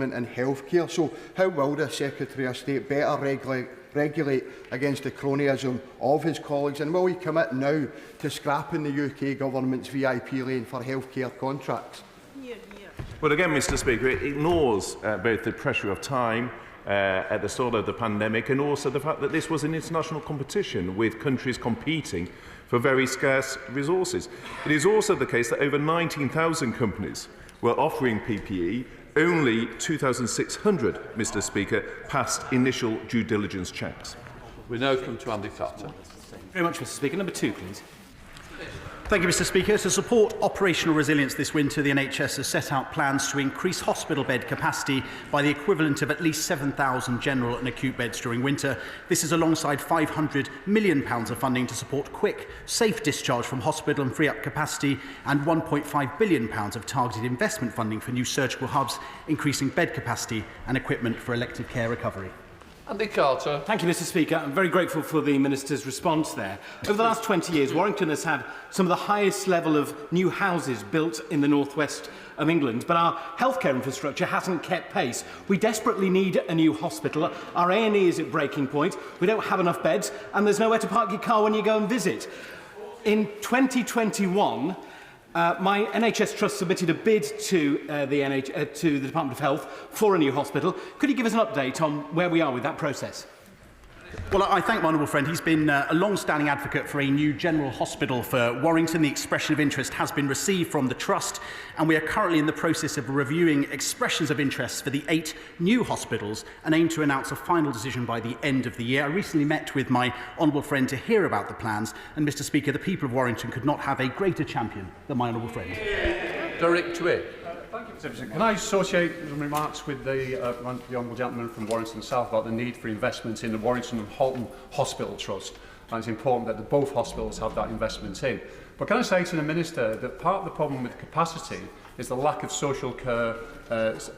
in healthcare. So how will the Secretary of State better regulate against the cronyism of his colleagues, and will he commit now to scrapping the UK Government's VIP lane for healthcare contracts? Well, again, Mr. Speaker, it ignores both the pressure of time at the start of the pandemic and also the fact that this was an international competition with countries competing for very scarce resources. It is also the case that over 19,000 companies were offering PPE. Only 2,600, Mr. Speaker, passed initial due diligence checks. We now come to Andy Carter. Very much, Mr. Speaker. Number 2, please. Thank you, Mr. Speaker. To support operational resilience this winter, the NHS has set out plans to increase hospital bed capacity by the equivalent of at least 7,000 general and acute beds during winter. This is alongside £500 million of funding to support quick, safe discharge from hospital and free up capacity, and £1.5 billion of targeted investment funding for new surgical hubs, increasing bed capacity and equipment for elective care recovery. Andy Carter. Thank you, Mr. Speaker. I'm very grateful for the Minister's response there. Over the last 20 years, Warrington has had some of the highest level of new houses built in the northwest of England, but our healthcare infrastructure hasn't kept pace. We desperately need a new hospital. Our A&E is at breaking point. We don't have enough beds, and there's nowhere to park your car when you go and visit. In 2021, my NHS Trust submitted a bid to the Department of Health for a new hospital. Could you give us an update on where we are with that process? Well, I thank my honourable friend. He's been a long-standing advocate for a new general hospital for Warrington. The expression of interest has been received from the Trust, and we are currently in the process of reviewing expressions of interest for the 8 new hospitals and aim to announce a final decision by the end of the year. I recently met with my honourable friend to hear about the plans, and, Mr. Speaker, the people of Warrington could not have a greater champion than my honourable friend. Derek Twitt. Thank you, Mr. President. Can I associate some remarks with the honourable gentleman from Warrington South about the need for investment in the Warrington and Halton Hospital Trust? And it's important that both hospitals have that investment in. But can I say to the Minister that part of the problem with capacity is the lack of social care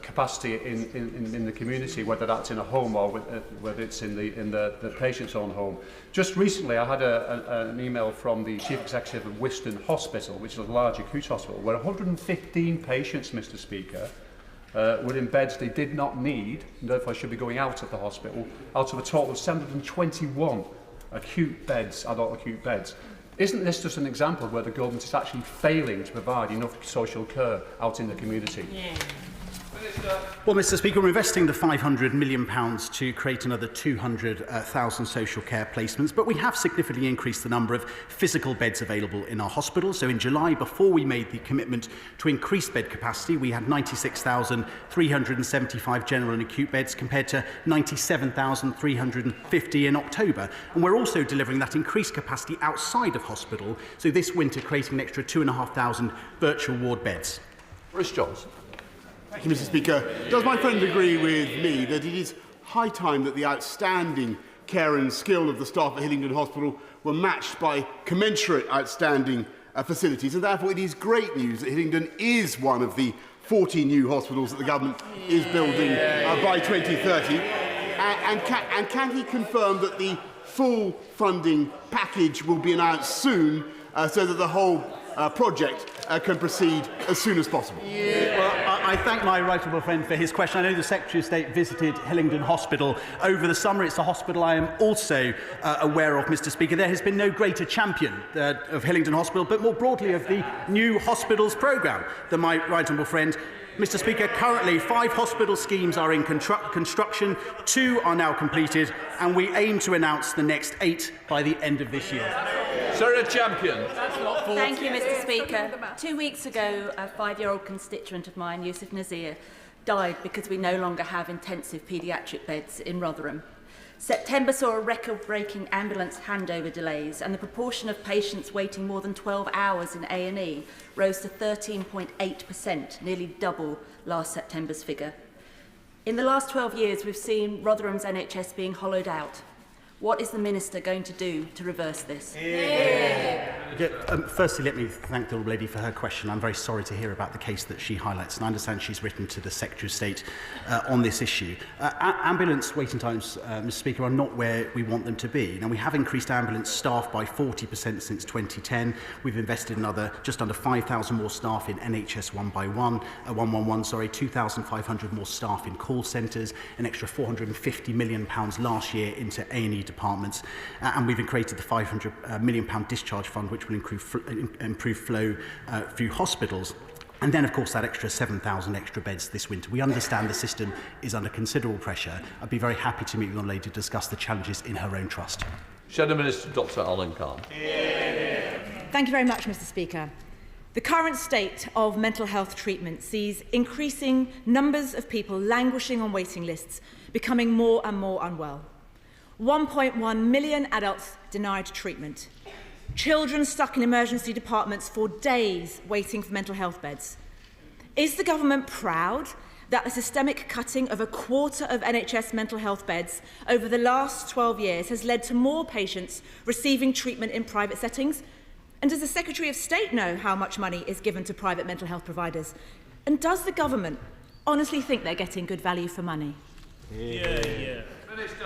capacity in the community, whether that's in a home or whether it's in the patient's own home. Just recently I had an email from the Chief Executive of Wiston Hospital, which is a large acute hospital, where 115 patients, Mr. Speaker, were in beds they did not need, and therefore should be going out of the hospital, out of a total of 721 acute beds, adult acute beds. Isn't this just an example where the government is actually failing to provide enough social care out in the community? Yeah. Well, Mr. Speaker, we're investing the £500 million to create another 200,000 social care placements, but we have significantly increased the number of physical beds available in our hospitals. So in July, before we made the commitment to increase bed capacity, we had 96,375 general and acute beds compared to 97,350 in October. And we're also delivering that increased capacity outside of hospital, so this winter creating an extra 2,500 virtual ward beds. Boris Johnson. Thank you, Mr. Speaker. Does my friend agree with me that it is high time that the outstanding care and skill of the staff at Hillingdon Hospital were matched by commensurate outstanding facilities, and therefore it is great news that Hillingdon is one of the 40 new hospitals that the government is building by 2030? And can he confirm that the full funding package will be announced soon so that the whole project can proceed as soon as possible? Well, I thank my right honourable friend for his question. I know the Secretary of State visited Hillingdon Hospital over the summer. It's a hospital I am also aware of, Mr. Speaker. There has been no greater champion of Hillingdon Hospital, but more broadly of the new hospitals programme than my right honourable friend. Mr. Speaker, currently 5 hospital schemes are in construction, 2 are now completed, and we aim to announce the next 8 by the end of this year. Sarah Champion. Thank you, Mr. Speaker. 2 weeks ago, a 5-year-old constituent of mine, Yusuf Nazir, died because we no longer have intensive paediatric beds in Rotherham. September saw a record-breaking ambulance handover delays, and the proportion of patients waiting more than 12 hours in A&E rose to 13.8%, nearly double last September's figure. In the last 12 years, we've seen Rotherham's NHS being hollowed out. What is the Minister going to do to reverse this? Yeah. Firstly, let me thank the Honourable Lady for her question. I'm very sorry to hear about the case that she highlights, and I understand she's written to the Secretary of State on this issue. Ambulance waiting times, Mr Speaker, are not where we want them to be. Now, we have increased ambulance staff by 40% since 2010. We've invested another just under 5,000 more staff in NHS 111, 2,500 more staff in call centres, an extra £450 million last year into A&E departments, and we've created the £500 million discharge fund, which will improve flow through hospitals. And then, of course, that extra 7,000 extra beds this winter. We understand the system is under considerable pressure. I'd be very happy to meet with the lady to discuss the challenges in her own trust. Shadow Minister Dr Alan Carr. Thank you very much, Mr Speaker. The current state of mental health treatment sees increasing numbers of people languishing on waiting lists, becoming more and more unwell. 1.1 million adults denied treatment. Children stuck in emergency departments for days waiting for mental health beds. Is the government proud that the systemic cutting of a quarter of NHS mental health beds over the last 12 years has led to more patients receiving treatment in private settings? And does the Secretary of State know how much money is given to private mental health providers? And does the government honestly think they're getting good value for money?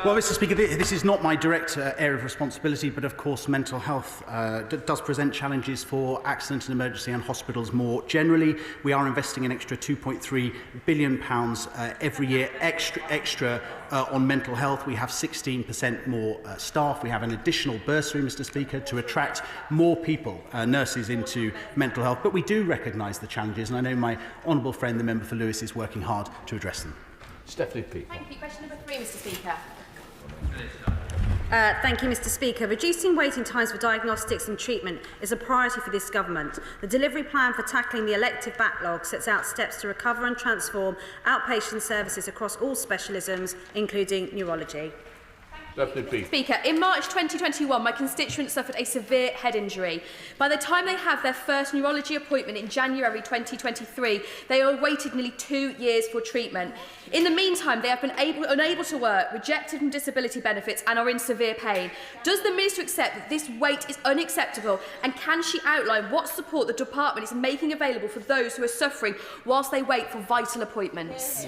Well, Mr Speaker, this is not my direct area of responsibility, but of course mental health does present challenges for accident and emergency and hospitals more generally. We are investing an extra £2.3 billion every year extra on mental health. We have 16% more staff. We have an additional bursary, Mr Speaker, to attract more people, nurses, into mental health. But we do recognise the challenges, and I know my honourable friend, the member for Lewis, is working hard to address them. Stephanie Peake. Thank you. Question number 3, Mr Speaker. Thank you, Mr Speaker. Reducing waiting times for diagnostics and treatment is a priority for this government. The delivery plan for tackling the elective backlog sets out steps to recover and transform outpatient services across all specialisms, including neurology. Speaker, in March 2021, my constituents suffered a severe head injury. By the time they have their first neurology appointment in January 2023, they are waited nearly 2 years for treatment. In the meantime, they have been unable to work, rejected from disability benefits, and are in severe pain. Does the Minister accept that this wait is unacceptable, and can she outline what support the department is making available for those who are suffering whilst they wait for vital appointments?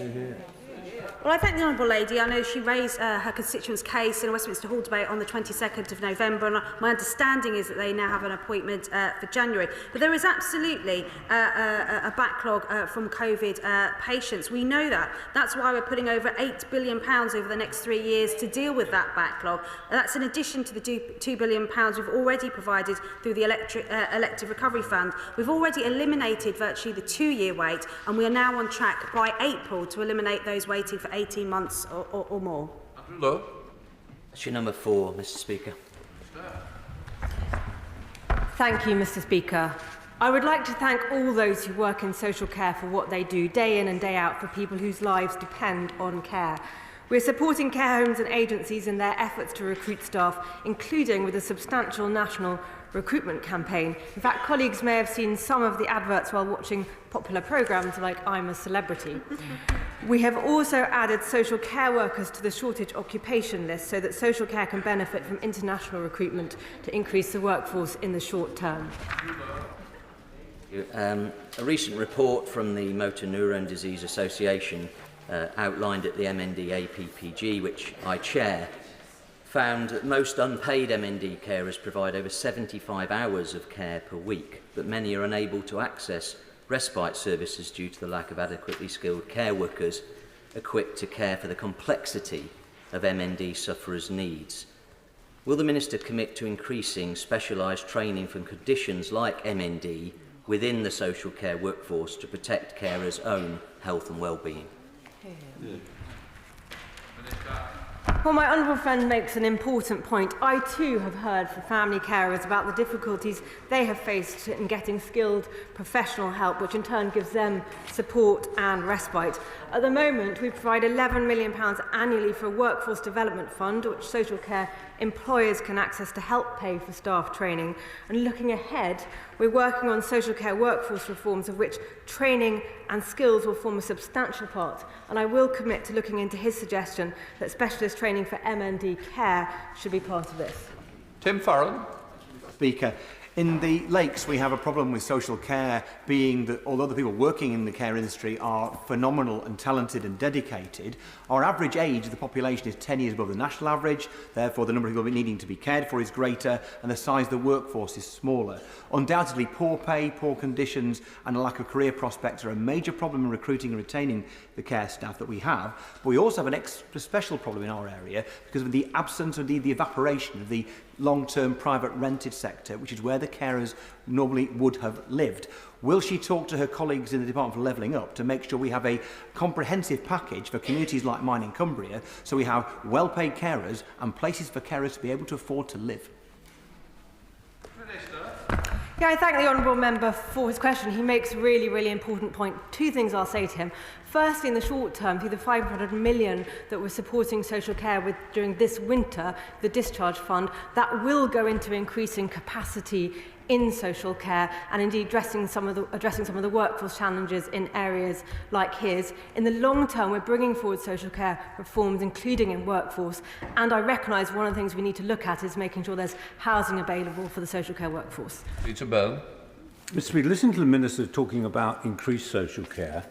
Well, I thank the Honourable Lady. I know she raised her constituents' case in a Westminster Hall debate on the 22nd of November, and my understanding is that they now have an appointment for January. But there is absolutely a backlog from COVID patients. We know that. That's why we're putting over £8 billion over the next 3 years to deal with that backlog. That's in addition to the £2 billion we've already provided through the Elective Recovery Fund. We've already eliminated virtually the 2-year wait, and we are now on track by April to eliminate those waiting for 18 months or more. Low. Question number 4, Mr Speaker. Thank you, Mr Speaker. I would like to thank all those who work in social care for what they do day in and day out for people whose lives depend on care. We're supporting care homes and agencies in their efforts to recruit staff, including with a substantial national recruitment campaign. In fact, colleagues may have seen some of the adverts while watching popular programmes like I'm a Celebrity. We have also added social care workers to the shortage occupation list so that social care can benefit from international recruitment to increase the workforce in the short term. A recent report from the Motor Neurone Disease Association outlined at the MND APPG, which I chair, found that most unpaid MND carers provide over 75 hours of care per week, but many are unable to access respite services due to the lack of adequately skilled care workers equipped to care for the complexity of MND sufferers' needs. Will the Minister commit to increasing specialised training for conditions like MND within the social care workforce to protect carers' own health and well-being? Well, my honourable friend makes an important point. I too have heard from family carers about the difficulties they have faced in getting skilled professional help, which in turn gives them support and respite. At the moment, we provide £11 million annually for a workforce development fund, which social care employers can access to help pay for staff training. And looking ahead, we're working on social care workforce reforms, of which training and skills will form a substantial part. And I will commit to looking into his suggestion that specialist training for MND care should be part of this. Tim Farron. Speaker, In the Lakes, we have a problem with social care, being that although the people working in the care industry are phenomenal and talented and dedicated, our average age of the population is 10 years above the national average. Therefore, the number of people needing to be cared for is greater, and the size of the workforce is smaller. Undoubtedly, poor pay, poor conditions, and a lack of career prospects are a major problem in recruiting and retaining the care staff that we have. But we also have an extra special problem in our area because of the absence, or indeed the evaporation of the long-term private rented sector, which is where the carers normally would have lived. Will she talk to her colleagues in the Department for Levelling Up to make sure we have a comprehensive package for communities like mine in Cumbria, so we have well-paid carers and places for carers to be able to afford to live? Yeah, I thank the honourable member for his question. He makes a really, really important point. Two things I'll say to him. Firstly, in the short term, through the 500 million that we're supporting social care with during this winter, the discharge fund, that will go into increasing capacity in social care and indeed addressing some of the workforce challenges in areas like his. In the long term, we're bringing forward social care reforms, including in workforce, and I recognise one of the things we need to look at is making sure there's housing available for the social care workforce. Peter Byrne. Mr. Speaker, listening to the Minister talking about increased social care,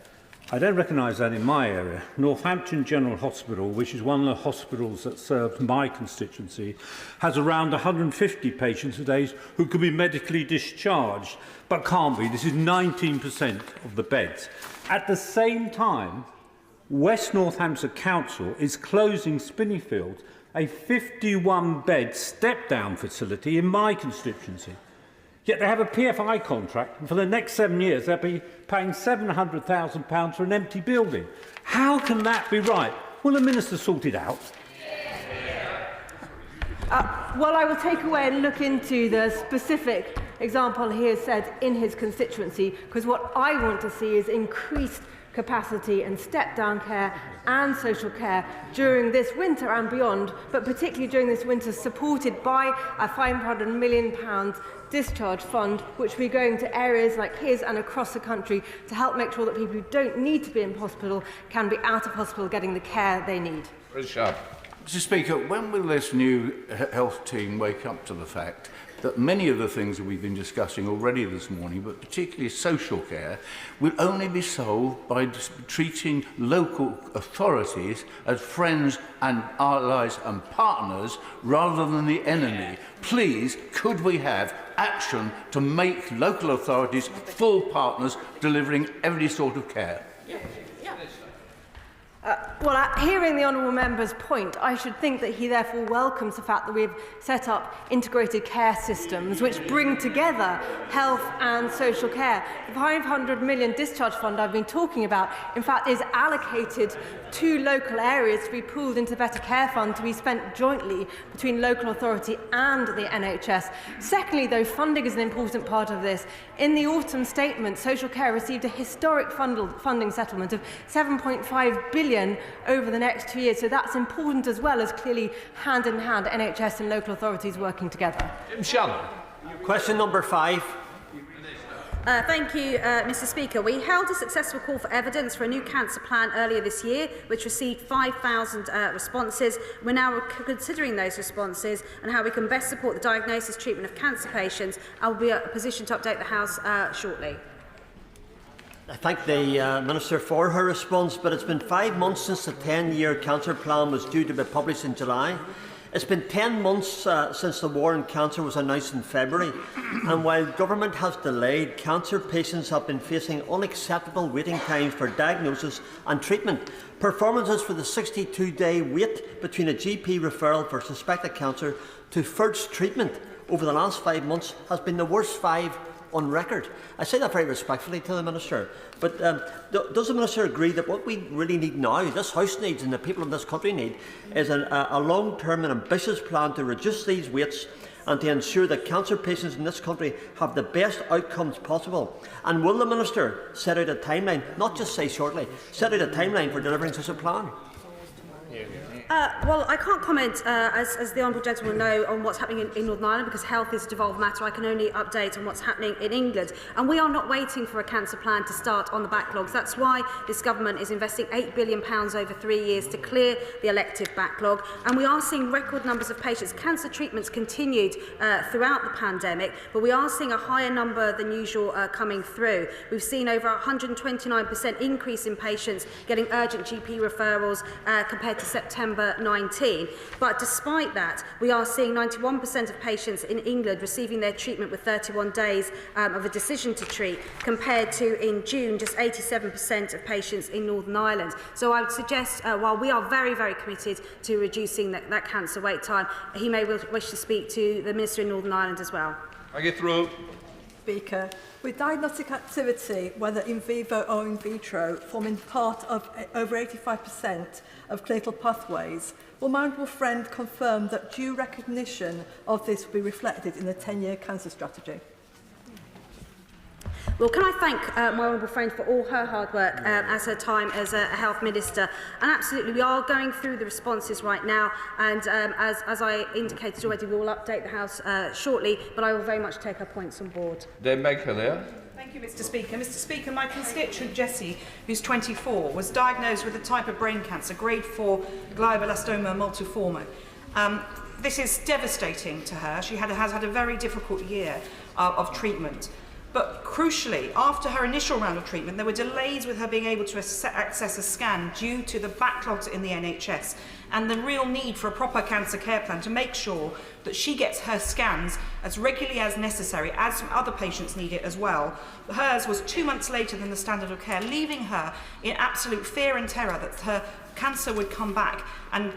I don't recognise that in my area. Northampton General Hospital, which is one of the hospitals that serves my constituency, has around 150 patients a day who could be medically discharged, but can't be. This is 19% of the beds. At the same time, West Northampton Council is closing Spinneyfield, a 51-bed step-down facility in my constituency. Yet they have a PFI contract, and for the next 7 years they'll be paying £700,000 for an empty building. How can that be right? Will the Minister sort it out? Well, I will take away and look into the specific example he has said in his constituency, because what I want to see is increased capacity and step-down care and social care during this winter and beyond, but particularly during this winter, supported by a £500 million discharge fund, which will be going to areas like his and across the country to help make sure that people who don't need to be in hospital can be out of hospital getting the care they need. Richard. Mr. Speaker, when will this new health team wake up to the fact that many of the things that we've been discussing already this morning, but particularly social care, will only be solved by treating local authorities as friends and allies and partners rather than the enemy? Please, could we have action to make local authorities full partners delivering every sort of care? Well, hearing the honourable member's point, I should think that he therefore welcomes the fact that we've set up integrated care systems which bring together health and social care. The 500 million discharge fund I've been talking about, in fact, is allocated to local areas to be pooled into the Better Care Fund to be spent jointly between local authority and the NHS. Secondly, though, funding is an important part of this. In the autumn statement, social care received a historic funding settlement of £7.5 billion over the next 2 years, so that's important as well as clearly hand in hand NHS and local authorities working together. Jim Shannon. Question number 5. Thank you, Mr. Speaker. We held a successful call for evidence for a new cancer plan earlier this year, which received 5,000 responses. We're now considering those responses and how we can best support the diagnosis treatment of cancer patients. I will be in a position to update the House shortly. I thank the Minister for her response, but it's been 5 months since the 10-year cancer plan was due to be published in July. It's been 10 months since the war on cancer was announced in February, and while government has delayed, cancer patients have been facing unacceptable waiting times for diagnosis and treatment. Performances for the 62-day wait between a GP referral for suspected cancer to first treatment over the last 5 months has been the worst 5 on record. I say that very respectfully to the Minister, but does the Minister agree that what we really need now, this House needs and the people of this country need, is a long-term and ambitious plan to reduce these waits and to ensure that cancer patients in this country have the best outcomes possible? And will the Minister set out a timeline, not just say shortly, set out a timeline for delivering such a plan? Well, I can't comment, as the Honourable Gentleman will know, on what's happening in Northern Ireland, because health is a devolved matter. I can only update on what's happening in England. And we are not waiting for a cancer plan to start on the backlogs. That's why this government is investing £8 billion over 3 years to clear the elective backlog. And we are seeing record numbers of patients. Cancer treatments continued throughout the pandemic, but we are seeing a higher number than usual coming through. We've seen over 129% increase in patients getting urgent GP referrals compared to September 19. But despite that, we are seeing 91% of patients in England receiving their treatment with 31 days of a decision to treat, compared to in June just 87% of patients in Northern Ireland. So I would suggest, while we are very, very committed to reducing that cancer wait time, he may wish to speak to the Minister in Northern Ireland as well. I get through. Speaker, with diagnostic activity, whether in vivo or in vitro, forming part of over 85% of clinical pathways, will my honourable friend confirm that due recognition of this will be reflected in the 10-year cancer strategy? Well, can I thank my honourable friend for all her hard work as her time as a health minister. And absolutely, we are going through the responses right now. And as I indicated already, we will update the House shortly, but I will very much take her points on board. Dame Baker there. Thank you, Mr. Speaker. Mr. Speaker, my constituent Jessie, who's 24, was diagnosed with a type of brain cancer, grade 4 glioblastoma multiforme. This is devastating to her. She has had a very difficult year of treatment. But crucially, after her initial round of treatment, there were delays with her being able to access a scan due to the backlogs in the NHS and the real need for a proper cancer care plan to make sure that she gets her scans as regularly as necessary, as other patients need it as well. Hers was 2 months later than the standard of care, leaving her in absolute fear and terror that her cancer would come back, and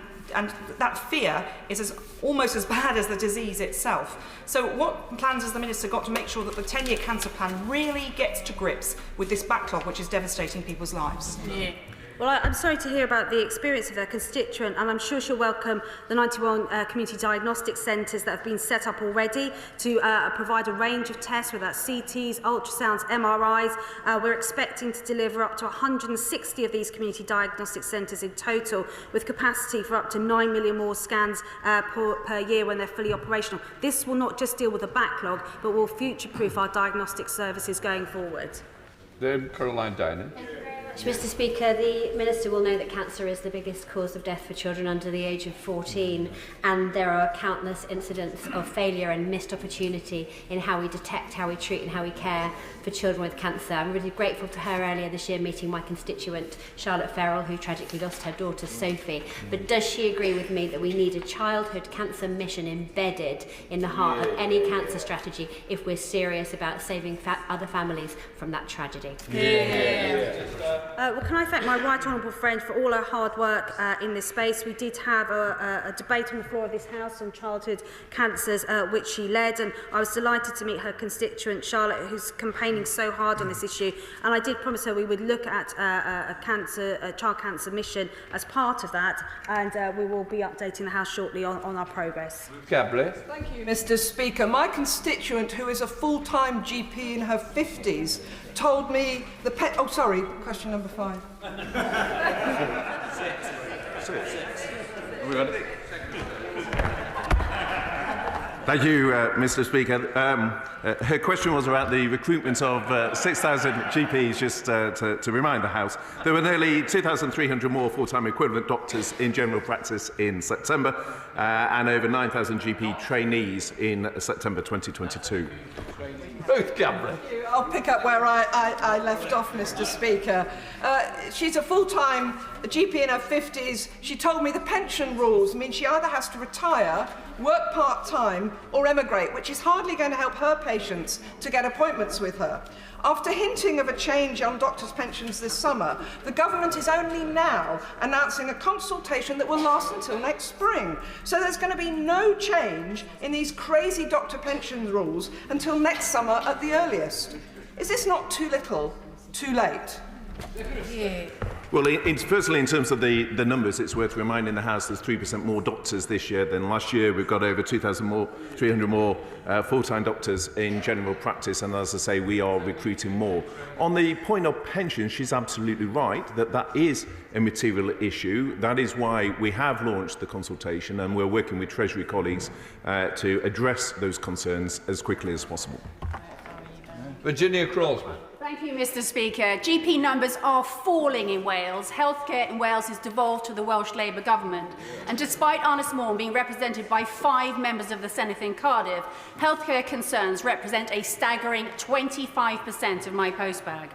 that fear is almost as bad as the disease itself. So what plans has the Minister got to make sure that the 10-year cancer plan really gets to grips with this backlog which is devastating people's lives? Yeah. Well, I'm sorry to hear about the experience of her constituent, and I'm sure she'll welcome the 91 community diagnostic centres that have been set up already to provide a range of tests, whether that's CTs, ultrasounds, MRIs. We're expecting to deliver up to 160 of these community diagnostic centres in total, with capacity for up to 9 million more scans per year when they're fully operational. This will not just deal with the backlog, but will future-proof our diagnostic services going forward. Then Caroline Dinan. Mr. Speaker, the Minister will know that cancer is the biggest cause of death for children under the age of 14, and there are countless incidents of failure and missed opportunity in how we detect, how we treat and how we care for children with cancer. I'm really grateful to her earlier this year meeting my constituent Charlotte Ferrell, who tragically lost her daughter Sophie. But does she agree with me that we need a childhood cancer mission embedded in the heart of any cancer strategy if we're serious about saving other families from that tragedy? Well, can I thank my right honourable friend for all her hard work in this space. We did have a debate on the floor of this House on childhood cancers, which she led, and I was delighted to meet her constituent Charlotte, who's campaigning so hard on this issue. And I did promise her we would look at a child cancer mission as part of that, and we will be updating the House shortly on our progress. Gabriel. Thank you, Mr. Speaker. My constituent, who is a full-time GP in her 50s, told me the question number 5. Thank you, Mr. Speaker. Her question was about the recruitment of 6,000 GPs. Just to remind the House, there were nearly 2,300 more full-time equivalent doctors in general practice in September, and over 9,000 GP trainees in September 2022. Ruth Gamble. I'll pick up where I left off, Mr. Speaker. She's a full-time GP in her 50s. She told me the pension rules mean she either has to retire, work part-time, or emigrate, which is hardly going to help her patients to get appointments with her. After hinting of a change on doctors' pensions this summer, the government is only now announcing a consultation that will last until next spring. So there's going to be no change in these crazy doctor pension rules until next summer at the earliest. Is this not too little, too late? Well, Well, firstly, in terms of the numbers, it's worth reminding the House there's 3% more doctors this year than last year. We've got over 300 more full-time doctors in general practice, and as I say, we are recruiting more. On the point of pensions, she's absolutely right that is a material issue. That is why we have launched the consultation, and we're working with Treasury colleagues to address those concerns as quickly as possible. Virginia Crosby. Thank you, Mr. Speaker. GP numbers are falling in Wales. Healthcare in Wales is devolved to the Welsh Labour government. And despite Ynys Môn being represented by 5 members of the Senedd in Cardiff, healthcare concerns represent a staggering 25% of my postbag.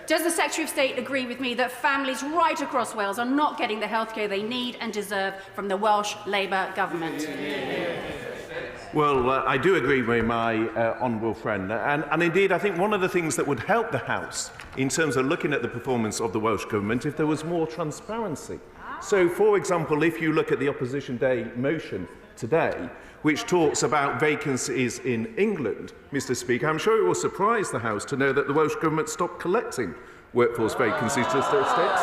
Does the Secretary of State agree with me that families right across Wales are not getting the healthcare they need and deserve from the Welsh Labour government? Well, I do agree with my honourable friend, and indeed I think one of the things that would help the House in terms of looking at the performance of the Welsh Government if there was more transparency. So, for example, if you look at the Opposition Day motion today, which talks about vacancies in England, Mr. Speaker, I'm sure it will surprise the House to know that the Welsh Government stopped collecting workforce vacancies statistics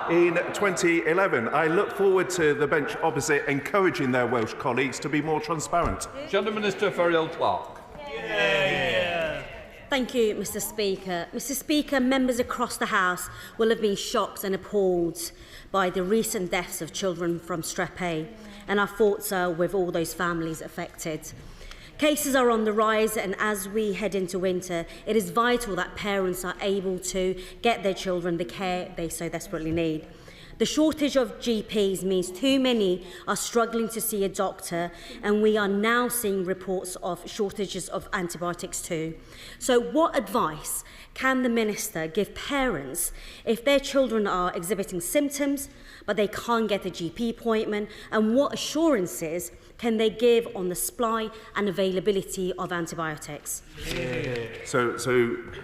in 2011. I look forward to the bench opposite encouraging their Welsh colleagues to be more transparent. Shadow Minister Ferriol Clark. Thank you, Mr. Speaker. Mr. Speaker, members across the House will have been shocked and appalled by the recent deaths of children from Strep A, and our thoughts are with all those families affected. Cases are on the rise, and as we head into winter, it is vital that parents are able to get their children the care they so desperately need. The shortage of GPs means too many are struggling to see a doctor, and we are now seeing reports of shortages of antibiotics too. So what advice can the Minister give parents if their children are exhibiting symptoms but they can't get a GP appointment, and what assurances can they give on the supply and availability of antibiotics? So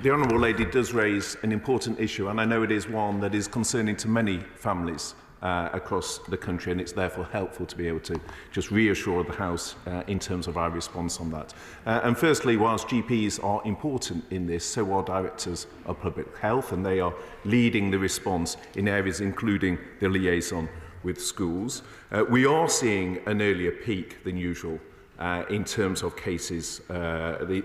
the Honourable Lady does raise an important issue, and I know it is one that is concerning to many families across the country, and it's therefore helpful to be able to just reassure the House in terms of our response on that. And firstly, whilst GPs are important in this, so are directors of public health, and they are leading the response in areas including the liaison with schools. We are seeing an earlier peak than usual in terms of cases,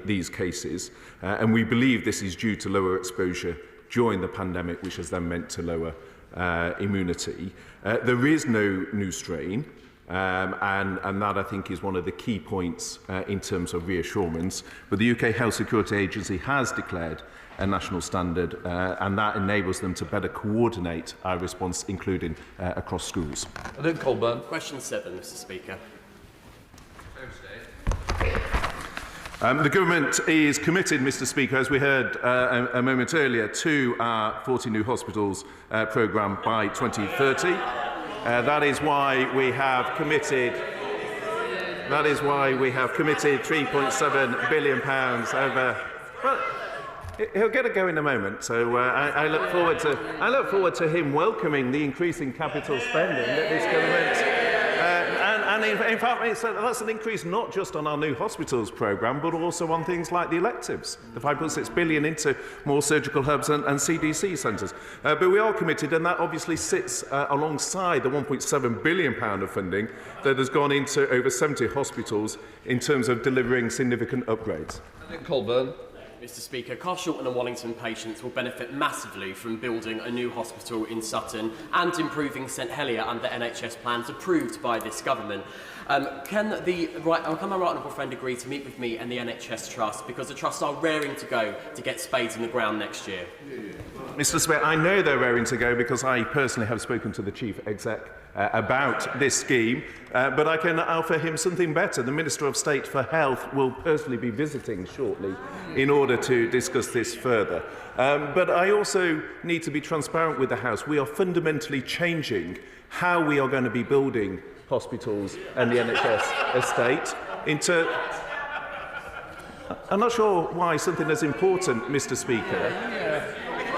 these cases, and we believe this is due to lower exposure during the pandemic, which has then meant to lower immunity. There is no new strain, and that I think is one of the key points in terms of reassurance. But the UK Health Security Agency has declared a national standard, and that enables them to better coordinate our response, including across schools. Colburn. Question 7, Mr. Speaker. The government is committed, Mr. Speaker, as we heard a moment earlier, to our 40 new hospitals programme by 2030. That is why we have committed. That is why we have committed £3.7 billion over. Well, he'll get a go in a moment, so I look forward to him welcoming the increasing capital spending that this government. And in fact, that's an increase not just on our new hospitals programme, but also on things like the electives, the £5.6 billion into more surgical hubs and CDC centres. But we are committed, and that obviously sits alongside the £1.7 billion of funding that has gone into over 70 hospitals in terms of delivering significant upgrades. Colburn. Mr. Speaker, Carshalton and Wallington patients will benefit massively from building a new hospital in Sutton and improving St Helier under NHS plans approved by this government. Can my right honourable friend agree to meet with me and the NHS Trust, because the trusts are raring to go to get spades in the ground next year? Mr. Speaker, I know they're raring to go because I personally have spoken to the Chief Exec about this scheme, but I can offer him something better. The Minister of State for Health will personally be visiting shortly in order to discuss this further. But I also need to be transparent with the House. We are fundamentally changing how we are going to be building hospitals and the NHS estate into... I'm not sure why something as important, Mr. Speaker,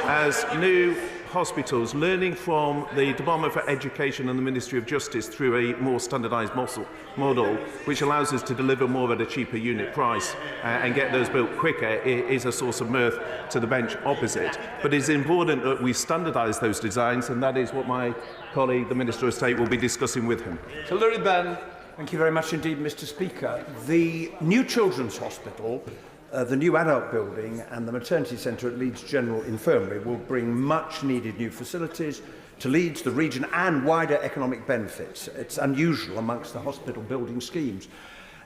as new hospitals, learning from the Department for Education and the Ministry of Justice through a more standardised model, which allows us to deliver more at a cheaper unit price and get those built quicker, is a source of mirth to the bench opposite. But it's important that we standardise those designs, and that is what my colleague, the Minister of State, will be discussing with him. Hilary Benn. Thank you very much indeed, Mr. Speaker. The new Children's Hospital, the new adult building and the maternity centre at Leeds General Infirmary will bring much needed new facilities to Leeds, the region and wider economic benefits. It's unusual amongst the hospital building schemes.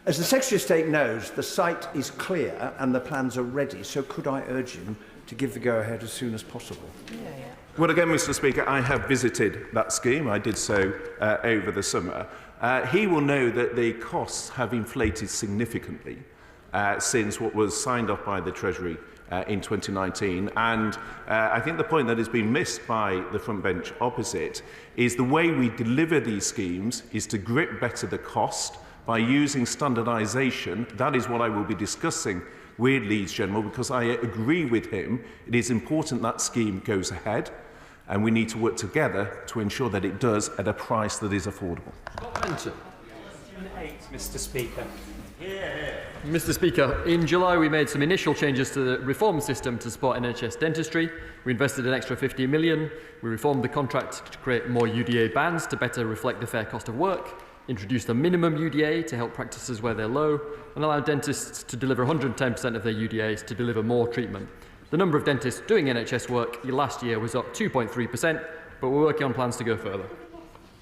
As the Secretary of State knows, the site is clear and the plans are ready, so could I urge him to give the go-ahead as soon as possible? Well, again, Mr. Speaker, I have visited that scheme. I did so over the summer. He will know that the costs have inflated significantly since what was signed off by the Treasury in 2019. And I think the point that has been missed by the front bench opposite is the way we deliver these schemes is to grip better the cost by using standardisation. That is what I will be discussing with Leeds General, because I agree with him. It is important that scheme goes ahead, and we need to work together to ensure that it does at a price that is affordable. Mr. Speaker. Mr. Speaker, in July we made some initial changes to the reform system to support NHS dentistry. We invested an extra 50 million. We reformed the contract to create more UDA bands to better reflect the fair cost of work, introduced a minimum UDA to help practices where they're low, and allowed dentists to deliver 110% of their UDAs to deliver more treatment. The number of dentists doing NHS work last year was up 2.3%, but we're working on plans to go further.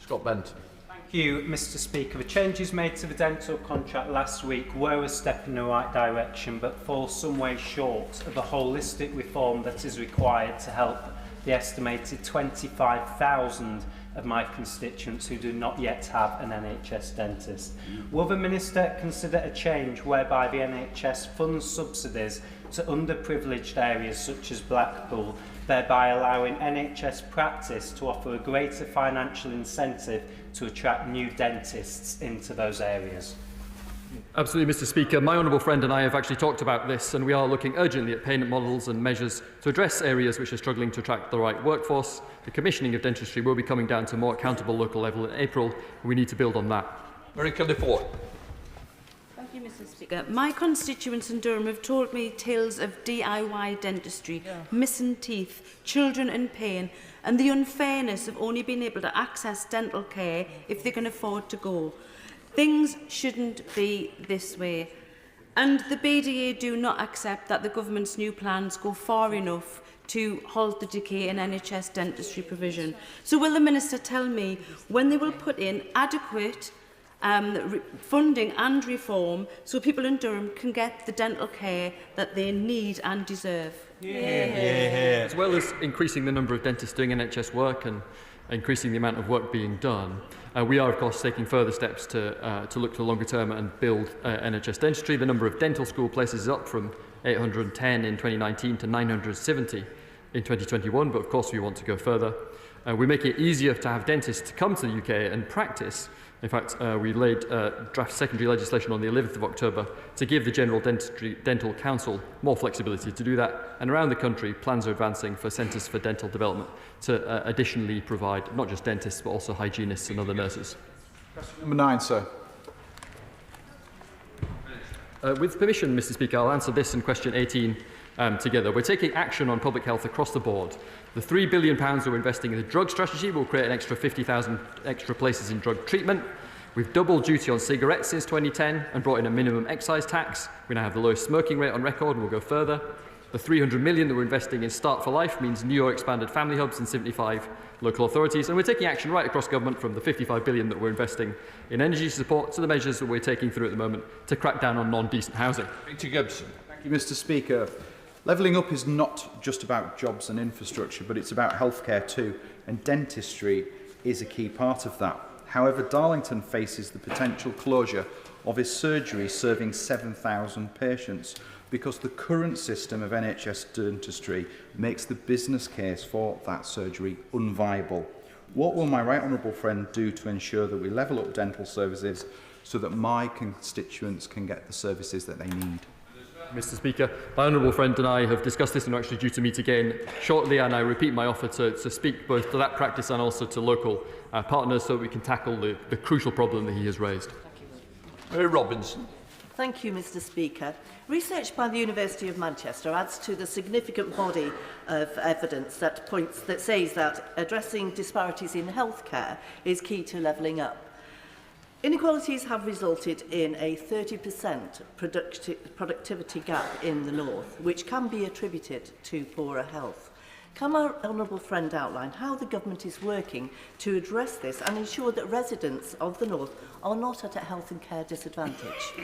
Scott Benton. Thank you, Mr. Speaker. The changes made to the dental contract last week were a step in the right direction, but fall some way short of the holistic reform that is required to help the estimated 25,000 of my constituents who do not yet have an NHS dentist. Will the Minister consider a change whereby the NHS funds subsidies to underprivileged areas such as Blackpool, thereby allowing NHS practice to offer a greater financial incentive to attract new dentists into those areas? Absolutely, Mr. Speaker. My honourable friend and I have actually talked about this, and we are looking urgently at payment models and measures to address areas which are struggling to attract the right workforce. The commissioning of dentistry will be coming down to a more accountable local level in April, and we need to build on that. Marika Lefort. Thank you, Mr. Speaker. My constituents in Durham have told me tales of DIY dentistry, missing teeth, children in pain, and the unfairness of only being able to access dental care if they can afford to go. Things shouldn't be this way. And the BDA do not accept that the government's new plans go far enough to halt the decay in NHS dentistry provision. So will the Minister tell me when they will put in adequate funding and reform so people in Durham can get the dental care that they need and deserve? As well as increasing the number of dentists doing NHS work and increasing the amount of work being done, we are, of course, taking further steps to look to the longer term and build NHS dentistry. The number of dental school places is up from 810 in 2019 to 970 in 2021, but of course we want to go further. We make it easier to have dentists come to the UK and practice. In fact, we laid draft secondary legislation on the 11th of October to give the General Dental Council more flexibility to do that. And around the country, plans are advancing for centres for dental development to additionally provide not just dentists, but also hygienists and other nurses. Question number 9, sir. With permission, Mr. Speaker, I'll answer this and question 18 together. We're taking action on public health across the board. The £3 billion we're investing in the drug strategy will create an extra 50,000 extra places in drug treatment. We've doubled duty on cigarettes since 2010 and brought in a minimum excise tax. We now have the lowest smoking rate on record and we'll go further. The £300 million that we're investing in Start for Life means new or expanded family hubs in 75 local authorities. And we're taking action right across government, from the £55 billion that we're investing in energy support to the measures that we're taking through at the moment to crack down on non-decent housing. Peter Gibson. Thank you, Mr. Speaker. Levelling up is not just about jobs and infrastructure, but it's about healthcare too, and dentistry is a key part of that. However, Darlington faces the potential closure of his surgery serving 7,000 patients because the current system of NHS dentistry makes the business case for that surgery unviable. What will my right honourable friend do to ensure that we level up dental services so that my constituents can get the services that they need? Mr. Speaker. My honourable friend and I have discussed this and are actually due to meet again shortly, and I repeat my offer to speak both to that practice and also to local partners so that we can tackle the crucial problem that he has raised. Robinson. Thank you, Mr. Speaker. Research by the University of Manchester adds to the significant body of evidence that says that addressing disparities in healthcare is key to levelling up. Inequalities have resulted in a 30% productivity gap in the north, which can be attributed to poorer health. Can my honourable friend outline how the government is working to address this and ensure that residents of the north are not at a health and care disadvantage?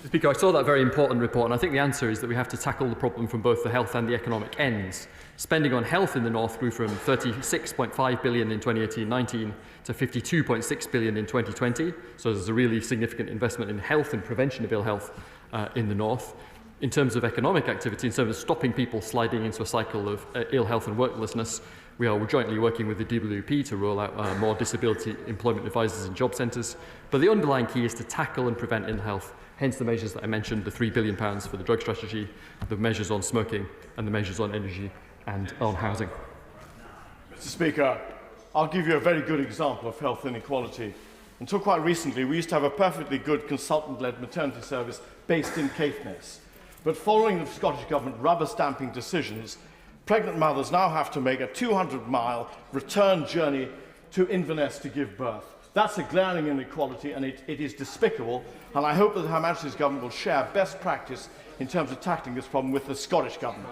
Speaker, I saw that very important report, and I think the answer is that we have to tackle the problem from both the health and the economic ends. Spending on health in the north grew from £36.5 billion in 2018-19 to £52.6 billion in 2020, so there's a really significant investment in health and prevention of ill health in the north. In terms of economic activity, in terms of stopping people sliding into a cycle of ill health and worklessness, we are jointly working with the DWP to roll out more disability employment advisors and job centres. But the underlying key is to tackle and prevent ill health, hence the measures that I mentioned, the £3 billion for the drug strategy, the measures on smoking and the measures on energy and on housing. Mr. Speaker, I'll give you a very good example of health inequality. Until quite recently, we used to have a perfectly good consultant-led maternity service based in Caithness. But following the Scottish Government rubber-stamping decisions, pregnant mothers now have to make a 200-mile return journey to Inverness to give birth. That's a glaring inequality, and it is despicable, and I hope that Her Majesty's Government will share best practice in terms of tackling this problem with the Scottish Government.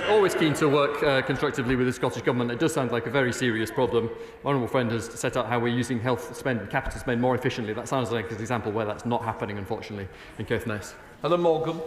Always keen to work constructively with the Scottish Government. It does sound like a very serious problem. My honourable friend has set out how we're using health spend and capital spend more efficiently. That sounds like an example where that's not happening, unfortunately, in Caithness. Helen Morgan.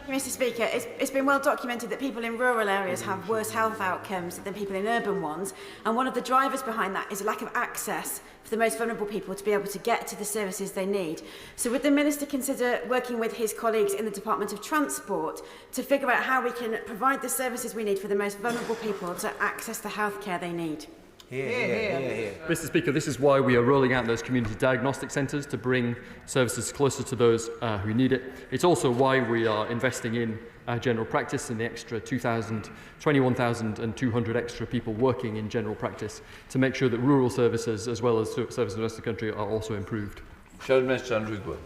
Thank you, Mr. Speaker. It's been well documented that people in rural areas have worse health outcomes than people in urban ones, and one of the drivers behind that is a lack of access for the most vulnerable people to be able to get to the services they need. So would the Minister consider working with his colleagues in the Department of Transport to figure out how we can provide the services we need for the most vulnerable people to access the healthcare they need? Mr. Speaker, this is why we are rolling out those community diagnostic centres to bring services closer to those who need it. It's also why we are investing in general practice and the extra 21,200 extra people working in general practice to make sure that rural services as well as services in the rest of the country are also improved. Minister Andrew Gwynn.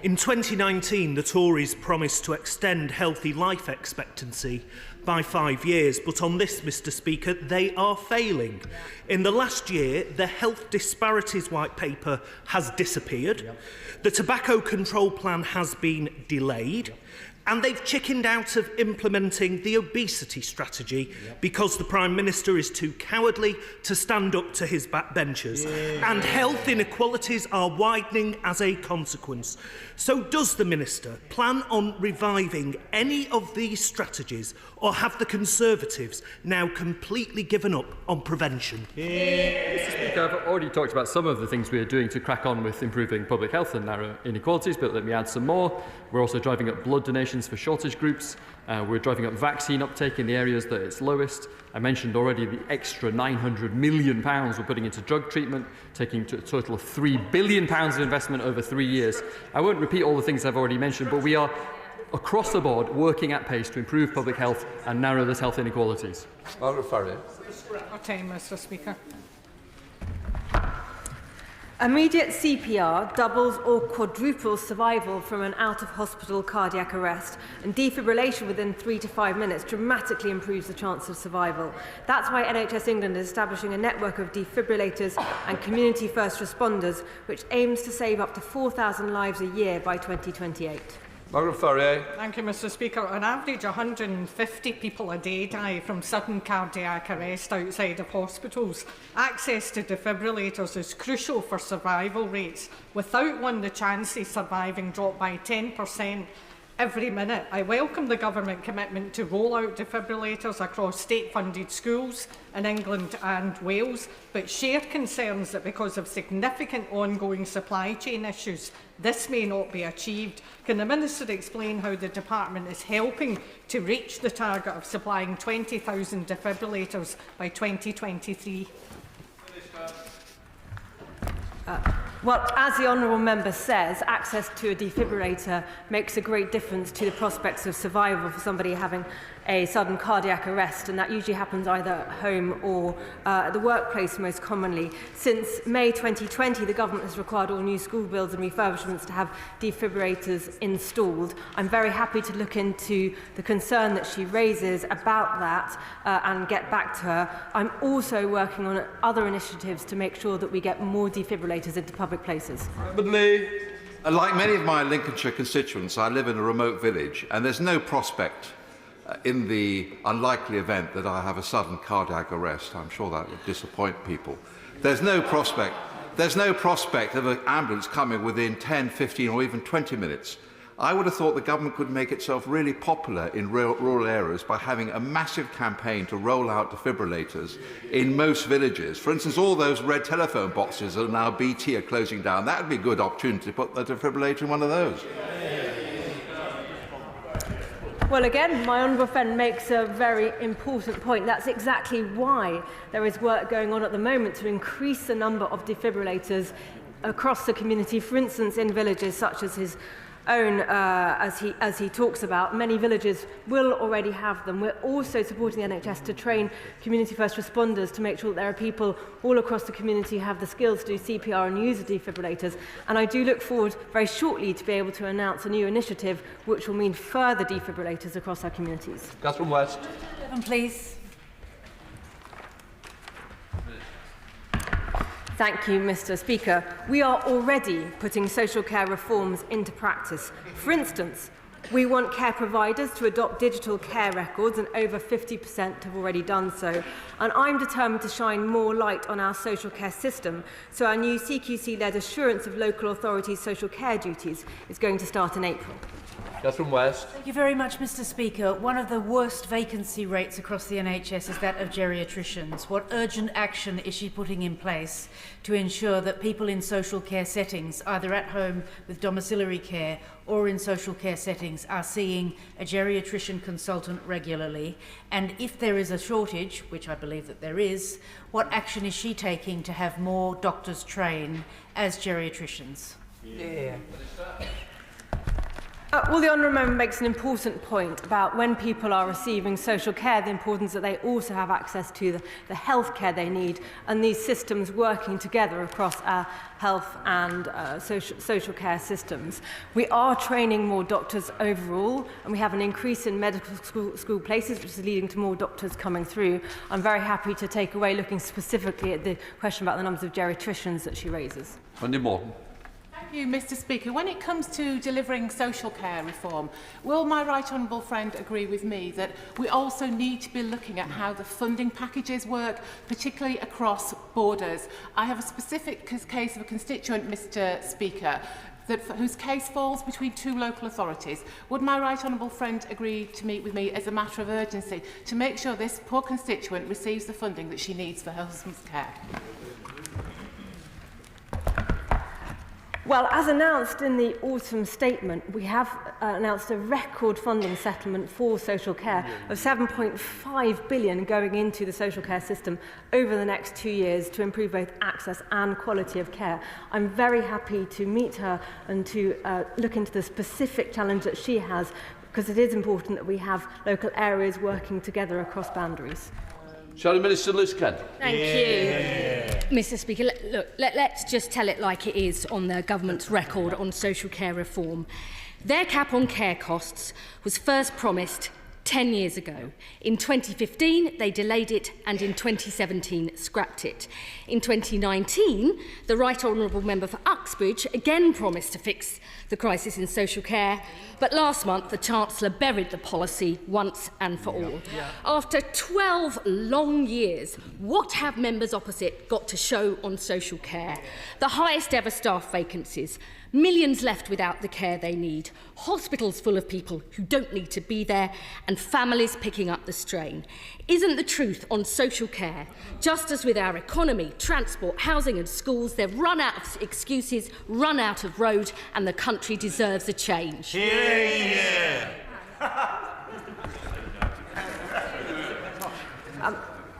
In 2019, the Tories promised to extend healthy life expectancy by 5 years, but on this, Mr. Speaker, they are failing. In the last year, the Health Disparities White Paper has disappeared, the Tobacco Control Plan has been delayed, and they've chickened out of implementing the obesity strategy because the Prime Minister is too cowardly to stand up to his backbenchers. And health inequalities are widening as a consequence. So does the Minister plan on reviving any of these strategies, or have the Conservatives now completely given up on prevention? Mr. Speaker, I've already talked about some of the things we are doing to crack on with improving public health and narrow inequalities, but let me add some more. We're also driving up blood donations for shortage groups. We're driving up vaccine uptake in the areas that it's lowest. I mentioned already the extra £900 million we're putting into drug treatment, taking to a total of £3 billion of investment over 3 years. I won't repeat all the things I've already mentioned, but we are across the board working at pace to improve public health and narrow those health inequalities. Margaret Farrier. Time, Mr. Speaker. Immediate CPR doubles or quadruples survival from an out-of-hospital cardiac arrest, and defibrillation within 3 to 5 minutes dramatically improves the chance of survival. That's why NHS England is establishing a network of defibrillators and community first responders, which aims to save up to 4,000 lives a year by 2028. Margaret Farrier. Thank you, Mr. Speaker. On average, 150 people a day die from sudden cardiac arrest outside of hospitals. Access to defibrillators is crucial for survival rates. Without one, the chances surviving drop by 10% every minute. I welcome the government commitment to roll out defibrillators across state-funded schools in England and Wales, but share concerns that because of significant ongoing supply chain issues, this may not be achieved. Can the Minister explain how the Department is helping to reach the target of supplying 20,000 defibrillators by 2023? Well, as the Honourable Member says, access to a defibrillator makes a great difference to the prospects of survival for somebody having a sudden cardiac arrest, and that usually happens either at home or at the workplace most commonly. Since May 2020, the government has required all new school builds and refurbishments to have defibrillators installed. I'm very happy to look into the concern that she raises about that and get back to her. I'm also working on other initiatives to make sure that we get more defibrillators into public places. Like many of my Lincolnshire constituents, I live in a remote village, and there's no prospect in the unlikely event that I have a sudden cardiac arrest. I'm sure that would disappoint people. There's no prospect of an ambulance coming within 10, 15 or even 20 minutes. I would have thought the government could make itself really popular in rural areas by having a massive campaign to roll out defibrillators in most villages. For instance, all those red telephone boxes that now BT are closing down, that would be a good opportunity to put the defibrillator in one of those. Well, again, my honourable friend makes a very important point. That's exactly why there is work going on at the moment to increase the number of defibrillators across the community. For instance, in villages such as his own, as he talks about, many villages will already have them. We're also supporting the NHS to train community first responders to make sure that there are people all across the community who have the skills to do CPR and use the defibrillators. And I do look forward very shortly to be able to announce a new initiative which will mean further defibrillators across our communities. Catherine West. Please. Thank you, Mr. Speaker. We are already putting social care reforms into practice. For instance, we want care providers to adopt digital care records, and over 50% have already done so. And I'm determined to shine more light on our social care system, so our new CQC-led assurance of local authorities' social care duties is going to start in April. Catherine West. Thank you very much, Mr. Speaker. One of the worst vacancy rates across the NHS is that of geriatricians. What urgent action is she putting in place to ensure that people in social care settings, either at home with domiciliary care or in social care settings, are seeing a geriatrician consultant regularly? And if there is a shortage, which I believe that there is, what action is she taking to have more doctors train as geriatricians? Well, the Honourable Member makes an important point about when people are receiving social care, the importance that they also have access to the health care they need, and these systems working together across our health and social care systems. We are training more doctors overall, and we have an increase in medical school places, which is leading to more doctors coming through. I'm very happy to take away looking specifically at the question about the numbers of geriatricians that she raises. Wendy Morton. Thank you, Mr. Speaker. When it comes to delivering social care reform, will my right honourable friend agree with me that we also need to be looking at how the funding packages work, particularly across borders? I have a specific case of a constituent, Mr. Speaker, whose case falls between two local authorities. Would my right honourable friend agree to meet with me as a matter of urgency to make sure this poor constituent receives the funding that she needs for her husband's care? Well, as announced in the autumn statement, we have announced a record funding settlement for social care of £7.5 billion going into the social care system over the next 2 years to improve both access and quality of care. I'm very happy to meet her and to look into the specific challenge that she has, because it is important that we have local areas working together across boundaries. Shadow Minister Liz Kent. Thank you, Mr. Speaker. Let's just tell it like it is on the government's record on social care reform. Their cap on care costs was first promised 10 years ago. In 2015, they delayed it, and in 2017, scrapped it. In 2019, the Right Honourable Member for Uxbridge again promised to fix the crisis in social care, but last month the Chancellor buried the policy once and for all. After 12 long years, what have members opposite got to show on social care? The highest ever staff vacancies, millions left without the care they need, hospitals full of people who don't need to be there, and families picking up the strain. Isn't the truth on social care, just as with our economy, transport, housing and schools, they've run out of excuses, run out of road, and the country deserves a change?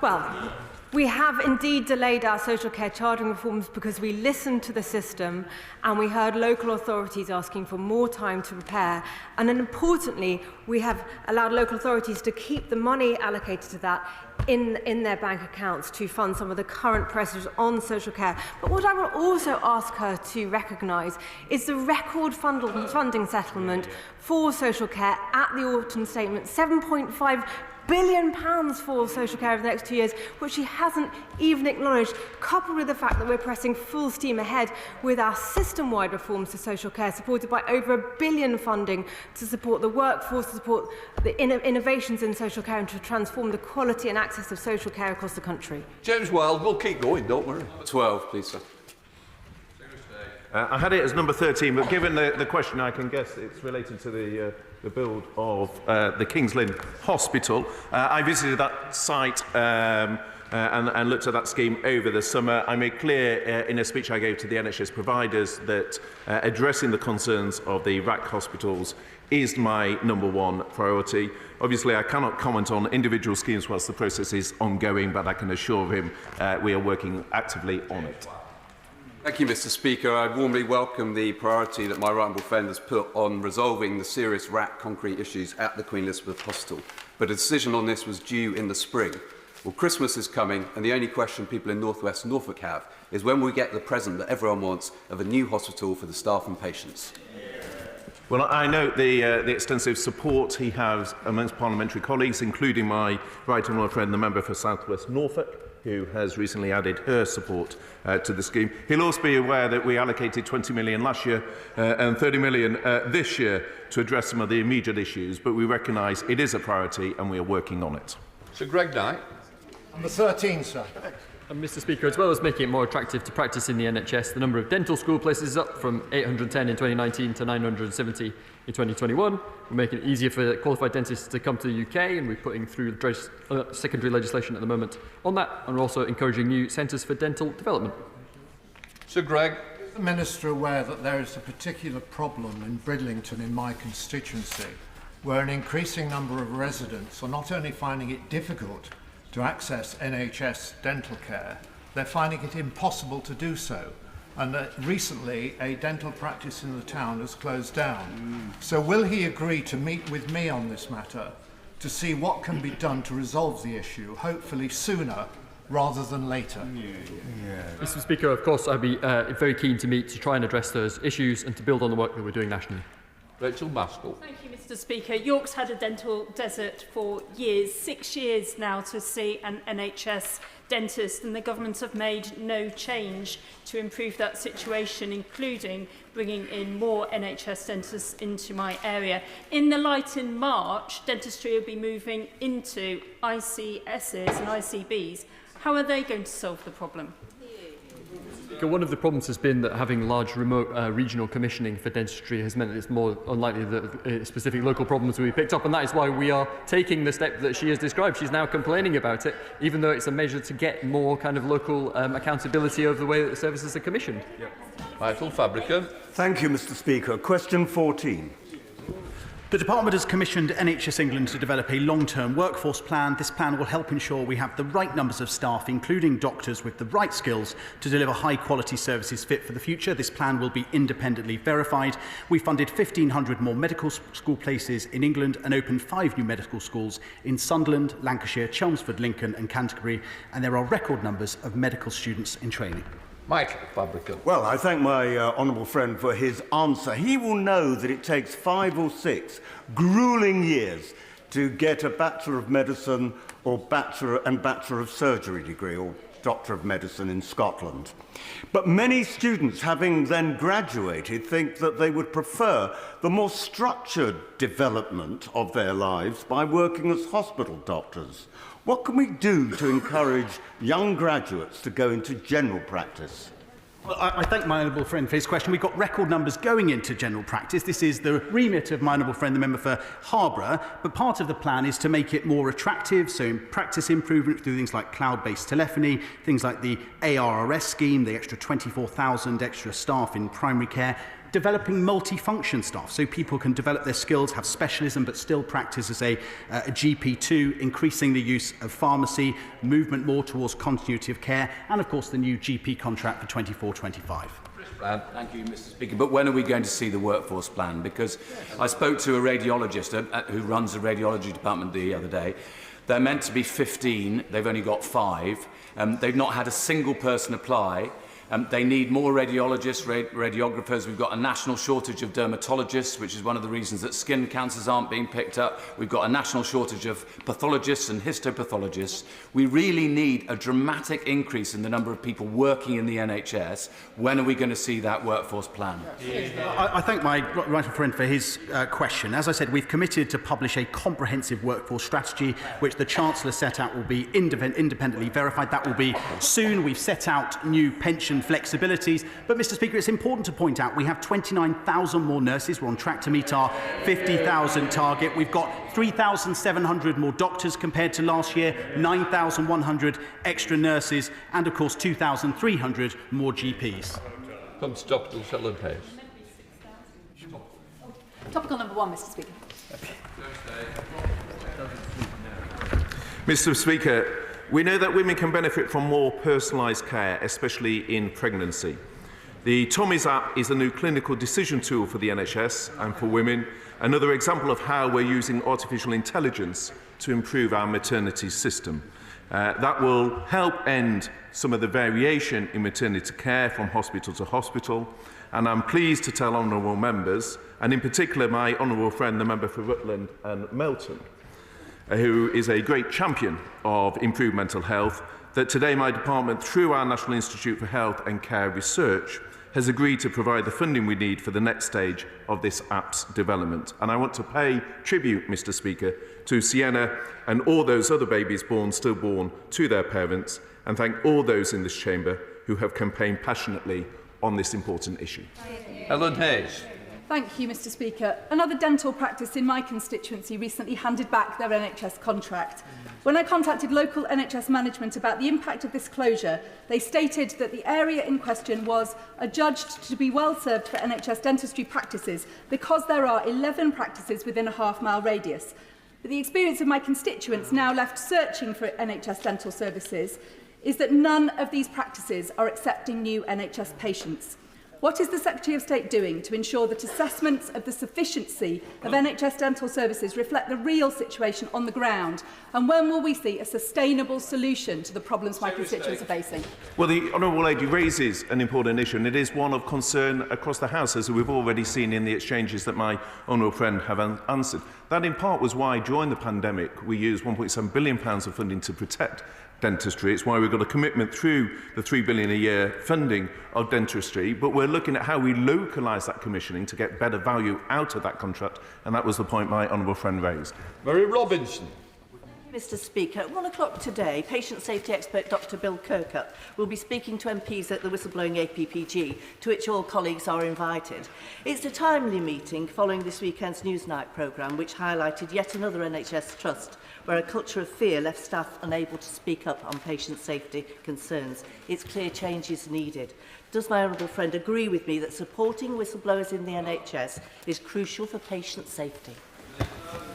Well, We have indeed delayed our social care charging reforms because we listened to the system and we heard local authorities asking for more time to prepare. And then importantly, we have allowed local authorities to keep the money allocated to that in their bank accounts to fund some of the current pressures on social care. But what I will also ask her to recognise is the record funding settlement for social care at the autumn statement, £7.5 billion for social care over the next 2 years, which she hasn't even acknowledged, coupled with the fact that we're pressing full steam ahead with our system-wide reforms to social care, supported by over £1 billion funding to support the workforce, to support the innovations in social care and to transform the quality and access of social care across the country. James Wild, we'll keep going, don't worry. 12, please, sir. I had it as number 13, but given the question, I can guess it's related to the build of the King's Lynn Hospital. I visited that site and looked at that scheme over the summer. I made clear in a speech I gave to the NHS providers that addressing the concerns of the RAC hospitals is my #1 priority. Obviously, I cannot comment on individual schemes whilst the process is ongoing, but I can assure him we are working actively on it. Thank you, Mr. Speaker. I warmly welcome the priority that my right honourable friend has put on resolving the serious RAC concrete issues at the Queen Elizabeth Hospital. But a decision on this was due in the spring. Well, Christmas is coming, and the only question people in North West Norfolk have is when we get the present that everyone wants of a new hospital for the staff and patients. Well, I note the extensive support he has amongst parliamentary colleagues, including my right honourable friend, the member for South West Norfolk, who has recently added her support to the scheme. He'll also be aware that we allocated £20 million last year and £30 million this year to address some of the immediate issues, but we recognise it is a priority and we are working on it. Sir Greg Knight. Number 13, sir. And Mr. Speaker, as well as making it more attractive to practice in the NHS, the number of dental school places is up from 810 in 2019 to 970 in 2021. We're making it easier for qualified dentists to come to the UK, and we're putting through secondary legislation at the moment on that, and we're also encouraging new centres for dental development. Sir Greg. Is the Minister aware that there is a particular problem in Bridlington in my constituency, where an increasing number of residents are not only finding it difficult to access NHS dental care, they're finding it impossible to do so. And recently, a dental practice in the town has closed down. So will he agree to meet with me on this matter to see what can be done to resolve the issue, hopefully sooner rather than later? Mr. Speaker, of course, I'd be very keen to meet to try and address those issues and to build on the work that we're doing nationally. Rachel Maskell. Thank you, Mr. Speaker. York's had a dental desert for years, 6 years now, to see an NHS dentist, and the government have made no change to improve that situation, including bringing in more NHS dentists into my area. In the light in March, dentistry will be moving into ICSs and ICBs. How are they going to solve the problem? One of the problems has been that having large remote regional commissioning for dentistry has meant that it's more unlikely that specific local problems will be picked up, and that is why we are taking the step that she has described. She's now complaining about it, even though it's a measure to get more kind of local accountability over the way that the services are commissioned. Michael Fabricant. Thank you, Mr. Speaker. Question 14. The Department has commissioned NHS England to develop a long-term workforce plan. This plan will help ensure we have the right numbers of staff, including doctors with the right skills, to deliver high-quality services fit for the future. This plan will be independently verified. We funded 1,500 more medical school places in England and opened 5 new medical schools in Sunderland, Lancashire, Chelmsford, Lincoln and Canterbury, and there are record numbers of medical students in training. Michael Fabricant. Well, I thank my honourable friend for his answer. He will know that it takes 5 or 6 gruelling years to get a Bachelor of Medicine or Bachelor of Surgery degree, or Doctor of Medicine in Scotland. But many students, having then graduated, think that they would prefer the more structured development of their lives by working as hospital doctors. What can we do to encourage young graduates to go into general practice? Well, I thank my honourable friend for his question. We've got record numbers going into general practice. This is the remit of my honourable friend, the member for Harborough, but part of the plan is to make it more attractive, so in practice improvement through things like cloud-based telephony, things like the ARRS scheme, the extra 24,000 extra staff in primary care, developing multifunction staff so people can develop their skills, have specialism but still practice as a GP2, increasing the use of pharmacy, movement more towards continuity of care, and of course the new GP contract for 24-25. Thank you, Mr. Speaker. But when are we going to see the workforce plan? Because I spoke to a radiologist who runs a radiology department the other day. They're meant to be 15. They've only got 5. They've not had a single person apply. They need more radiologists, radiographers. We've got a national shortage of dermatologists, which is one of the reasons that skin cancers aren't being picked up. We've got a national shortage of pathologists and histopathologists. We really need a dramatic increase in the number of people working in the NHS. When are we going to see that workforce plan? I thank my right friend for his question. As I said, we've committed to publish a comprehensive workforce strategy, which the Chancellor set out will be independently verified. That will be soon. We've set out new pension flexibilities. But, Mr. Speaker, it's important to point out we have 29,000 more nurses. We're on track to meet our 50,000 target. We've got 3,700 more doctors compared to last year, 9,100 extra nurses, and, of course, 2,300 more GPs. Comes Dr. Helen Hayes. Topical number 1, Mr. Speaker. Mr. Speaker, we know that women can benefit from more personalised care, especially in pregnancy. The Tommy's app is a new clinical decision tool for the NHS and for women, another example of how we're using artificial intelligence to improve our maternity system. That will help end some of the variation in maternity care from hospital to hospital, and I'm pleased to tell honourable members, and in particular my honourable friend, the member for Rutland and Melton, who is a great champion of improved mental health, that today my department, through our National Institute for Health and Care Research, has agreed to provide the funding we need for the next stage of this app's development. And I want to pay tribute, Mr. Speaker, to Sienna and all those other babies stillborn to their parents, and thank all those in this chamber who have campaigned passionately on this important issue. Helen Hayes. Thank you, Mr. Speaker. Another dental practice in my constituency recently handed back their NHS contract. When I contacted local NHS management about the impact of this closure, they stated that the area in question was adjudged to be well served for NHS dentistry practices because there are 11 practices within a half-mile radius. But the experience of my constituents now left searching for NHS dental services is that none of these practices are accepting new NHS patients. What is the Secretary of State doing to ensure that assessments of the sufficiency of NHS dental services reflect the real situation on the ground? And when will we see a sustainable solution to the problems my constituents are facing? Well, the honourable lady raises an important issue, and it is one of concern across the House, as we've already seen in the exchanges that my honourable friend have answered. That, in part, was why, during the pandemic, we used £1.7 billion of funding to protect dentistry. It's why we've got a commitment through the £3 billion a year funding of dentistry, but we're looking at how we localise that commissioning to get better value out of that contract, and that was the point my honourable friend raised. Murray Robinson. Mr. Speaker, at 1 o'clock today, patient safety expert Dr Bill Kirkup will be speaking to MPs at the whistleblowing APPG, to which all colleagues are invited. It's a timely meeting following this weekend's Newsnight programme, which highlighted yet another NHS trust where a culture of fear left staff unable to speak up on patient safety concerns. It's clear change is needed. Does my honourable friend agree with me that supporting whistleblowers in the NHS is crucial for patient safety?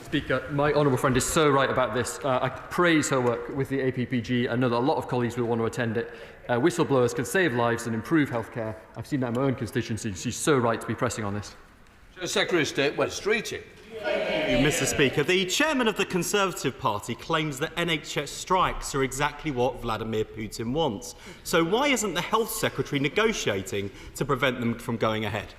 Speaker, my honourable friend is so right about this. I praise her work with the APPG. I know that a lot of colleagues will want to attend it. Whistleblowers can save lives and improve healthcare. I've seen that in my own constituency. She's so right to be pressing on this. Secretary of State West Streeting. Mr. Speaker, the chairman of the Conservative Party claims that NHS strikes are exactly what Vladimir Putin wants. So why isn't the Health Secretary negotiating to prevent them from going ahead?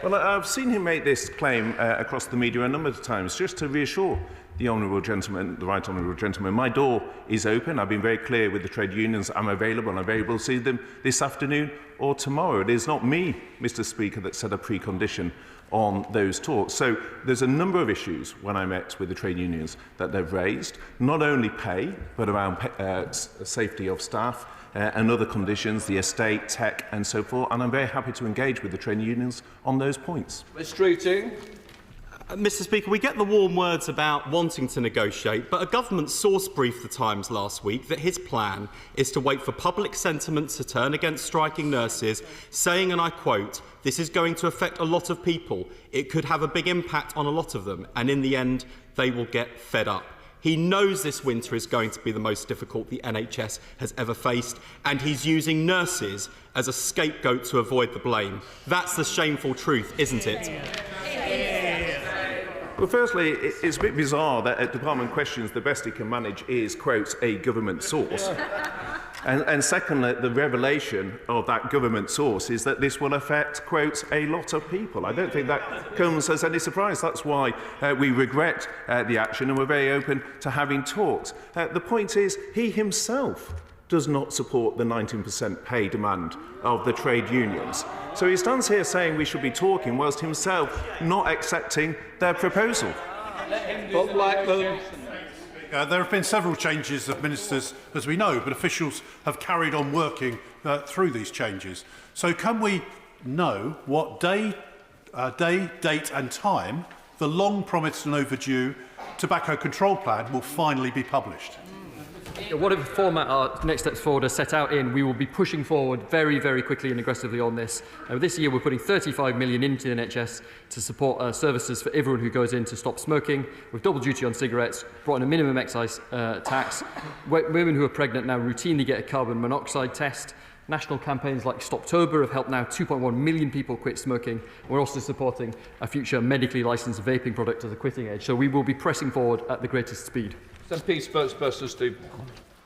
Well, I've seen him make this claim across the media a number of times, just to reassure the honourable gentleman, the right honourable gentleman. My door is open. I've been very clear with the trade unions. I'm available, and I'm available to see them this afternoon or tomorrow. It is not me, Mr. Speaker, that set a precondition on those talks. So there's a number of issues when I met with the trade unions that they've raised, not only pay, but around safety of staff and other conditions, the estate, tech and so forth, and I'm very happy to engage with the trade unions on those points. Ms. Streeting. Mr Speaker, we get the warm words about wanting to negotiate, but a government source briefed the Times last week that his plan is to wait for public sentiment to turn against striking nurses, saying, and I quote, "This is going to affect a lot of people. It could have a big impact on a lot of them, and in the end, they will get fed up." He knows this winter is going to be the most difficult the NHS has ever faced, and he's using nurses as a scapegoat to avoid the blame. That's the shameful truth, isn't it? Well, firstly, it's a bit bizarre that a department questions the best it can manage is, quote, a government source. And secondly, the revelation of that government source is that this will affect, quote, a lot of people. I don't think that comes as any surprise. That's why we regret the action and we're very open to having talks. The point is, he himself does not support the 19% pay demand of the trade unions. So he stands here saying we should be talking whilst himself not accepting their proposal. Bob Blackburn. There have been several changes of ministers, as we know, but officials have carried on working through these changes. So can we know what day, date and time the long-promised and overdue tobacco control plan will finally be published? Whatever format our next steps forward are set out in, we will be pushing forward very, very quickly and aggressively on this. This year we're putting 35 million into the NHS to support services for everyone who goes in to stop smoking. We've double duty on cigarettes, brought in a minimum excise tax. Women who are pregnant now routinely get a carbon monoxide test. National campaigns like Stoptober have helped now 2.1 million people quit smoking. We're also supporting a future medically licensed vaping product as a quitting age. So we will be pressing forward at the greatest speed. SNP spokesperson Steve.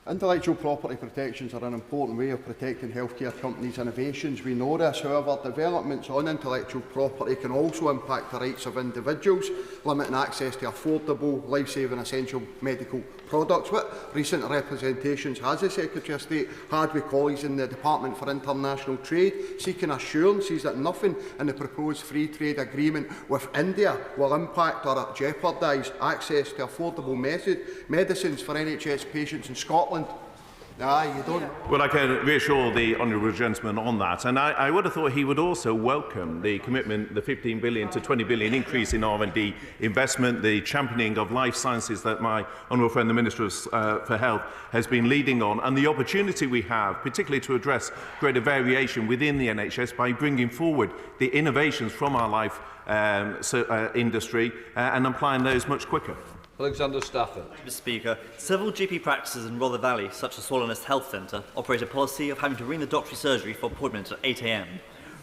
Intellectual property protections are an important way of protecting healthcare companies' innovations. We know this. However, developments on intellectual property can also impact the rights of individuals, limiting access to affordable, life-saving essential medical products. What recent representations has the Secretary of State had with colleagues in the Department for International Trade, seeking assurances that nothing in the proposed free trade agreement with India will impact or jeopardise access to affordable medicines for NHS patients in Scotland? Aye, you don't. Well, I can reassure the honourable gentleman on that, and I would have thought he would also welcome the commitment, the 15 billion to 20 billion increase in R&D investment, the championing of life sciences that my honourable friend the Minister for Health has been leading on, and the opportunity we have, particularly to address greater variation within the NHS by bringing forward the innovations from our life industry and applying those much quicker. Alexander Stafford. Mr Speaker, several GP practices in Rother Valley, such as Swallownest Health Centre, operate a policy of having to ring the doctor's surgery for appointments at 8 AM.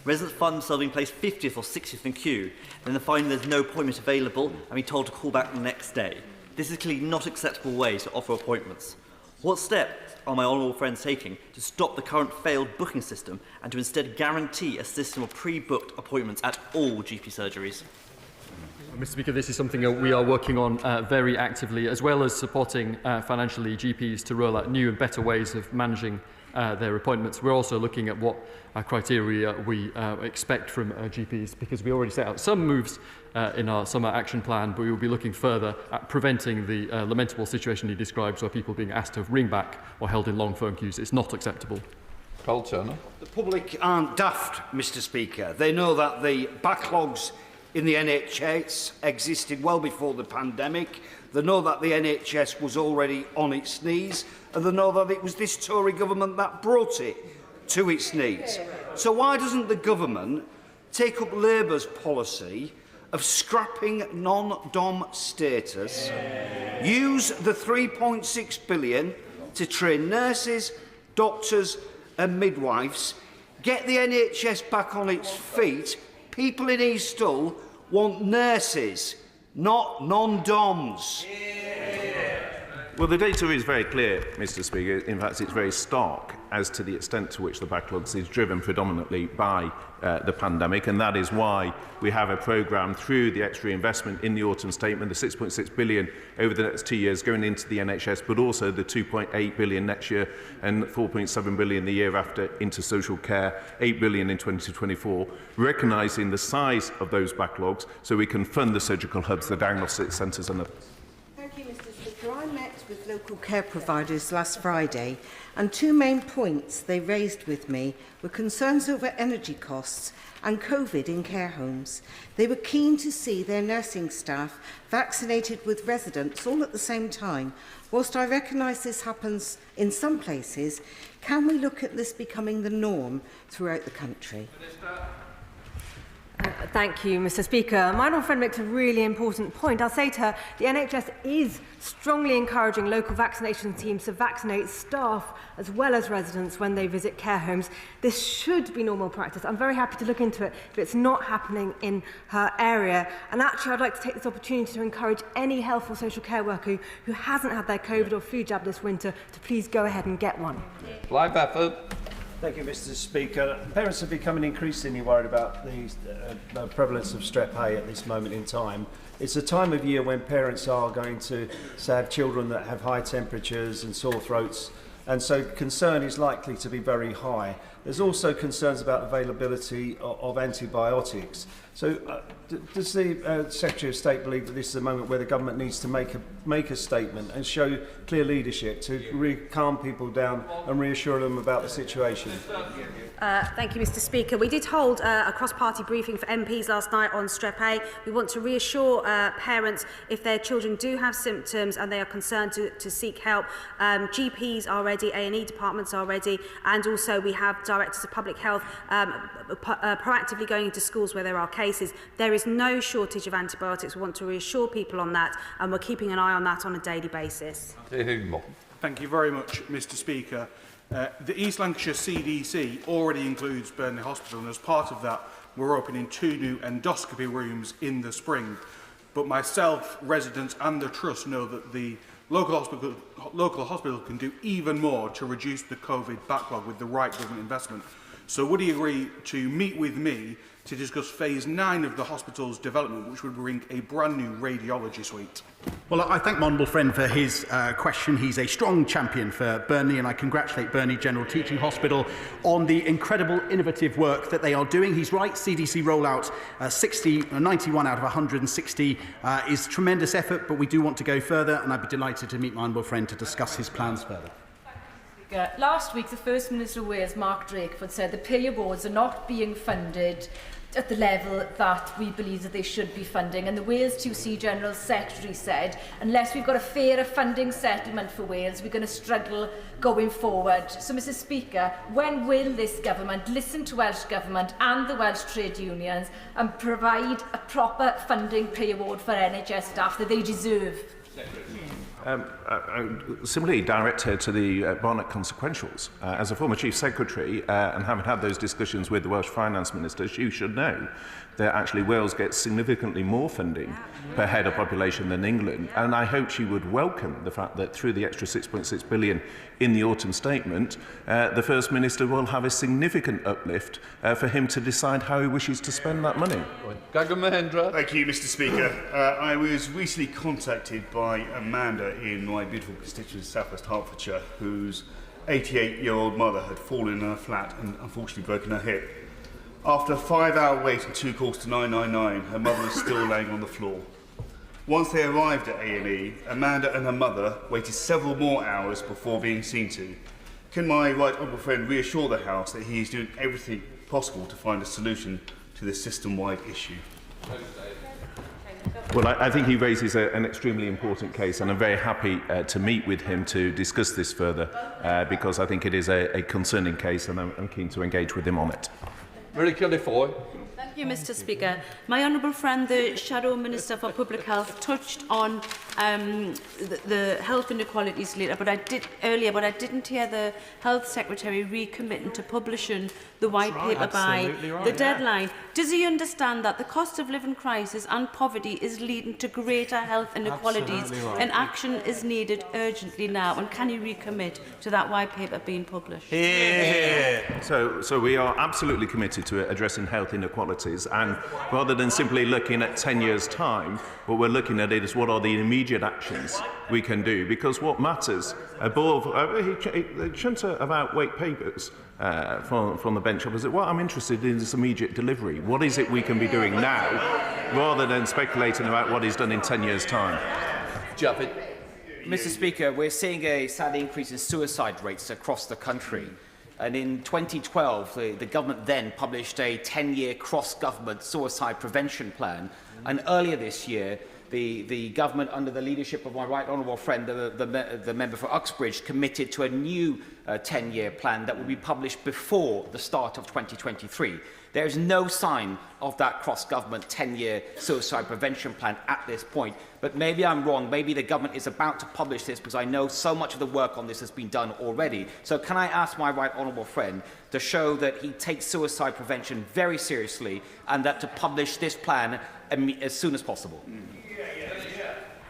Residents find themselves being placed 50th or 60th in queue, then they find there's no appointment available and be told to call back the next day. This is clearly not acceptable way to offer appointments. What steps are my honourable friends taking to stop the current failed booking system and to instead guarantee a system of pre-booked appointments at all GP surgeries? Mr Speaker, this is something that we are working on very actively, as well as supporting financially GPs to roll out new and better ways of managing their appointments. We're also looking at what criteria we expect from GPs, because we already set out some moves in our summer action plan, but we will be looking further at preventing the lamentable situation he describes, where people are being asked to ring back or held in long phone queues. It's not acceptable. Paul Turner. The public aren't daft, Mr Speaker. They know that the backlogs in the NHS existed well before the pandemic. They know that the NHS was already on its knees, and they know that it was this Tory government that brought it to its knees. So why doesn't the government take up Labour's policy of scrapping non-dom status, use the 3.6 billion to train nurses, doctors and midwives, get the NHS back on its feet? People in East Hull want nurses, not non-doms. Well, the data is very clear, Mr Speaker. In fact, it's very stark as to the extent to which the backlogs is driven predominantly by the pandemic, and that is why we have a programme through the extra investment in the autumn statement, the 6.6 billion over the next 2 years going into the NHS, but also the 2.8 billion next year and 4.7 billion the year after into social care, 8 billion in 2024, recognising the size of those backlogs so we can fund the surgical hubs, the diagnostic centres and others. Thank you, Mr Speaker. I met with local care providers last Friday, and two main points they raised with me were concerns over energy costs and COVID in care homes. They were keen to see their nursing staff vaccinated with residents all at the same time. Whilst I recognise this happens in some places, can we look at this becoming the norm throughout the country? Thank you, Mr. Speaker. My honourable friend makes a really important point. I'll say to her, the NHS is strongly encouraging local vaccination teams to vaccinate staff as well as residents when they visit care homes. This should be normal practice. I'm very happy to look into it if it's not happening in her area. And actually, I'd like to take this opportunity to encourage any health or social care worker who hasn't had their COVID or flu jab this winter to please go ahead and get one. Fly Bafford. Thank you, Mr. Speaker. Parents are becoming increasingly worried about the prevalence of strep A at this moment in time. It's a time of year when parents are going to have children that have high temperatures and sore throats, and so concern is likely to be very high. There's also concerns about availability of antibiotics. So does the Secretary of State believe that this is a moment where the government needs to make a statement and show clear leadership to calm people down and reassure them about the situation? Thank you, Mr. Speaker. We did hold a cross-party briefing for MPs last night on strep A. We want to reassure parents if their children do have symptoms and they are concerned to seek help. GPs are ready, A&E departments are ready, and also we have directors of public health proactively going into schools where there are cases. There is no shortage of antibiotics. We want to reassure people on that, and we're keeping an eye on that on a daily basis. Thank you very much, Mr. Speaker. The East Lancashire CDC already includes Burnley Hospital, and as part of that, we're opening 2 new endoscopy rooms in the spring. But myself, residents and the Trust know that the local hospital can do even more to reduce the COVID backlog with the right government investment. So would he agree to meet with me to discuss phase 9 of the hospital's development, which would bring a brand new radiology suite? Well, I thank my honourable friend for his question. He's a strong champion for Burnley, and I congratulate Burnley General Teaching Hospital on the incredible innovative work that they are doing. He's right, CDC rollout 91 out of 160 is tremendous effort, but we do want to go further, and I'd be delighted to meet my honourable friend to discuss his plans further. Last week, the First Minister of Wales, Mark Drakeford, said the pay awards are not being funded at the level that we believe that they should be funding. And the Wales 2C General Secretary said, unless we've got a fairer funding settlement for Wales, we're going to struggle going forward. So, Mr. Speaker, when will this government listen to Welsh Government and the Welsh trade unions and provide a proper funding pay award for NHS staff that they deserve? Simply direct her to the Barnett consequentials. As a former Chief Secretary and having had those discussions with the Welsh Finance Minister, you should know that actually Wales gets significantly more funding per head of population than England, and I hope she would welcome the fact that through the extra 6.6 billion in the autumn statement, the First Minister will have a significant uplift for him to decide how he wishes to spend that money. Thank you, Mr. Speaker. I was recently contacted by Amanda in my beautiful constituency, South West Hertfordshire, whose 88-year-old mother had fallen in her flat and unfortunately broken her hip. After a 5-hour wait and 2 calls to 999, her mother was still laying on the floor. Once they arrived at A&E, Amanda and her mother waited several more hours before being seen to. Can my right honourable friend reassure the House that he is doing everything possible to find a solution to this system-wide issue? Well, I think he raises an extremely important case, and I'm very happy to meet with him to discuss this further, because I think it is a concerning case, and I'm keen to engage with him on it. Thank you, Mr. Speaker. My honourable friend, the Shadow Minister for Public Health, touched on the health inequalities later, but I didn't hear the Health Secretary recommitting to publishing the white paper by the deadline. Does he understand that the cost of living crisis and poverty is leading to greater health inequalities, and action is needed urgently now? And can he recommit to that white paper being published? So we are absolutely committed to addressing health inequalities, and rather than simply looking at 10 years' time, what we're looking at is what are the immediate actions we can do, because what matters above, he shouldn't have outweighed papers from the bench opposite. What I'm interested in is immediate delivery. What is it we can be doing now, rather than speculating about what is done in 10 years' time? Mr. Speaker, we're seeing a sad increase in suicide rates across the country. And in 2012, the government then published a 10-year cross-government suicide prevention plan. And earlier this year, the government, under the leadership of my right honourable friend, the member for Uxbridge, committed to a new 10-year plan that will be published before the start of 2023. There is no sign of that cross-government 10-year suicide prevention plan at this point. But maybe I'm wrong. Maybe the government is about to publish this, because I know so much of the work on this has been done already. So can I ask my right honourable friend to show that he takes suicide prevention very seriously, and that to publish this plan as soon as possible?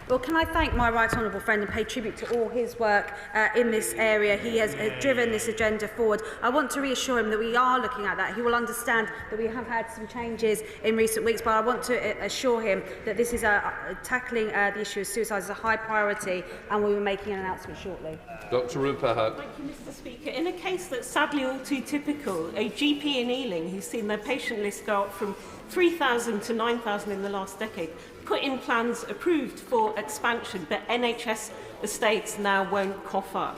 Well, can I thank my right honourable friend and pay tribute to all his work in this area. He has driven this agenda forward. I want to reassure him that we are looking at that. He will understand that we have had some changes in recent weeks, but I want to assure him that this is tackling the issue of suicide is a high priority, and we will be making an announcement shortly. Dr. Ruperhart. Thank you, Mr. Speaker. In a case that's sadly all too typical, a GP in Ealing who's seen their patient list go up from 3,000 to 9,000 in the last decade put in plans approved for expansion, but NHS estates now won't cough up.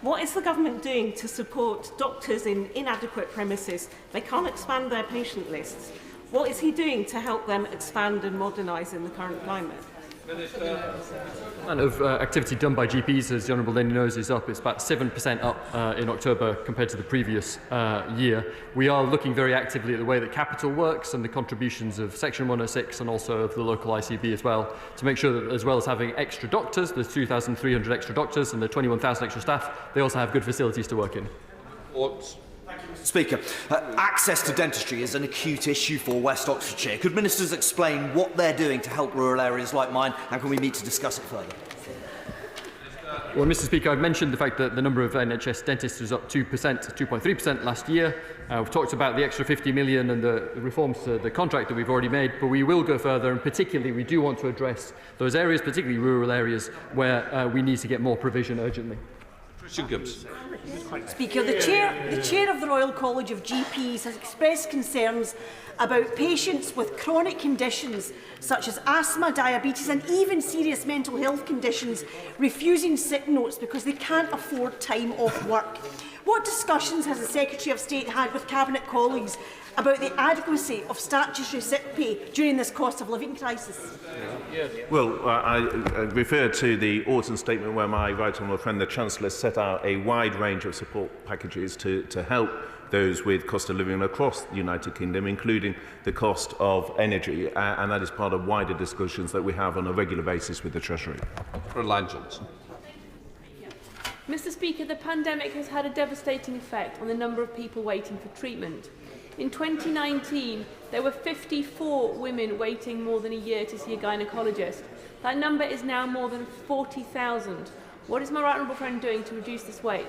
What is the government doing to support doctors in inadequate premises? They can't expand their patient lists. What is he doing to help them expand and modernise in the current climate? The amount of activity done by GPs, as the Honourable Lady knows, is up. It's about 7% up in October compared to the previous year. We are looking very actively at the way that capital works and the contributions of Section 106 and also of the local ICB as well, to make sure that, as well as having extra doctors, there's 2,300 extra doctors and the 21,000 extra staff, they also have good facilities to work in. Speaker, access to dentistry is an acute issue for West Oxfordshire. Could ministers explain what they're doing to help rural areas like mine, and can we meet to discuss it further? Well, Mr. Speaker, I've mentioned the fact that the number of NHS dentists was up 2%, 2.3% last year. We've talked about the extra 50 million and the reforms to the contract that we've already made, but we will go further, and particularly we do want to address those areas, particularly rural areas, where we need to get more provision urgently. Speaker, the chair of the Royal College of GPs has expressed concerns about patients with chronic conditions such as asthma, diabetes and even serious mental health conditions refusing sick notes because they can't afford time off work. What discussions has the Secretary of State had with Cabinet colleagues about the adequacy of statutory sick pay during this cost of living crisis? Well, I refer to the autumn statement where my right honourable friend, the Chancellor, set out a wide range of support packages to help those with cost of living across the United Kingdom, including the cost of energy, and that is part of wider discussions that we have on a regular basis with the Treasury. Mr. Speaker, the pandemic has had a devastating effect on the number of people waiting for treatment. In 2019, there were 54 women waiting more than a year to see a gynaecologist. That number is now more than 40,000. What is my right honourable friend doing to reduce this wait?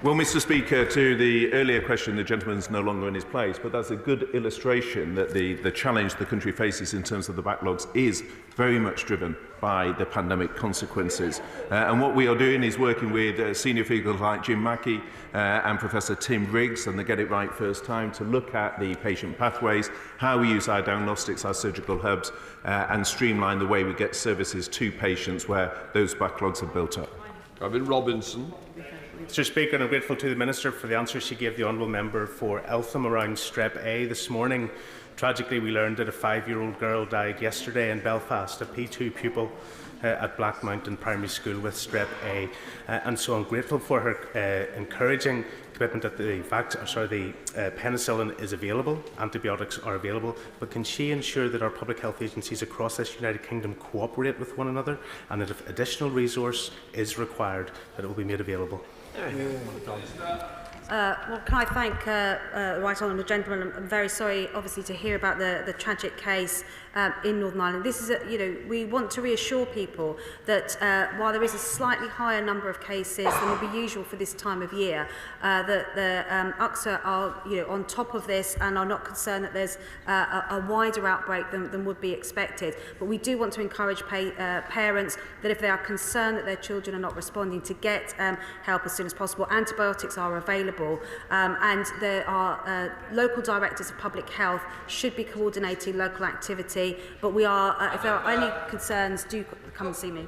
Well, Mr. Speaker, to the earlier question, the gentleman's no longer in his place, but that's a good illustration that the challenge the country faces in terms of the backlogs is very much driven by the pandemic consequences. And what we are doing is working with senior figures like Jim Mackey and Professor Tim Riggs and the Get It Right First Time to look at the patient pathways, how we use our diagnostics, our surgical hubs, and streamline the way we get services to patients where those backlogs have built up. Robin Robinson. Mr. Speaker, I'm grateful to the Minister for the answer she gave the Honourable Member for Eltham around Strep A this morning. Tragically, we learned that a 5-year-old girl died yesterday in Belfast, a P2 pupil at Black Mountain Primary School with Strep A. And so I'm grateful for her encouraging commitment that the penicillin is available, antibiotics are available, but can she ensure that our public health agencies across this United Kingdom cooperate with one another, and that if additional resource is required, that it will be made available? Well, can I thank the Right Honourable Gentleman? I'm very sorry, obviously, to hear about the tragic case in Northern Ireland. This is, we want to reassure people that while there is a slightly higher number of cases than would be usual for this time of year, that the UXA are, on top of this and are not concerned that there's a wider outbreak than would be expected. But we do want to encourage parents that if they are concerned that their children are not responding, to get help as soon as possible. Antibiotics are available. And there are local directors of public health should be coordinating local activity, but we are, if there are any concerns, do come and see me.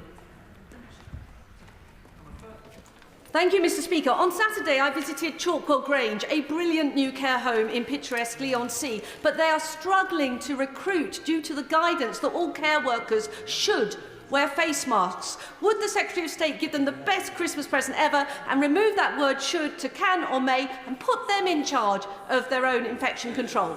Thank you, Mr Speaker. On Saturday, I visited Chalkwell Grange, a brilliant new care home in picturesque Leigh-on-Sea, but they are struggling to recruit due to the guidance that all care workers should wear face masks. Would the Secretary of State give them the best Christmas present ever and remove that word should to can or may and put them in charge of their own infection control?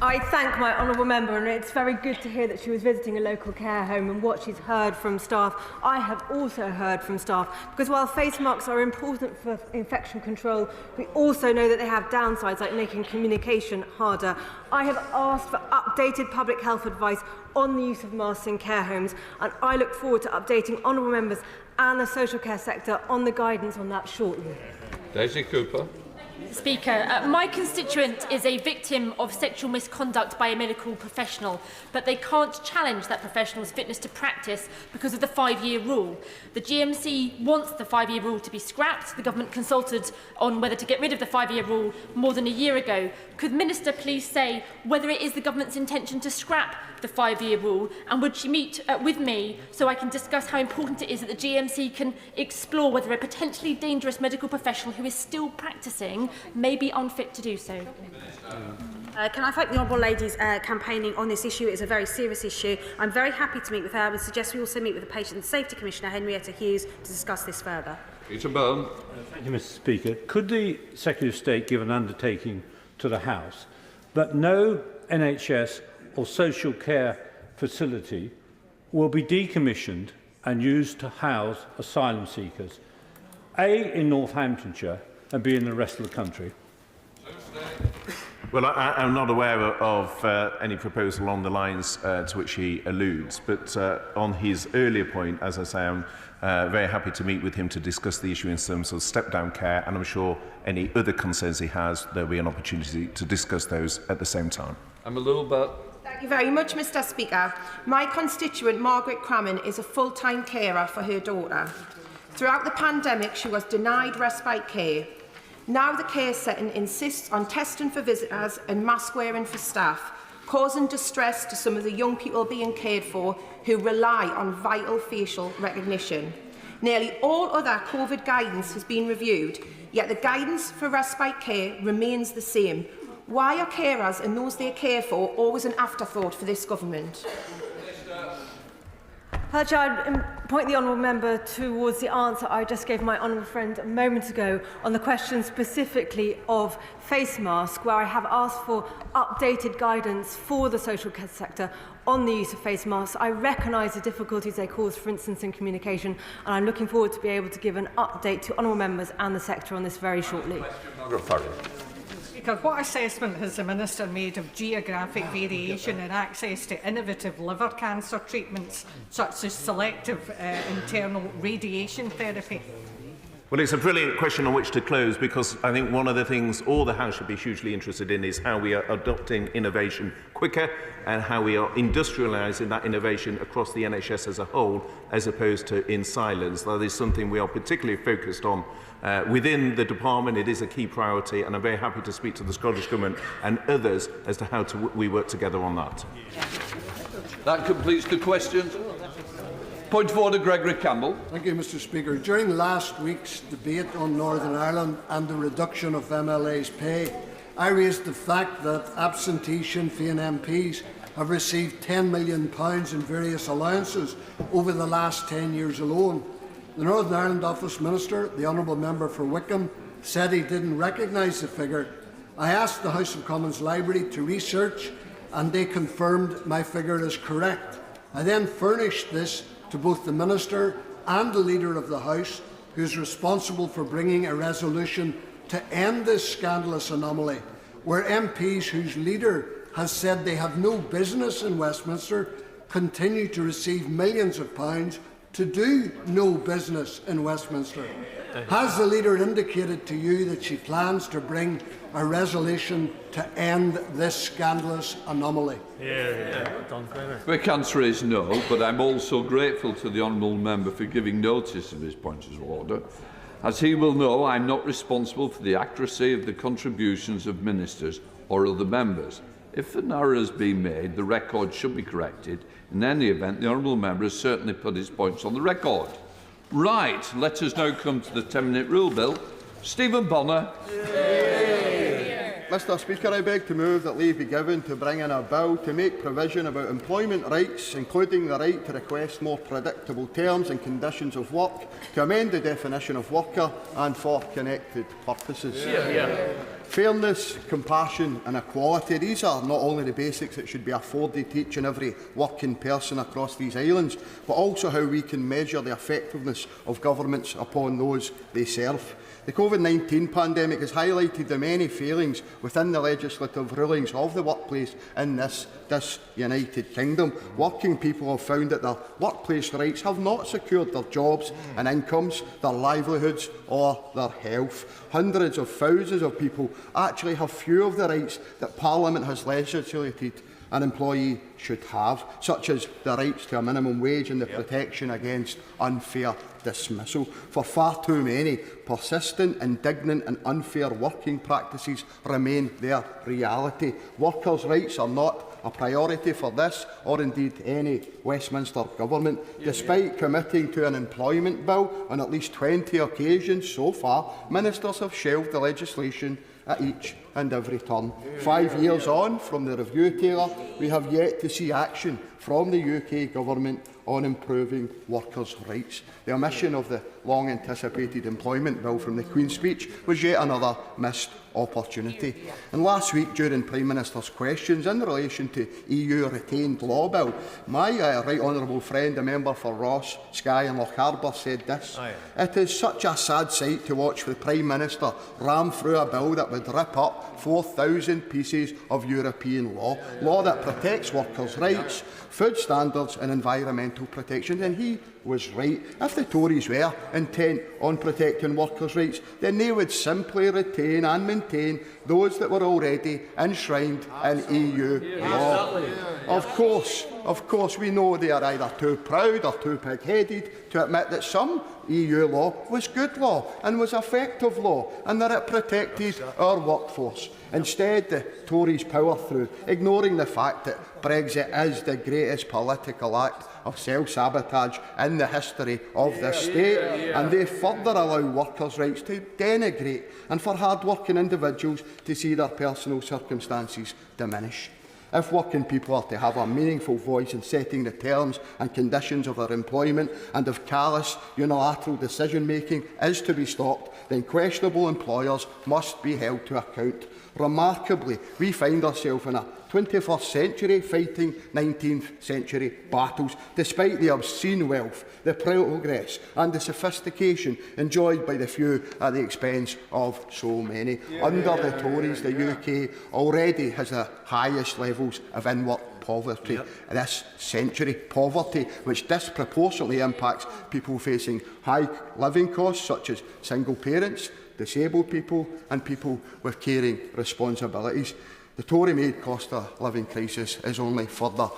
I thank my honourable member, and it's very good to hear that she was visiting a local care home and what she's heard from staff. I have also heard from staff, because while face masks are important for infection control, we also know that they have downsides like making communication harder. I have asked for updated public health advice on the use of masks in care homes, and I look forward to updating honourable members and the social care sector on the guidance on that shortly. Daisy Cooper. Speaker, my constituent is a victim of sexual misconduct by a medical professional, but they can't challenge that professional's fitness to practice because of the 5-year rule. The GMC wants the 5-year rule to be scrapped. The government consulted on whether to get rid of the 5-year rule more than a year ago. Could Minister please say whether it is the government's intention to scrap the 5-year rule, and would she meet with me so I can discuss how important it is that the GMC can explore whether a potentially dangerous medical professional who is still practising may be unfit to do so? Can I thank the Honourable Lady's campaigning on this issue? It is a very serious issue. I'm very happy to meet with her. I would suggest we also meet with the Patient and Safety Commissioner, Henrietta Hughes, to discuss this further. Peter Byrne. Thank you, Mr Speaker. Could the Secretary of State give an undertaking to the House that no NHS or social care facility will be decommissioned and used to house asylum seekers, A, in Northamptonshire and B, in the rest of the country? Well, I'm not aware of any proposal along the lines to which he alludes, but on his earlier point, as I say, I'm very happy to meet with him to discuss the issue in terms of step-down care, and I'm sure any other concerns he has, there'll be an opportunity to discuss those at the same time. I'm a little bit. Thank you very much, Mr Speaker. My constituent, Margaret Crammon, is a full-time carer for her daughter. Throughout the pandemic, she was denied respite care. Now the care setting insists on testing for visitors and mask wearing for staff, causing distress to some of the young people being cared for who rely on vital facial recognition. Nearly all other COVID guidance has been reviewed, yet the guidance for respite care remains the same. Why are carers and those they care for always an afterthought for this government? I'd point the honourable member towards the answer I just gave my honourable friend a moment ago on the question specifically of face masks, where I have asked for updated guidance for the social care sector on the use of face masks. I recognise the difficulties they cause, for instance, in communication, and I'm looking forward to be able to give an update to honourable members and the sector on this very shortly. What assessment has the Minister made of geographic variation in access to innovative liver cancer treatments, such as selective internal radiation therapy? Well, it's a brilliant question on which to close, because I think one of the things all the House should be hugely interested in is how we are adopting innovation quicker and how we are industrialising that innovation across the NHS as a whole, as opposed to in silence. That is something we are particularly focused on within the department. It is a key priority, and I'm very happy to speak to the Scottish Government and others as to how we work together on that. That completes the questions. Point of order, Gregory Campbell. Thank you, Mr Speaker. During last week's debate on Northern Ireland and the reduction of MLA's pay, I raised the fact that absentee Sinn Féin MPs have received £10 million in various allowances over the last 10 years alone. The Northern Ireland Office Minister, the Honourable Member for Wickham, said he didn't recognise the figure. I asked the House of Commons Library to research, and they confirmed my figure is correct. I then furnished this to both the Minister and the Leader of the House, who is responsible for bringing a resolution to end this scandalous anomaly, where MPs whose Leader has said they have no business in Westminster continue to receive millions of pounds to do no business in Westminster. Has the Leader indicated to you that she plans to bring a resolution to end this scandalous anomaly? Quick answer is no, but I'm also grateful to the honourable member for giving notice of his point of order. As he will know, I'm not responsible for the accuracy of the contributions of ministers or other members. If an error has been made, the record should be corrected. In any event, the honourable member has certainly put his points on the record. Right, let us now come to the 10-minute rule bill. Stephen Bonner. Mr Speaker, I beg to move that leave be given to bring in a bill to make provision about employment rights, including the right to request more predictable terms and conditions of work, to amend the definition of worker and for connected purposes. Fairness, compassion and equality, these are not only the basics that should be afforded to each and every working person across these islands, but also how we can measure the effectiveness of governments upon those they serve. The COVID-19 pandemic has highlighted the many failings within the legislative rulings of the workplace in this United Kingdom. Working people have found that their workplace rights have not secured their jobs and incomes, their livelihoods or their health. Hundreds of thousands of people actually have few of the rights that Parliament has legislated an employee should have, such as the rights to a minimum wage and the protection against unfair dismissal. For far too many, persistent, indignant and unfair working practices remain their reality. Workers' rights are not a priority for this or indeed any Westminster government. Despite committing to an employment bill on at least 20 occasions so far, ministers have shelved the legislation at each and every turn. 5 years on from the review, Taylor, we have yet to see action from the UK government on improving workers' rights. The omission of the long-anticipated employment bill from the Queen's speech was yet another missed opportunity. And last week, during Prime Minister's questions in relation to EU retained law bill, my right honourable friend, the member for Ross, Skye and Loch Harbour, said this: "It is such a sad sight to watch the Prime Minister ram through a bill that would rip up 4,000 pieces of European law that protects workers' rights, food standards and environmental protection." And he was right. If the Tories were intent on protecting workers' rights, then they would simply retain and maintain those that were already enshrined in EU law. Of course, we know they are either too proud or too pig-headed to admit that some EU law was good law and was effective law and that it protected our workforce. Instead, the Tories power through, ignoring the fact that Brexit is the greatest political act of self-sabotage in the history of this state, and they further allow workers' rights to denigrate and for hard-working individuals to see their personal circumstances diminish. If working people are to have a meaningful voice in setting the terms and conditions of their employment, and if callous, unilateral decision-making is to be stopped, then questionable employers must be held to account. Remarkably, we find ourselves in a 21st century fighting 19th century battles, despite the obscene wealth, the progress and the sophistication enjoyed by the few at the expense of so many. Under the Tories, the UK already has the highest levels of in-work poverty this century, poverty which disproportionately impacts people facing high living costs such as single parents, disabled people and people with caring responsibilities. The Tory-made cost of living crisis is only further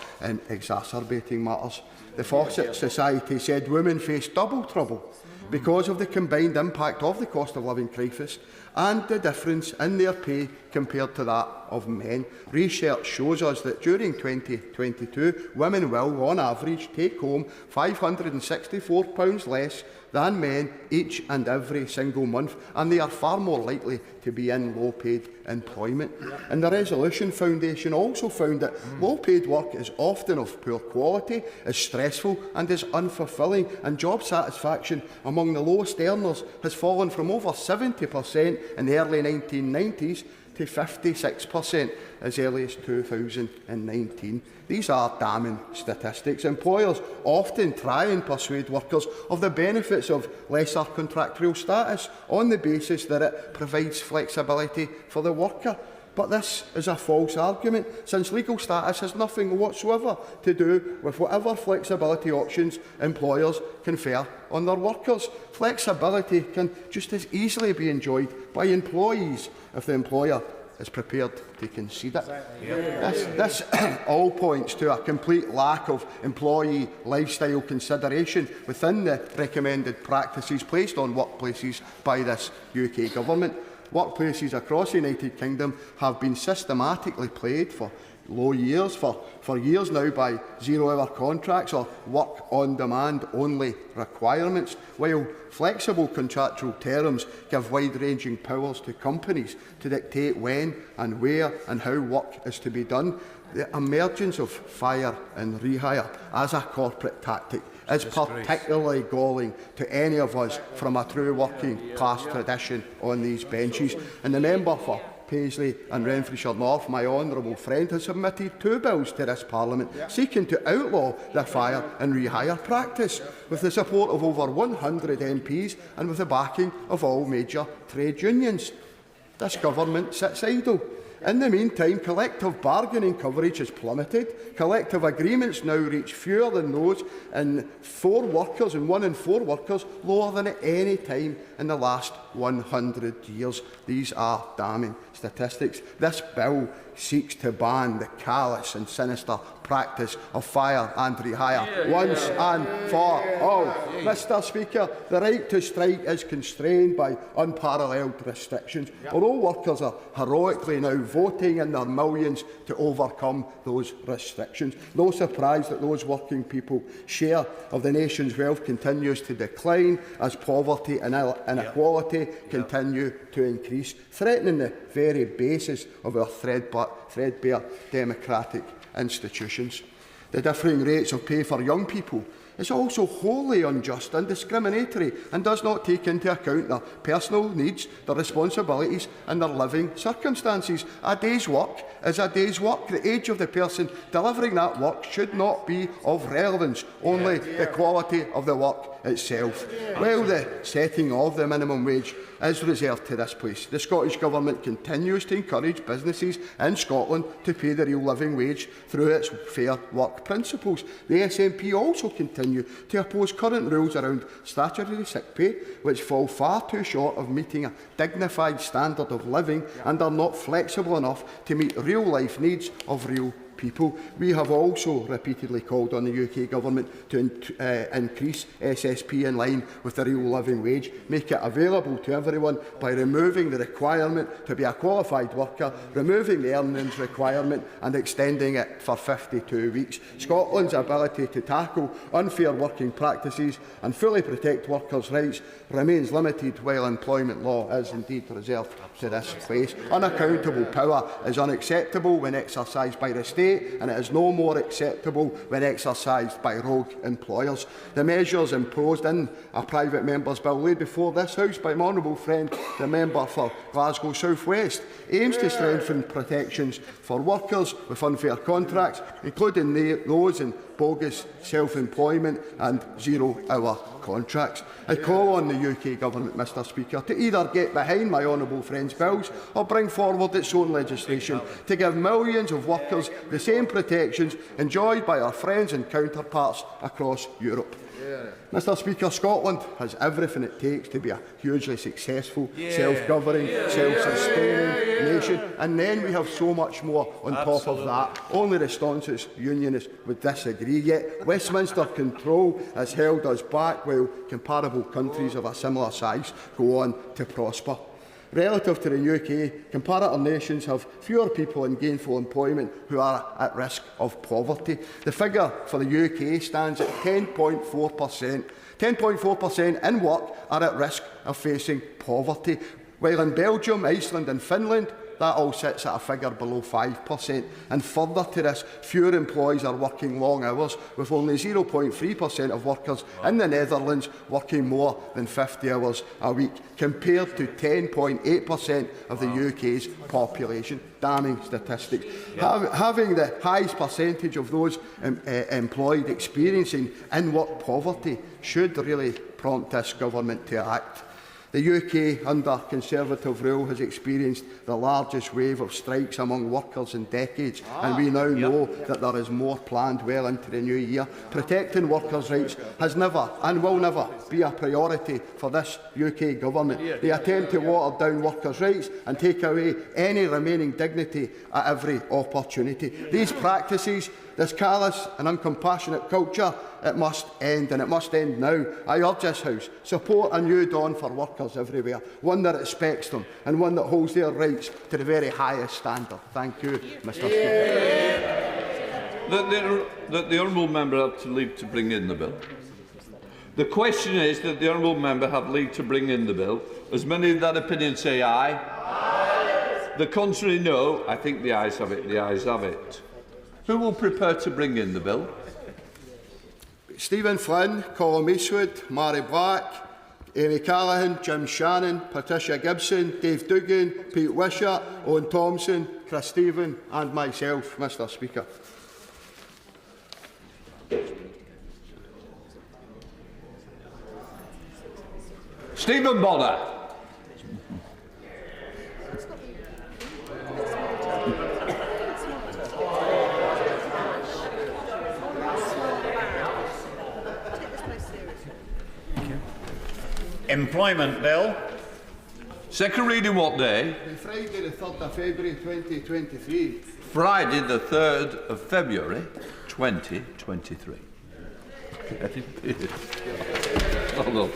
exacerbating matters. The Fawcett Society said women face double trouble because of the combined impact of the cost of living crisis and the difference in their pay compared to that of men. Research shows us that during 2022, women will, on average, take home £564 less than men each and every single month, and they are far more likely to be in low-paid employment. And the Resolution Foundation also found that low-paid work is often of poor quality, is stressful and is unfulfilling, and job satisfaction among the lowest earners has fallen from over 70% in the early 1990s to 56% as early as 2019. These are damning statistics. Employers often try and persuade workers of the benefits of lesser contractual status on the basis that it provides flexibility for the worker. But this is a false argument, since legal status has nothing whatsoever to do with whatever flexibility options employers confer on their workers. Flexibility can just as easily be enjoyed by employees if the employer is prepared to concede it. This all points to a complete lack of employee lifestyle consideration within the recommended practices placed on workplaces by this UK government. Workplaces across the United Kingdom have been systematically played for low years for years now by zero-hour contracts or work-on-demand only requirements, while flexible contractual terms give wide-ranging powers to companies to dictate when and where and how work is to be done. The emergence of fire and rehire as a corporate tactic is particularly galling to any of us from a true working class tradition on these benches. And the member for Paisley and Renfrewshire North, my honourable friend, has submitted 2 bills to this Parliament seeking to outlaw the fire and rehire practice, with the support of over 100 MPs and with the backing of all major trade unions. This government sits idle. In the meantime, collective bargaining coverage has plummeted. Collective agreements now reach fewer than those in 4 workers, and 1 in 4 workers lower than at any time in the last 100 years. These are damning statistics. This bill seeks to ban the callous and sinister practice of fire and rehire once and for all. Mr. Speaker, the right to strike is constrained by unparalleled restrictions, although workers are heroically now voting in their millions to overcome those restrictions. No surprise that those working people's share of the nation's wealth continues to decline as poverty and inequality continue to increase, threatening the very basis of our threadbare democratic institutions. The differing rates of pay for young people is also wholly unjust and discriminatory and does not take into account their personal needs, their responsibilities and their living circumstances. A day's work is a day's work. The age of the person delivering that work should not be of relevance, only the quality of the work itself. While the setting of the minimum wage is reserved to this place, the Scottish Government continues to encourage businesses in Scotland to pay the real living wage through its fair work principles. The SNP also continue to oppose current rules around statutory sick pay, which fall far too short of meeting a dignified standard of living and are not flexible enough to meet real-life needs of real people. We have also repeatedly called on the UK Government to increase SSP in line with the real living wage, make it available to everyone by removing the requirement to be a qualified worker, removing the earnings requirement and extending it for 52 weeks. Scotland's ability to tackle unfair working practices and fully protect workers' rights remains limited, while employment law is indeed reserved to this place. Unaccountable power is unacceptable when exercised by the state, and it is no more acceptable when exercised by rogue employers. The measures imposed in a private member's bill laid before this House by my honourable friend, the member for Glasgow South West, aims to strengthen protections for workers with unfair contracts, including those in bogus self-employment and zero-hour contracts. I call on the UK Government, Mr. Speaker, to either get behind my honourable friend's bills or bring forward its own legislation to give millions of workers the same protections enjoyed by our friends and counterparts across Europe. Mr. Speaker, Scotland has everything it takes to be a hugely successful, self-governing, self-sustaining nation, and then we have so much more on top of that. Only the staunchest unionists would disagree, yet Westminster control has held us back while comparable countries of a similar size go on to prosper. Relative to the UK, comparator nations have fewer people in gainful employment who are at risk of poverty. The figure for the UK stands at 10.4%. 10.4% in work are at risk of facing poverty, while in Belgium, Iceland and Finland, that all sits at a figure below 5%. And further to this, fewer employees are working long hours, with only 0.3% of workers in the Netherlands working more than 50 hours a week, compared to 10.8% of the UK's population. Damning statistics. Having the highest percentage of those employed experiencing in-work poverty should really prompt this government to act. The UK, under Conservative rule, has experienced the largest wave of strikes among workers in decades, and we now know that there is more planned well into the new year. Protecting workers' rights has never and will never be a priority for this UK Government. They attempt to water down workers' rights and take away any remaining dignity at every opportunity. These practices This callous and uncompassionate culture, it must end, and it must end now. I urge this House, support a new dawn for workers everywhere, one that respects them and one that holds their rights to the very highest standard. Thank you, Mr Speaker. That the honourable member have to leave to bring in the bill. The question is that the honourable member have leave to bring in the bill. As many of that opinion say aye. Aye. The contrary, no. I think the ayes have it. The ayes have it. Who will prepare to bring in the bill? Stephen Flynn, Colin Eastwood, Mary Black, Amy Callaghan, Jim Shannon, Patricia Gibson, Dave Duggan, Pete Wishart, Owen Thompson, Chris Stephen and myself, Mr Speaker. Stephen Bonner. Employment Bill. Second reading what day? Friday the 3rd of February 2023. Friday the 3rd of February 2023. Hold on.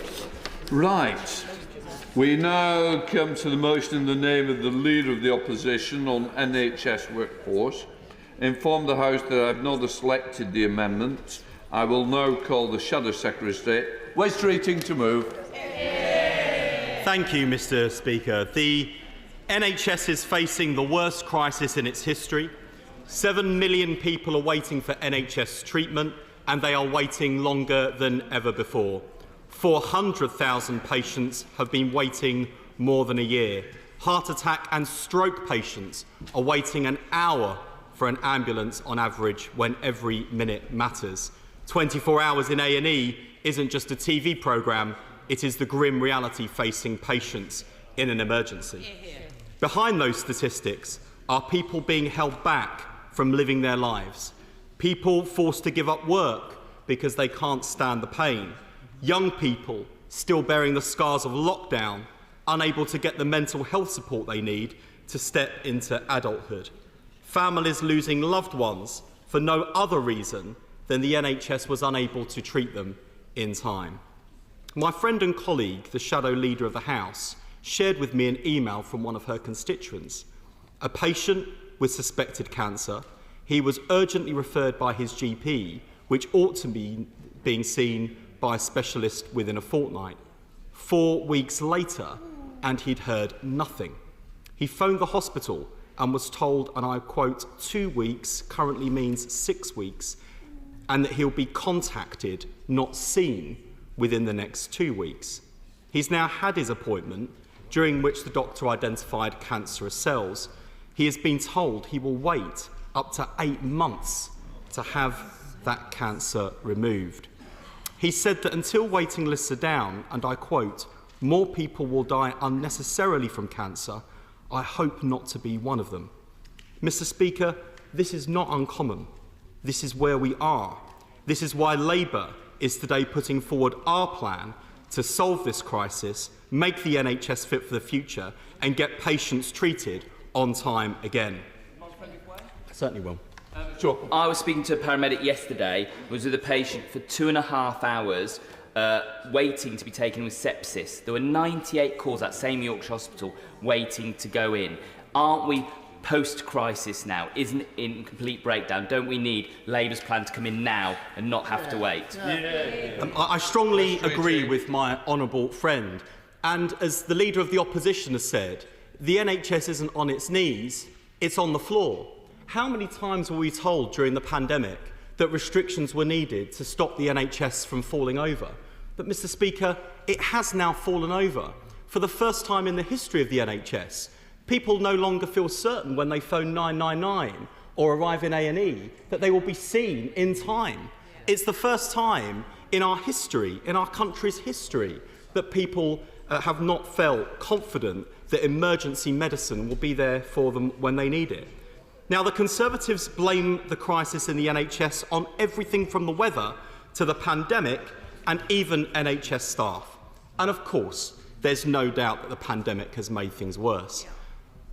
Right. We now come to the motion in the name of the Leader of the Opposition on NHS workforce. Inform the House that I have not selected the amendment. I will now call the Shadow Secretary. West Reading to move. Thank you, Mr Speaker. The NHS is facing the worst crisis in its history. 7 million people are waiting for NHS treatment, and they are waiting longer than ever before. 400,000 patients have been waiting more than a year. Heart attack and stroke patients are waiting an hour for an ambulance on average when every minute matters. 24 hours in A&E isn't just a TV programme, it is the grim reality facing patients in an emergency. Behind those statistics are people being held back from living their lives, people forced to give up work because they can't stand the pain, young people still bearing the scars of lockdown, unable to get the mental health support they need to step into adulthood, families losing loved ones for no other reason than the NHS was unable to treat them in time. My friend and colleague, the Shadow Leader of the House, shared with me an email from one of her constituents. A patient with suspected cancer, he was urgently referred by his GP, which ought to be being seen by a specialist within a fortnight. 4 weeks later, and he'd heard nothing. He phoned the hospital and was told, and I quote, 2 weeks currently means 6 weeks, and that he'll be contacted, not seen, within the next 2 weeks. He's now had his appointment, during which the doctor identified cancerous cells. He has been told he will wait up to 8 months to have that cancer removed. He said that until waiting lists are down, and I quote, more people will die unnecessarily from cancer, I hope not to be one of them. Mr Speaker, this is not uncommon. This is where we are. This is why Labour is today putting forward our plan to solve this crisis, make the NHS fit for the future and get patients treated on time again. I certainly will. Sure. I was speaking to a paramedic yesterday who was with a patient for 2.5 hours waiting to be taken with sepsis. There were 98 calls at same Yorkshire Hospital waiting to go in. Aren't we post-crisis now? Isn't it in complete breakdown? Don't we need Labour's plan to come in now and not have to wait? I strongly agree with my honourable friend. And as the Leader of the Opposition has said, the NHS isn't on its knees, it's on the floor. How many times were we told during the pandemic that restrictions were needed to stop the NHS from falling over? But, Mr Speaker, it has now fallen over. For the first time in the history of the NHS, people no longer feel certain when they phone 999 or arrive in A&E that they will be seen in time. It's the first time in our history, in our country's history, that people have not felt confident that emergency medicine will be there for them when they need it. Now, the Conservatives blame the crisis in the NHS on everything from the weather to the pandemic and even NHS staff. And of course, there's no doubt that the pandemic has made things worse.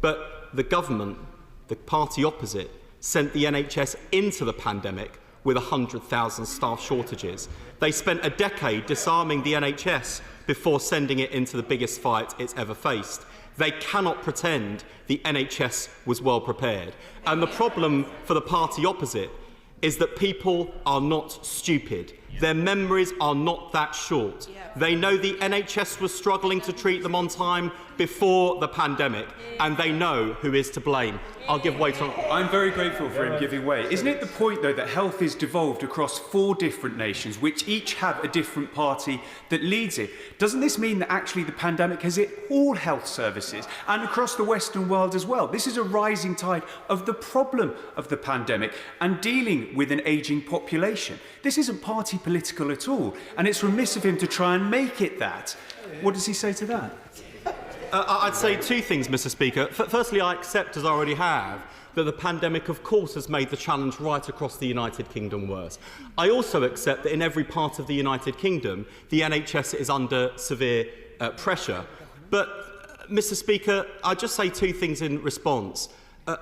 But the government, the party opposite, sent the NHS into the pandemic with 100,000 staff shortages. They spent a decade disarming the NHS before sending it into the biggest fight it's ever faced. They cannot pretend the NHS was well prepared. And the problem for the party opposite is that people are not stupid. Their memories are not that short. They know the NHS was struggling to treat them on time before the pandemic, and they know who is to blame. I'll give way to... I'm very grateful for him giving way. Isn't it the point, though, that health is devolved across 4 different nations, which each have a different party that leads it? Doesn't this mean that actually the pandemic has hit all health services and across the Western world as well? This is a rising tide of the problem of the pandemic and dealing with an ageing population. This isn't party political at all, and it's remiss of him to try and make it that. What does he say to that? I'd say 2 things, Mr. Speaker. Firstly, I accept, as I already have, that the pandemic, of course, has made the challenge right across the United Kingdom worse. I also accept that in every part of the United Kingdom, the NHS is under severe pressure. But, Mr. Speaker, I'd just say 2 things in response.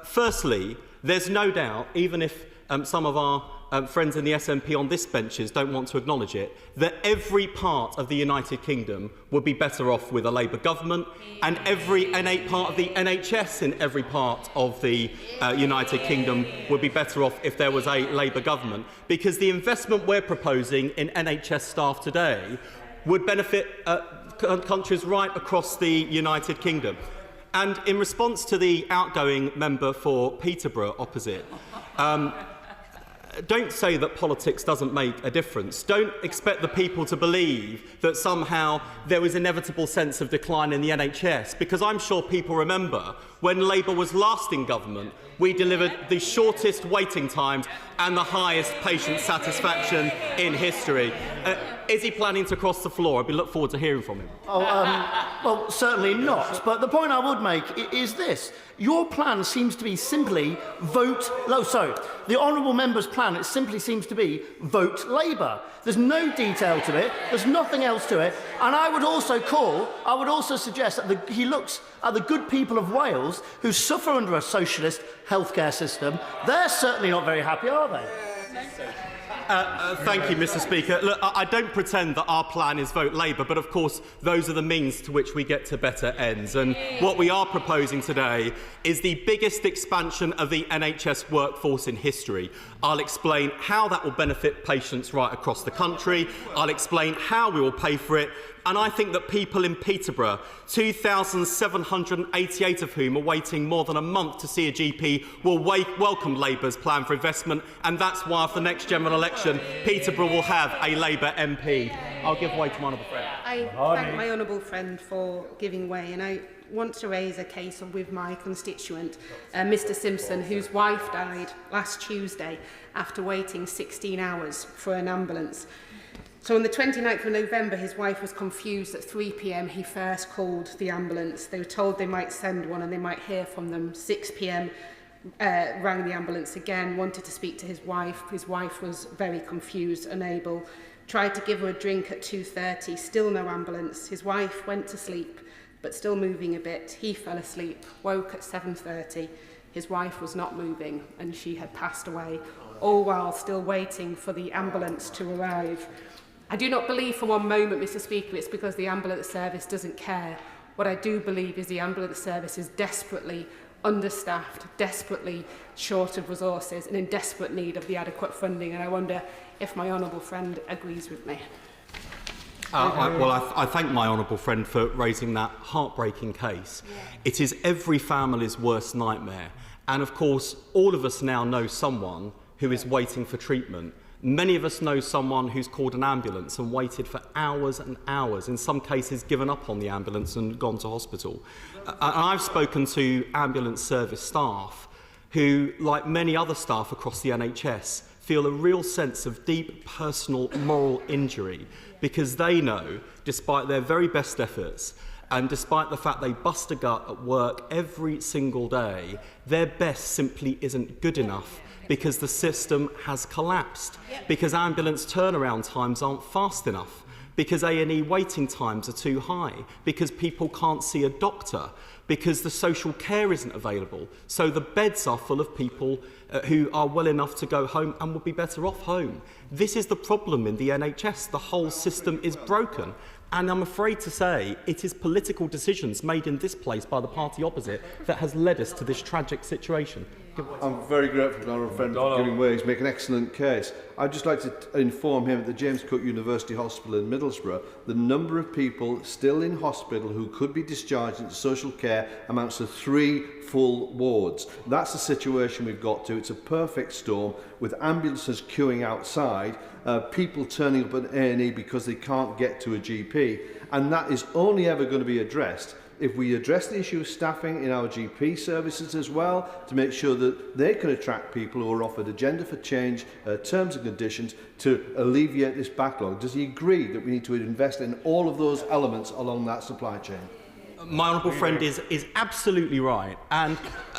Firstly, there's no doubt, even if some of our friends in the SNP on this benches don't want to acknowledge it, that every part of the United Kingdom would be better off with a Labour government, and every part of the NHS in every part of the United Kingdom would be better off if there was a Labour government, because the investment we're proposing in NHS staff today would benefit countries right across the United Kingdom. And in response to the outgoing member for Peterborough opposite, don't say that politics doesn't make a difference. Don't expect the people to believe that somehow there was an inevitable sense of decline in the NHS, because I'm sure people remember when Labour was last in government, we delivered the shortest waiting times and the highest patient satisfaction in history. Is he planning to cross the floor? I look forward to hearing from him. Well, certainly not. But the point I would make is this. Your plan seems to be simply vote... Oh, sorry. The honourable member's plan, it simply seems to be vote Labour. There's no detail to it. There's nothing else to it. And I would also suggest that he looks at the good people of Wales who suffer under a socialist healthcare system. They're certainly not very happy, are they? Thank you, Mr. Speaker. Look, I don't pretend that our plan is vote Labour, but of course those are the means to which we get to better ends. And what we are proposing today is the biggest expansion of the NHS workforce in history. I'll explain how that will benefit patients right across the country. I'll explain how we will pay for it. And I think that people in Peterborough, 2,788 of whom are waiting more than a month to see a GP, will welcome Labour's plan for investment, and that's why after the next general election, Peterborough will have a Labour MP. I'll give way to my honourable friend. I thank my honourable friend for giving way, and I want to raise a case with my constituent, Mr Simpson, whose wife died last Tuesday after waiting 16 hours for an ambulance. So on the 29th of November, his wife was confused. At 3 p.m, he first called the ambulance. They were told they might send one and they might hear from them. 6 p.m, rang the ambulance again, wanted to speak to his wife. His wife was very confused, unable. Tried to give her a drink at 2:30, still no ambulance. His wife went to sleep, but still moving a bit. He fell asleep, woke at 7:30. His wife was not moving and she had passed away, all while still waiting for the ambulance to arrive. I do not believe for one moment, Mr Speaker, it's because the ambulance service doesn't care. What I do believe is the ambulance service is desperately understaffed, desperately short of resources and in desperate need of the adequate funding, and I wonder if my honourable friend agrees with me. I thank my honourable friend for raising that heartbreaking case. Yeah. It is every family's worst nightmare, and of course all of us now know someone who is waiting for treatment. Many of us know someone who's called an ambulance and waited for hours and hours, in some cases given up on the ambulance and gone to hospital. I've spoken to ambulance service staff who, like many other staff across the NHS, feel a real sense of deep personal moral injury because they know, despite their very best efforts, and despite the fact they bust a gut at work every single day, their best simply isn't good enough because the system has collapsed, because ambulance turnaround times aren't fast enough, because A&E waiting times are too high, because people can't see a doctor, because the social care isn't available. So the beds are full of people who are well enough to go home and would be better off home. This is the problem in the NHS. The whole system is broken. And I'm afraid to say it is political decisions made in this place by the party opposite that has led us to this tragic situation. I'm very grateful to my honourable friend for giving way. He's making an excellent case. I'd just like to inform him at the James Cook University Hospital in Middlesbrough, the number of people still in hospital who could be discharged into social care amounts to 3 full wards. That's the situation we've got to. It's a perfect storm with ambulances queuing outside, people turning up at A&E because they can't get to a GP, and that is only ever going to be addressed if we address the issue of staffing in our GP services as well, to make sure that they can attract people who are offered agenda for change, terms and conditions to alleviate this backlog. Does he agree that we need to invest in all of those elements along that supply chain? My honourable friend is absolutely right, and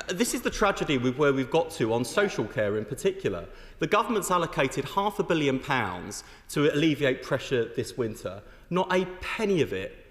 this is the tragedy with where we've got to on social care in particular. The government's allocated £500 million to alleviate pressure this winter. Not a penny of it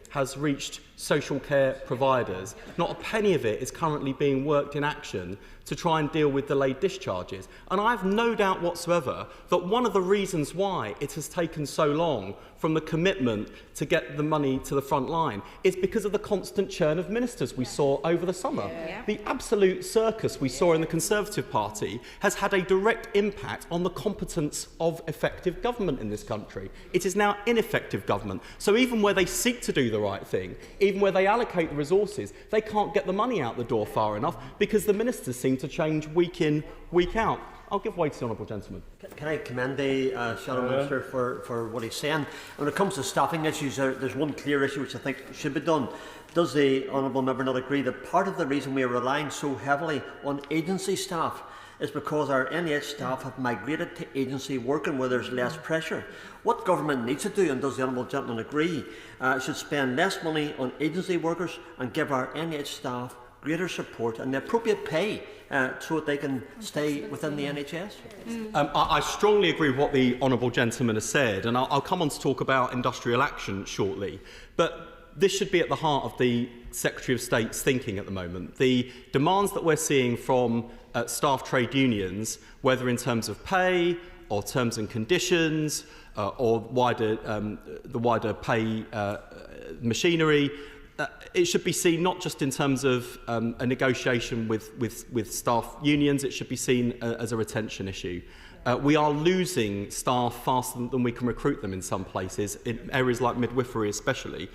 has reached social care providers. Not a penny of it is currently being worked in action to try and deal with delayed discharges. And I have no doubt whatsoever that one of the reasons why it has taken so long from the commitment to get the money to the front line is because of the constant churn of ministers we saw over the summer. The absolute circus we saw in the Conservative Party has had a direct impact on the competence of effective government in this country. It is now ineffective government. So even where they seek to do the right thing, even where they allocate the resources, they can't get the money out the door far enough because the ministers seem to change week in, week out. I'll give way to the honourable gentleman. Can I commend the Shadow Minister for what he's saying? When it comes to staffing issues, there's one clear issue which I think should be done. Does the honourable member not agree that part of the reason we are relying so heavily on agency staff is because our NHS staff have migrated to agency working where there's less pressure? What government needs to do, and does the honourable gentleman agree, should spend less money on agency workers and give our NHS staff greater support and the appropriate pay so that they can stay within the NHS? I strongly agree with what the honourable gentleman has said, and I'll come on to talk about industrial action shortly. But this should be at the heart of the Secretary of State's thinking at the moment. The demands that we're seeing from staff trade unions, whether in terms of pay or terms and conditions or the wider pay machinery, it should be seen not just in terms of a negotiation with staff unions, it should be seen as a retention issue. We are losing staff faster than we can recruit them in some places, in areas like midwifery especially.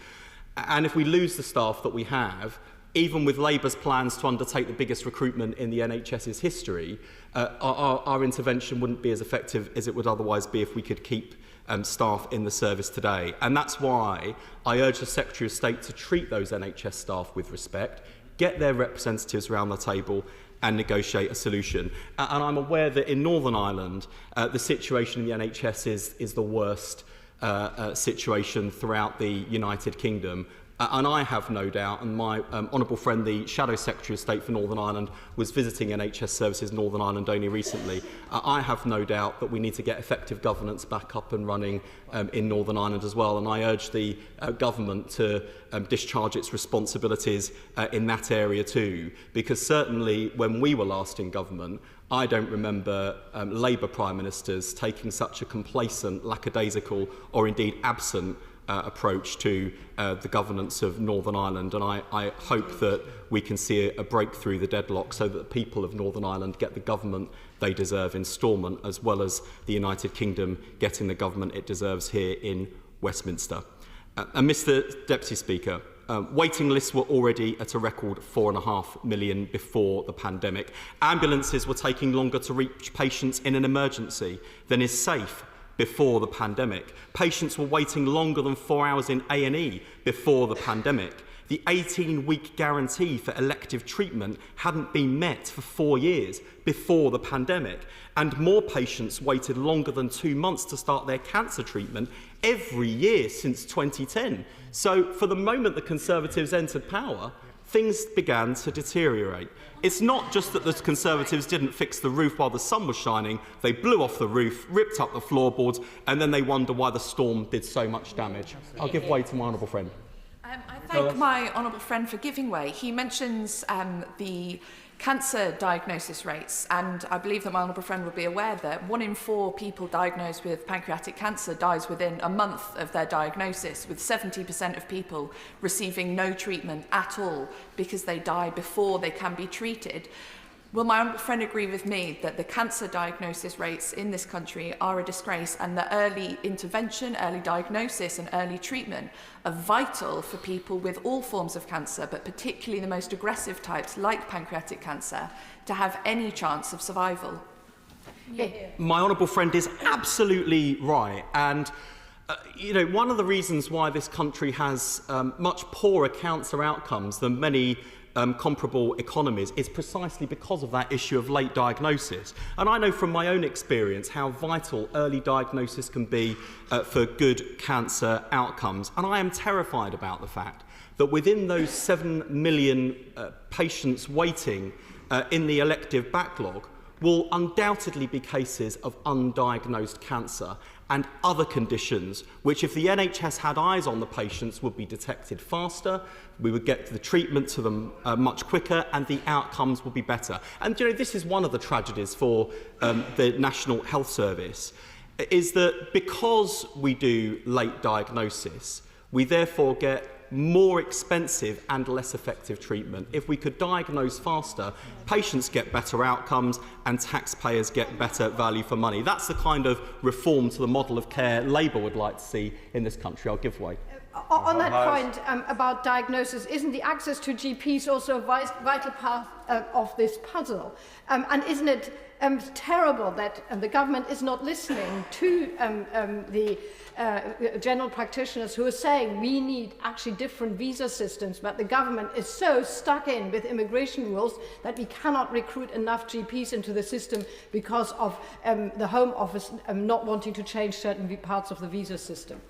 And if we lose the staff that we have, even with Labour's plans to undertake the biggest recruitment in the NHS's history, our intervention wouldn't be as effective as it would otherwise be if we could keep staff in the service today. And that's why I urge the Secretary of State to treat those NHS staff with respect, get their representatives around the table and negotiate a solution. And I'm aware that in Northern Ireland, the situation in the NHS is the worst situation throughout the United Kingdom. And I have no doubt, and my honourable friend, the Shadow Secretary of State for Northern Ireland, was visiting NHS services in Northern Ireland only recently. I have no doubt that we need to get effective governance back up and running in Northern Ireland as well. And I urge the government to discharge its responsibilities in that area too, because certainly when we were last in government, I don't remember Labour Prime Ministers taking such a complacent, lackadaisical or indeed absent approach to the governance of Northern Ireland, and I hope that we can see a break through the deadlock so that the people of Northern Ireland get the government they deserve in Stormont, as well as the United Kingdom getting the government it deserves here in Westminster. And Mr Deputy Speaker, waiting lists were already at a record 4.5 million before the pandemic. Ambulances were taking longer to reach patients in an emergency than is safe before the pandemic. Patients were waiting longer than 4 hours in A&E before the pandemic. The 18-week guarantee for elective treatment hadn't been met for 4 years before the pandemic. And more patients waited longer than 2 months to start their cancer treatment every year since 2010. So for the moment the Conservatives entered power, things began to deteriorate. It's not just that the Conservatives didn't fix the roof while the sun was shining. They blew off the roof, ripped up the floorboards, and then they wonder why the storm did so much damage. I'll give way to my honourable friend. I thank my honourable friend for giving way. He mentions the cancer diagnosis rates, and I believe that my honourable friend will be aware that 1 in 4 people diagnosed with pancreatic cancer dies within a month of their diagnosis, with 70% of people receiving no treatment at all because they die before they can be treated. Will my honourable friend agree with me that the cancer diagnosis rates in this country are a disgrace, and that early intervention, early diagnosis and early treatment are vital for people with all forms of cancer, but particularly the most aggressive types like pancreatic cancer, to have any chance of survival? My honourable friend is absolutely right, and one of the reasons why this country has much poorer cancer outcomes than many comparable economies is precisely because of that issue of late diagnosis. And I know from my own experience how vital early diagnosis can be for good cancer outcomes. And I am terrified about the fact that within those 7 million patients waiting in the elective backlog will undoubtedly be cases of undiagnosed cancer and other conditions which, if the NHS had eyes on the patients, would be detected faster, we would get the treatment to them much quicker, and the outcomes would be better. And this is one of the tragedies for the National Health Service, is that because we do late diagnosis, we therefore get more expensive and less effective treatment. If we could diagnose faster, patients get better outcomes and taxpayers get better value for money. That's the kind of reform to the model of care Labour would like to see in this country. I'll give way. On that point about diagnosis, isn't the access to GPs also a vital part of this puzzle? And isn't it terrible that the government is not listening to the general practitioners who are saying we need actually different visa systems, but the government is so stuck in with immigration rules that we cannot recruit enough GPs into the system because of the Home Office not wanting to change certain parts of the visa system?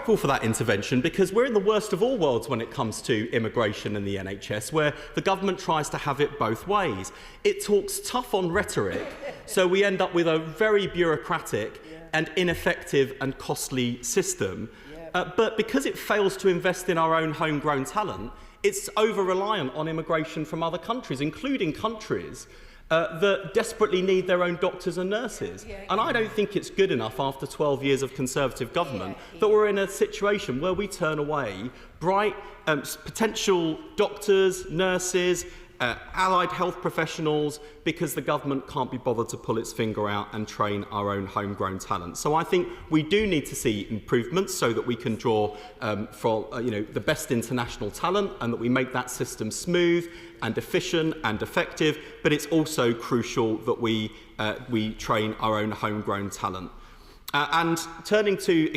Call for that intervention because we're in the worst of all worlds when it comes to immigration and the NHS, where the government tries to have it both ways. It talks tough on rhetoric, so we end up with a very bureaucratic and ineffective and costly system. But because it fails to invest in our own homegrown talent, it's over-reliant on immigration from other countries, including countries that desperately need their own doctors and nurses. And I don't think it's good enough after 12 years of Conservative government that we're in a situation where we turn away bright potential doctors, nurses, allied health professionals because the government can't be bothered to pull its finger out and train our own homegrown talent. So I think we do need to see improvements so that we can draw from the best international talent and that we make that system smooth and efficient and effective, but it's also crucial that we train our own homegrown talent. And turning to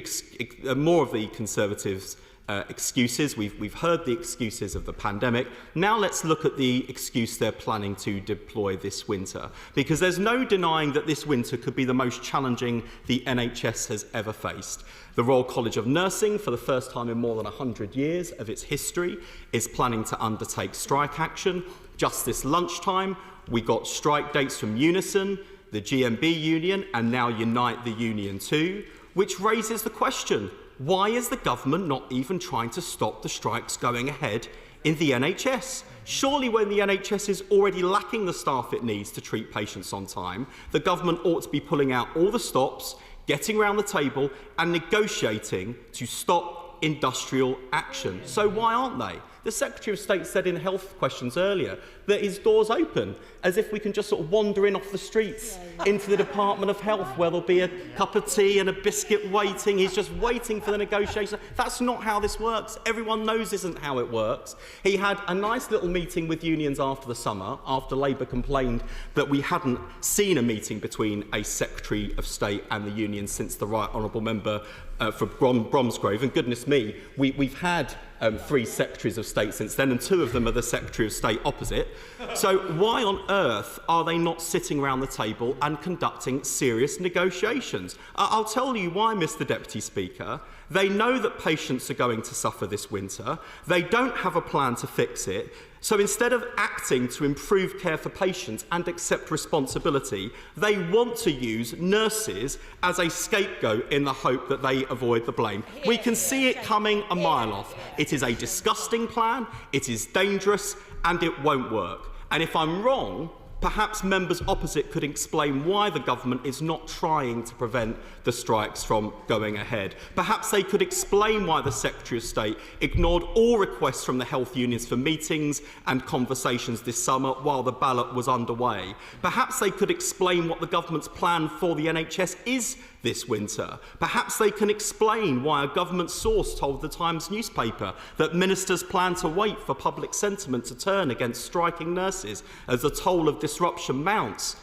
more of the Conservatives' excuses. We've heard the excuses of the pandemic. Now let's look at the excuse they're planning to deploy this winter, because there's no denying that this winter could be the most challenging the NHS has ever faced. The Royal College of Nursing, for the first time in more than 100 years of its history, is planning to undertake strike action. Just this lunchtime, we got strike dates from Unison, the GMB union, and now Unite the Union too, which raises the question, why is the government not even trying to stop the strikes going ahead in the NHS? Surely when the NHS is already lacking the staff it needs to treat patients on time, the government ought to be pulling out all the stops, getting around the table and negotiating to stop industrial action. So why aren't they? The Secretary of State said in health questions earlier that his door's open, as if we can just sort of wander in off the streets into the Department of Health where there'll be a cup of tea and a biscuit waiting. He's just waiting for the negotiation. That's not how this works. Everyone knows this isn't how it works. He had a nice little meeting with unions after the summer, after Labour complained that we hadn't seen a meeting between a Secretary of State and the unions since the Right Honourable Member for Bromsgrove. And goodness me, we've had 3 Secretaries of State since then, and 2 of them are the Secretary of State opposite. So why on earth are they not sitting around the table and conducting serious negotiations? I'll tell you why, Mr Deputy Speaker. They know that patients are going to suffer this winter. They don't have a plan to fix it. So instead of acting to improve care for patients and accept responsibility, they want to use nurses as a scapegoat in the hope that they avoid the blame. We can see it coming a mile off. It is a disgusting plan, it is dangerous, and it won't work. And if I'm wrong, perhaps members opposite could explain why the government is not trying to prevent the strikes from going ahead. Perhaps they could explain why the Secretary of State ignored all requests from the health unions for meetings and conversations this summer while the ballot was underway. Perhaps they could explain what the government's plan for the NHS is this winter. Perhaps they can explain why a government source told the Times newspaper that ministers plan to wait for public sentiment to turn against striking nurses as the toll of disruption mounts.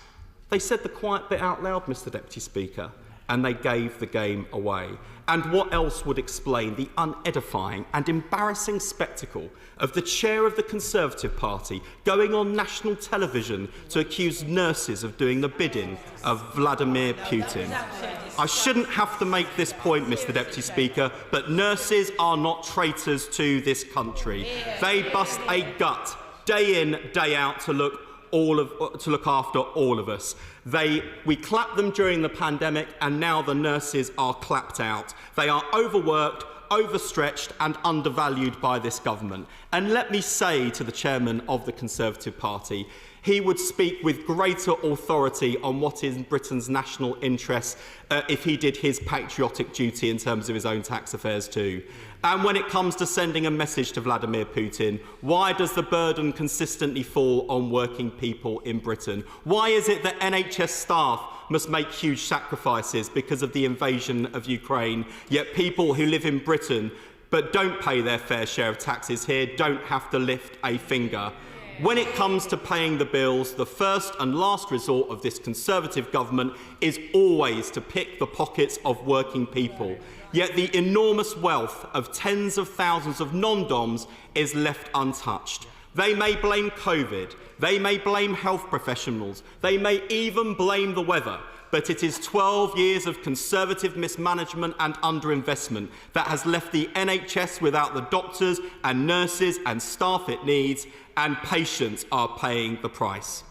They said the quiet bit out loud, Mr Deputy Speaker, and they gave the game away. And what else would explain the unedifying and embarrassing spectacle of the chair of the Conservative Party going on national television to accuse nurses of doing the bidding of Vladimir Putin? I shouldn't have to make this point, Mr Deputy Speaker, but nurses are not traitors to this country. They bust a gut day in, day out to look after all of us. We clapped them during the pandemic, and now the nurses are clapped out. They are overworked, overstretched and undervalued by this government. And let me say to the chairman of the Conservative Party, he would speak with greater authority on what is Britain's national interest if he did his patriotic duty in terms of his own tax affairs too. And when it comes to sending a message to Vladimir Putin, why does the burden consistently fall on working people in Britain? Why is it that NHS staff must make huge sacrifices because of the invasion of Ukraine, yet people who live in Britain but don't pay their fair share of taxes here don't have to lift a finger? When it comes to paying the bills, the first and last resort of this Conservative government is always to pick the pockets of working people. Yet the enormous wealth of tens of thousands of non-DOMs is left untouched. They may blame COVID, they may blame health professionals, they may even blame the weather, but it is 12 years of Conservative mismanagement and underinvestment that has left the NHS without the doctors and nurses and staff it needs, and patients are paying the price.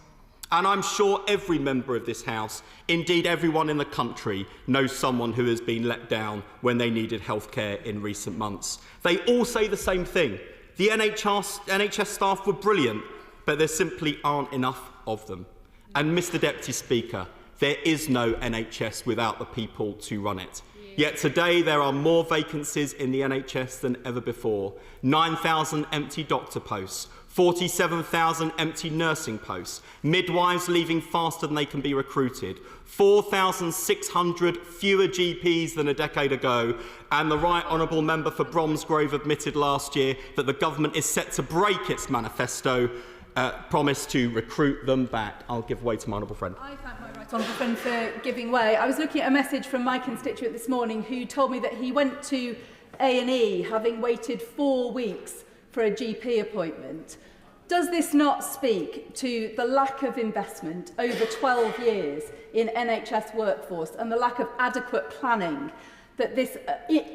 And I'm sure every member of this House, indeed everyone in the country, knows someone who has been let down when they needed healthcare in recent months. They all say the same thing. The NHS staff were brilliant, but there simply aren't enough of them. And Mr Deputy Speaker, there is no NHS without the people to run it. Yet today there are more vacancies in the NHS than ever before. 9,000 empty doctor posts, 47,000 empty nursing posts, midwives leaving faster than they can be recruited, 4,600 fewer GPs than a decade ago, and the Right Honourable Member for Bromsgrove admitted last year that the government is set to break its manifesto promise to recruit them back. I'll give way to my honourable friend. I thank my right honourable friend for giving way. I was looking at a message from my constituent this morning who told me that he went to A&E having waited 4 weeks for a GP appointment. Does this not speak to the lack of investment over 12 years in NHS workforce and the lack of adequate planning, that this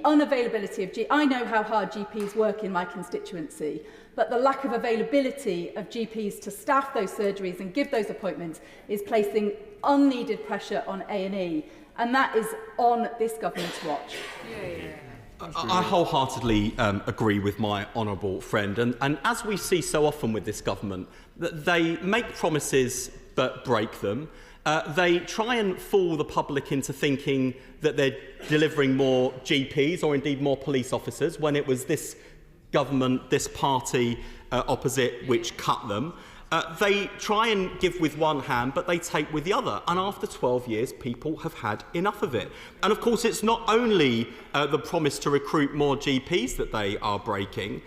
unavailability of I know how hard GPs work in my constituency, but the lack of availability of GPs to staff those surgeries and give those appointments is placing unneeded pressure on A&E, and that is on this government's watch. I wholeheartedly agree with my honourable friend, and as we see so often with this government, that they make promises but break them. They try and fool the public into thinking that they're delivering more GPs or indeed more police officers when it was this government, this party opposite, which cut them. They try and give with one hand, but they take with the other. And after 12 years, people have had enough of it. And of course, it's not only the promise to recruit more GPs that they are breaking.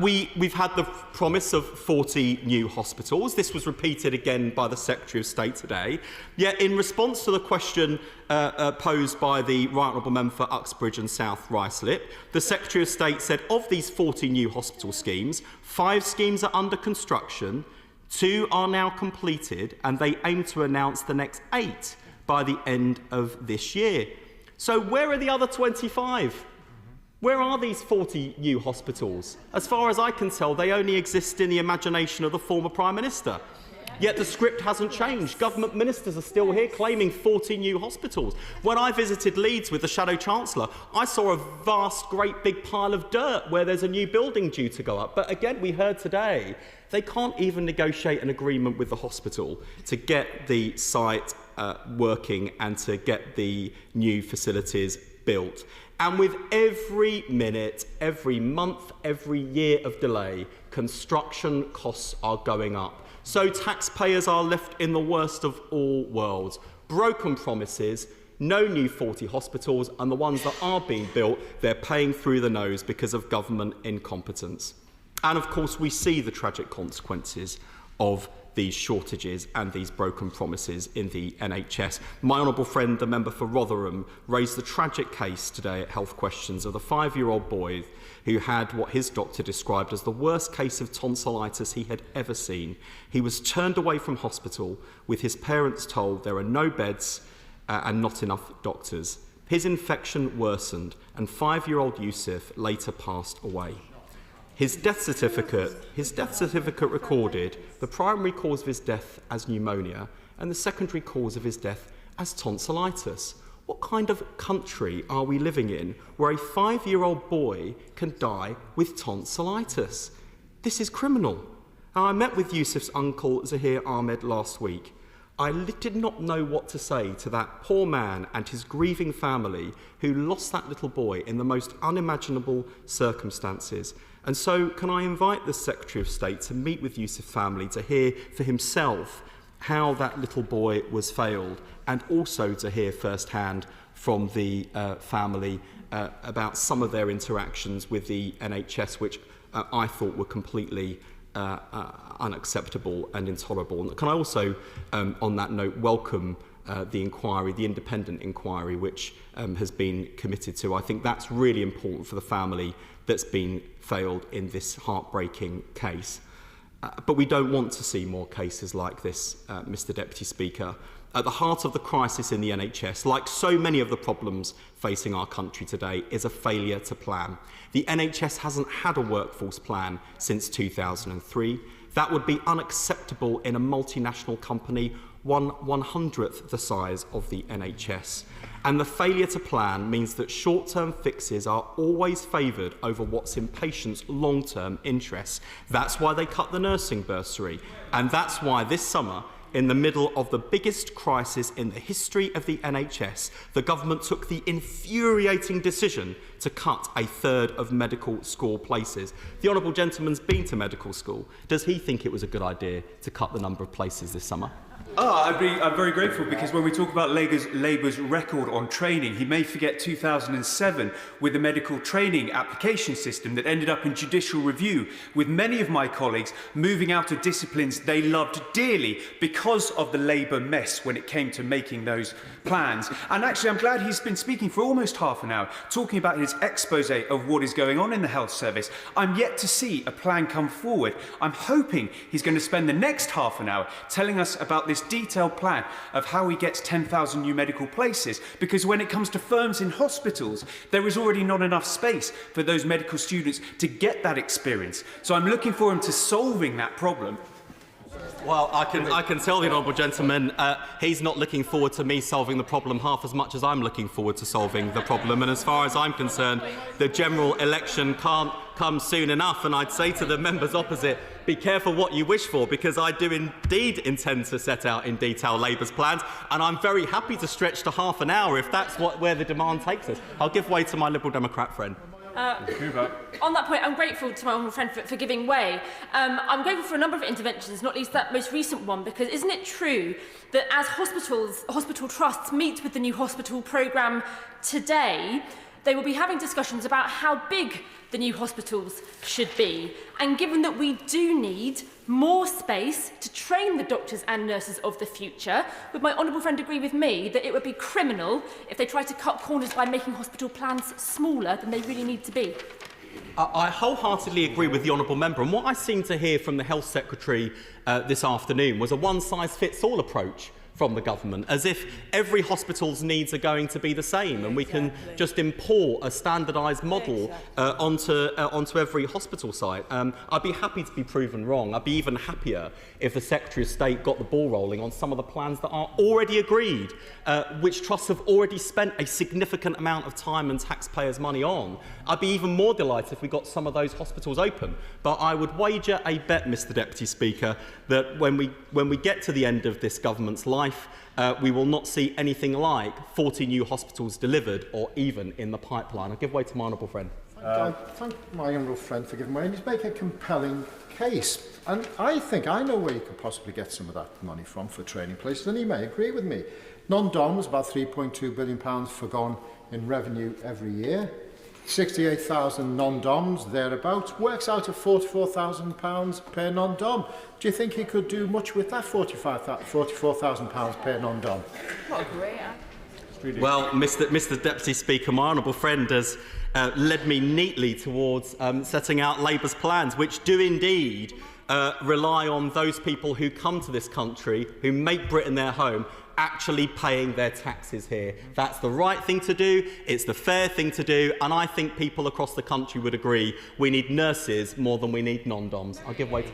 We've had the promise of 40 new hospitals. This was repeated again by the Secretary of State today. Yet in response to the question posed by the Right Honourable Member for Uxbridge and South Ruislip, the Secretary of State said of these 40 new hospital schemes, 5 schemes are under construction, 2 are now completed, and they aim to announce the next 8 by the end of this year. So where are the other 25? Where are these 40 new hospitals? As far as I can tell, they only exist in the imagination of the former Prime Minister. Yet the script hasn't changed. Government ministers are still here claiming 40 new hospitals. When I visited Leeds with the Shadow Chancellor, I saw a vast, great big pile of dirt where there's a new building due to go up. But again, we heard today, they can't even negotiate an agreement with the hospital to get the site working and to get the new facilities built. And with every minute, every month, every year of delay, construction costs are going up. So taxpayers are left in the worst of all worlds. Broken promises, no new 40 hospitals, and the ones that are being built, they're paying through the nose because of government incompetence. And of course, we see the tragic consequences of these shortages and these broken promises in the NHS. My honourable friend, the member for Rotherham, raised the tragic case today at Health Questions of the 5-year-old boy who had what his doctor described as the worst case of tonsillitis he had ever seen. He was turned away from hospital with his parents told there are no beds and not enough doctors. His infection worsened and 5-year-old Yusuf later passed away. His death certificate recorded the primary cause of his death as pneumonia and the secondary cause of his death as tonsillitis. What kind of country are we living in where a 5-year-old boy can die with tonsillitis? This is criminal. Now, I met with Yusuf's uncle Zahir Ahmed last week. I did not know what to say to that poor man and his grieving family who lost that little boy in the most unimaginable circumstances. And so can I invite the Secretary of State to meet with Yusuf's family to hear for himself how that little boy was failed, and also to hear firsthand from the family about some of their interactions with the NHS, which I thought were completely unacceptable and intolerable. And can I also, on that note, welcome the inquiry, the independent inquiry, which has been committed to. I think that's really important for the family that's been failed in this heartbreaking case. But we don't want to see more cases like this, Mr. Deputy Speaker. At the heart of the crisis in the NHS, like so many of the problems facing our country today, is a failure to plan. The NHS hasn't had a workforce plan since 2003. That would be unacceptable in a multinational company 1/100th the size of the NHS. And the failure to plan means that short-term fixes are always favoured over what's in patients' long-term interests. That's why they cut the nursing bursary. And that's why this summer, in the middle of the biggest crisis in the history of the NHS, the government took the infuriating decision to cut 1/3 of medical school places. The honourable gentleman's been to medical school. Does he think it was a good idea to cut the number of places this summer? I'm very grateful, because when we talk about Labour's record on training, he may forget 2007 with the medical training application system that ended up in judicial review, with many of my colleagues moving out of disciplines they loved dearly because of the Labour mess when it came to making those plans. And actually, I'm glad he's been speaking for almost half an hour, talking about his expose of what is going on in the health service. I'm yet to see a plan come forward. I'm hoping he's going to spend the next half an hour telling us about this detailed plan of how he gets 10,000 new medical places, because when it comes to firms in hospitals, there is already not enough space for those medical students to get that experience. So I'm looking for him to solving that problem. Well, I can tell the honourable gentleman he's not looking forward to me solving the problem half as much as I'm looking forward to solving the problem. And as far as I'm concerned, the general election can't come soon enough. And I'd say to the members opposite, be careful what you wish for, because I do indeed intend to set out in detail Labour's plans, and I'm very happy to stretch to half an hour if that's where the demand takes us. I'll give way to my Liberal Democrat friend. On that point, I'm grateful to my honourable friend for giving way. I'm grateful for a number of interventions, not least that most recent one, because isn't it true that as hospital trusts meet with the new hospital programme today, they will be having discussions about how big the new hospitals should be. And given that we do need more space to train the doctors and nurses of the future, would my honourable friend agree with me that it would be criminal if they tried to cut corners by making hospital plans smaller than they really need to be? I wholeheartedly agree with the honourable member, and what I seem to hear from the Health Secretary this afternoon was a one-size-fits-all approach from the government, as if every hospital's needs are going to be the same and we can just import a standardised model onto every hospital site. I'd be happy to be proven wrong. I'd be even happier if the Secretary of State got the ball rolling on some of the plans that are already agreed, which trusts have already spent a significant amount of time and taxpayers' money on. I'd be even more delighted if we got some of those hospitals open. But I would wager a bet, Mr Deputy Speaker, that when we get to the end of this government's life, we will not see anything like 40 new hospitals delivered or even in the pipeline. I'll give way to my honourable friend. Thank my honourable friend for giving way, and he's making a compelling case. And I think I know where you could possibly get some of that money from for training places, and he may agree with me. Non-DOM was about £3.2 billion forgone in revenue every year. 68,000 non-DOMs, thereabouts, works out at £44,000 per non-DOM. Do you think he could do much with that £44,000 per non-DOM? What a great Well, Mr Deputy Speaker, my honourable friend has led me neatly towards setting out Labour's plans, which do indeed rely on those people who come to this country, who make Britain their home, actually paying their taxes here. That's the right thing to do, it's the fair thing to do, and I think people across the country would agree we need nurses more than we need non-DOMs. I'll give way to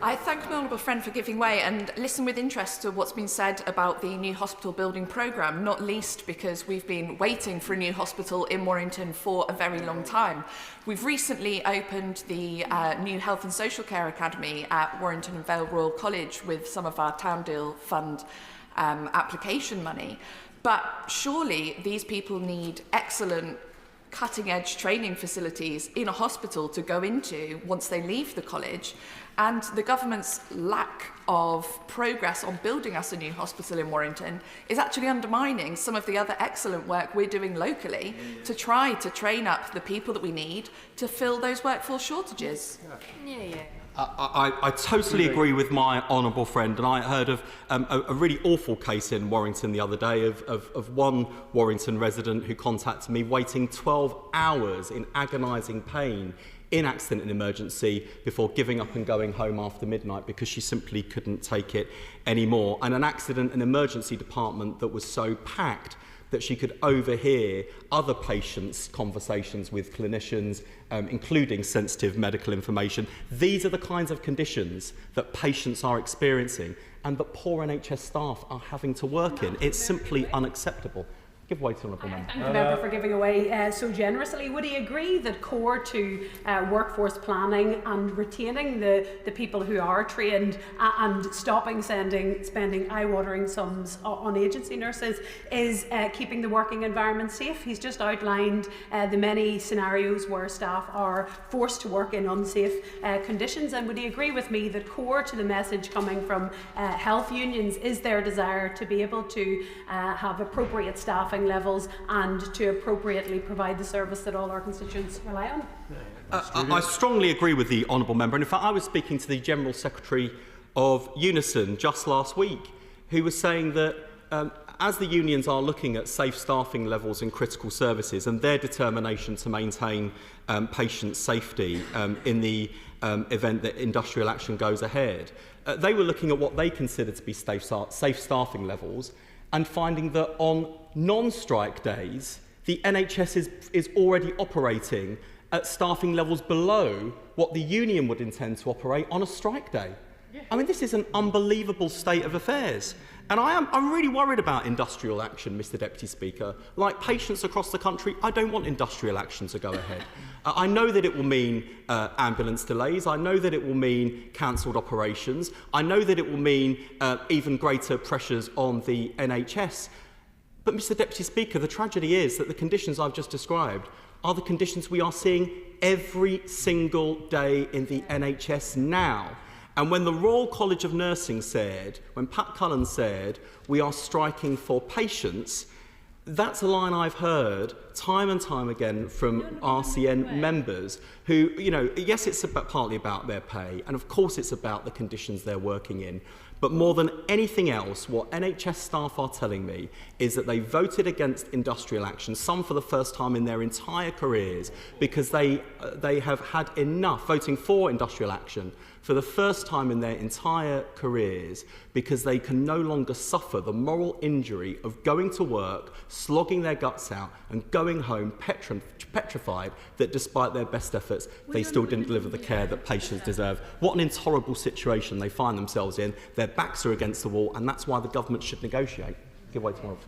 I thank my honourable friend for giving way and listen with interest to what's been said about the new hospital building programme, not least because we've been waiting for a new hospital in Warrington for a very long time. We've recently opened the new Health and Social Care Academy at Warrington and Vale Royal College with some of our Town Deal Fund application money. But surely these people need excellent cutting-edge training facilities in a hospital to go into once they leave the college. And the government's lack of progress on building us a new hospital in Warrington is actually undermining some of the other excellent work we're doing locally to try to train up the people that we need to fill those workforce shortages. I totally agree with my honourable friend, and I heard of a really awful case in Warrington the other day of one Warrington resident who contacted me waiting 12 hours in agonising pain in accident and emergency before giving up and going home after midnight because she simply couldn't take it anymore. And an accident and emergency department that was so packed that she could overhear other patients' conversations with clinicians, including sensitive medical information. These are the kinds of conditions that patients are experiencing and that poor NHS staff are having to work in. It's simply unacceptable. Give way to Honourable Member. Thank you, Member, for giving away so generously. Would he agree that core to workforce planning and retaining the people who are trained and stopping spending eye-watering sums on agency nurses is keeping the working environment safe? He's just outlined the many scenarios where staff are forced to work in unsafe conditions. And would he agree with me that core to the message coming from health unions is their desire to be able to have appropriate staffing levels and to appropriately provide the service that all our constituents rely on? I strongly agree with the honourable member, and in fact I was speaking to the General Secretary of Unison just last week, who was saying that as the unions are looking at safe staffing levels in critical services and their determination to maintain patient safety in the event that industrial action goes ahead, they were looking at what they consider to be safe staffing levels and finding that on non-strike days, the NHS is already operating at staffing levels below what the union would intend to operate on a strike day. I mean, this is an unbelievable state of affairs. And I'm really worried about industrial action, Mr Deputy Speaker. Like patients across the country, I don't want industrial action to go ahead. I know that it will mean ambulance delays. I know that it will mean cancelled operations. I know that it will mean even greater pressures on the NHS. But, Mr Deputy Speaker, the tragedy is that the conditions I've just described are the conditions we are seeing every single day in the NHS now. And when the Royal College of Nursing said, when Pat Cullen said, we are striking for patients, that's a line I've heard time and time again from RCN members who, you know, yes, it's partly about their pay, and of course it's about the conditions they're working in. But more than anything else, what NHS staff are telling me is that they voted against industrial action, some for the first time in their entire careers, because they have had enough, voting for industrial action for the first time in their entire careers, because they can no longer suffer the moral injury of going to work, slogging their guts out and going home petrified that despite their best efforts, they still didn't deliver the care that patients deserve. What an intolerable situation they find themselves in. Their backs are against the wall, and that's why the government should negotiate. Give way tomorrow.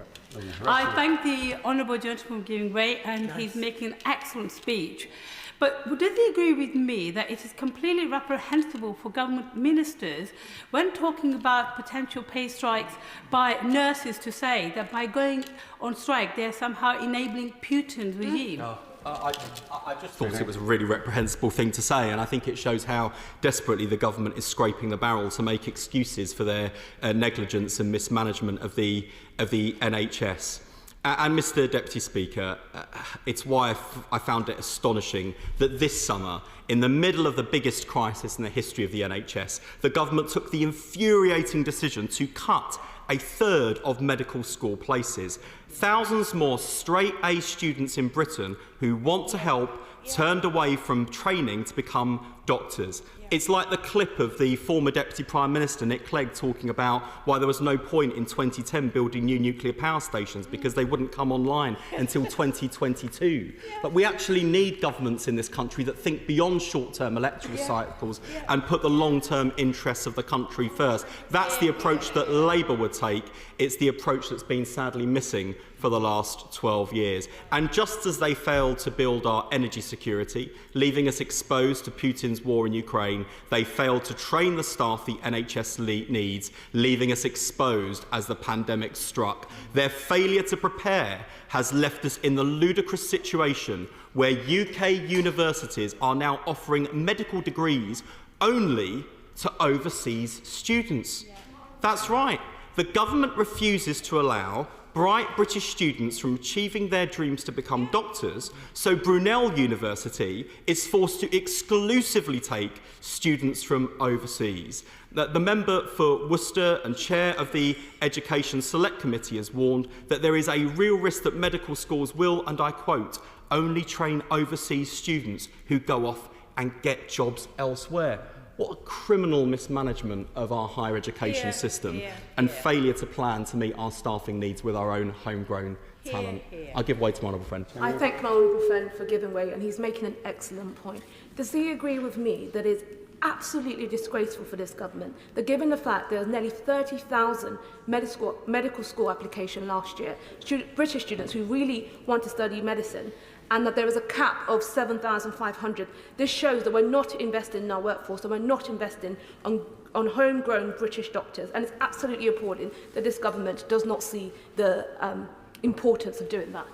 I thank the honourable gentleman for giving way, and he's making an excellent speech. But does he agree with me that it is completely reprehensible for government ministers, when talking about potential pay strikes by nurses, to say that by going on strike they're somehow enabling Putin's regime? No. I just thought it was a really reprehensible thing to say, and I think it shows how desperately the government is scraping the barrel to make excuses for their negligence and mismanagement of the NHS. And Mr Deputy Speaker, it's why I found it astonishing that this summer, in the middle of the biggest crisis in the history of the NHS, the government took the infuriating decision to cut a third of medical school places. Thousands more straight-A students in Britain who want to help turned away from training to become doctors. It's like the clip of the former Deputy Prime Minister, Nick Clegg, talking about why there was no point in 2010 building new nuclear power stations because they wouldn't come online until 2022. But we actually need governments in this country that think beyond short-term electoral cycles and put the long-term interests of the country first. That's the approach that Labour would take. It's the approach that's been sadly missing for the last 12 years. And just as they failed to build our energy security, leaving us exposed to Putin's war in Ukraine, they failed to train the staff the NHS needs, leaving us exposed as the pandemic struck. Their failure to prepare has left us in the ludicrous situation where UK universities are now offering medical degrees only to overseas students. That's right. The government refuses to allow bright British students from achieving their dreams to become doctors, so Brunel University is forced to exclusively take students from overseas. The member for Worcester and chair of the Education Select Committee has warned that there is a real risk that medical schools will, and I quote, only train overseas students who go off and get jobs elsewhere. What a criminal mismanagement of our higher education system and failure to plan to meet our staffing needs with our own homegrown talent. I'll give way to my honourable friend. I thank my honourable friend for giving way, and he's making an excellent point. Does he agree with me that it's absolutely disgraceful for this government that, given the fact there was nearly 30,000 medical school applications last year, British students who really want to study medicine, and that there is a cap of 7,500. This shows that we're not investing in our workforce, and we're not investing on homegrown British doctors. And it's absolutely appalling that this government does not see the importance of doing that.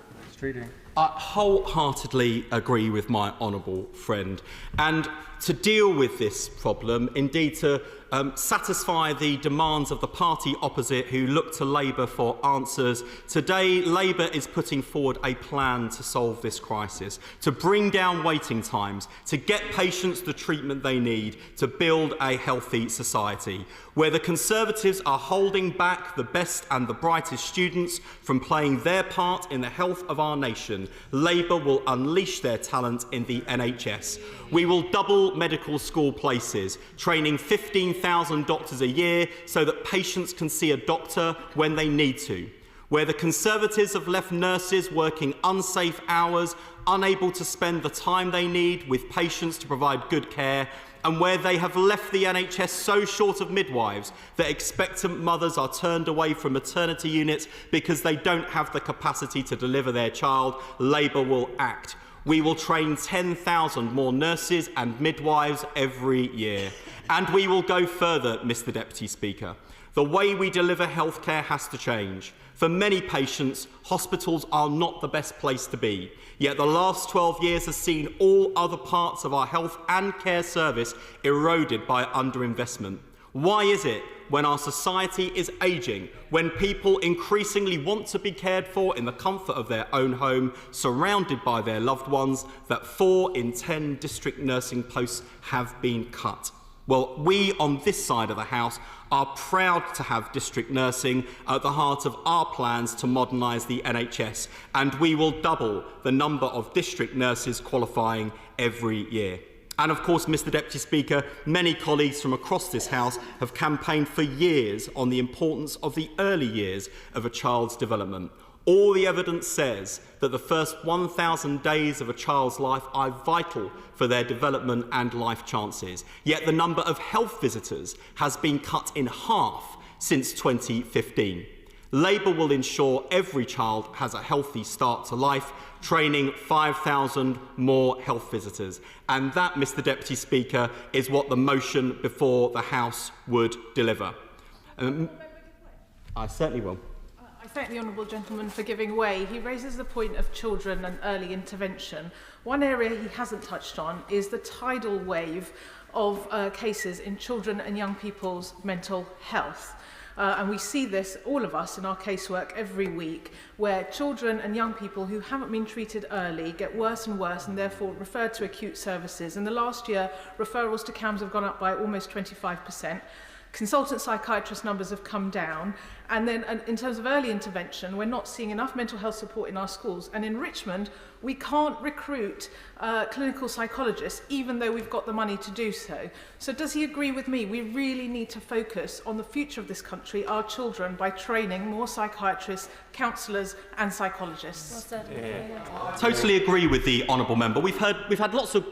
I wholeheartedly agree with my honourable friend. And to deal with this problem, indeed to satisfy the demands of the party opposite who look to Labour for answers, today Labour is putting forward a plan to solve this crisis, to bring down waiting times, to get patients the treatment they need, to build a healthy society. Where the Conservatives are holding back the best and the brightest students from playing their part in the health of our nation, Labour will unleash their talent in the NHS. We will double medical school places, training 15,000 doctors a year so that patients can see a doctor when they need to. Where the Conservatives have left nurses working unsafe hours, unable to spend the time they need with patients to provide good care, and where they have left the NHS so short of midwives that expectant mothers are turned away from maternity units because they don't have the capacity to deliver their child, Labour will act. We will train 10,000 more nurses and midwives every year. And we will go further, Mr Deputy Speaker. The way we deliver healthcare has to change. For many patients, hospitals are not the best place to be. Yet the last 12 years has seen all other parts of our health and care service eroded by underinvestment. Why is it? when our society is ageing, when people increasingly want to be cared for in the comfort of their own home, surrounded by their loved ones, that 4 in 10 district nursing posts have been cut. Well, we on this side of the House are proud to have district nursing at the heart of our plans to modernise the NHS, and we will double the number of district nurses qualifying every year. And of course, Mr Deputy Speaker, many colleagues from across this House have campaigned for years on the importance of the early years of a child's development. All the evidence says that the first 1,000 days of a child's life are vital for their development and life chances. Yet the number of health visitors has been cut in half since 2015. Labour will ensure every child has a healthy start to life, training 5,000 more health visitors. And that, Mr Deputy Speaker, is what the motion before the House would deliver. I certainly will. I thank the honourable gentleman for giving way. He raises the point of children and early intervention. One area he hasn't touched on is the tidal wave of cases in children and young people's mental health. And we see this, all of us, in our casework every week, where children and young people who haven't been treated early get worse and worse and therefore referred to acute services. In the last year, referrals to CAMHS have gone up by almost 25%. Consultant psychiatrist numbers have come down, and then in terms of early intervention, we're not seeing enough mental health support in our schools, and in Richmond we can't recruit clinical psychologists even though we've got the money to do so. So does he agree with me? We really need to focus on the future of this country, our children, by training more psychiatrists, counsellors and psychologists. I totally agree with the honourable member. We've had lots of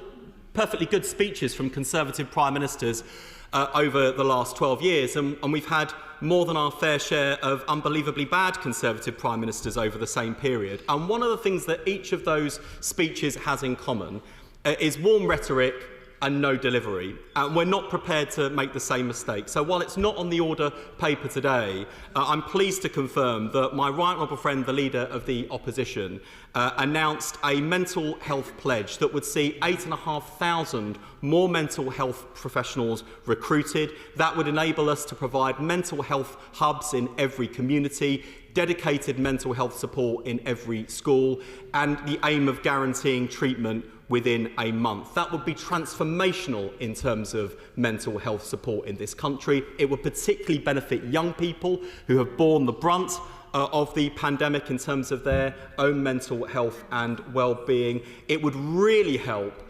perfectly good speeches from Conservative Prime Ministers over the last 12 years, and we've had more than our fair share of unbelievably bad Conservative Prime Ministers over the same period. And one of the things that each of those speeches has in common is warm rhetoric and no delivery. And we're not prepared to make the same mistake. So while it's not on the order paper today, I'm pleased to confirm that my right honourable friend, the Leader of the Opposition, announced a mental health pledge that would see 8,500 more mental health professionals recruited. That would enable us to provide mental health hubs in every community, dedicated mental health support in every school, and the aim of guaranteeing treatment within a month. That would be transformational in terms of mental health support in this country. It would particularly benefit young people who have borne the brunt of the pandemic in terms of their own mental health and well-being. It would really help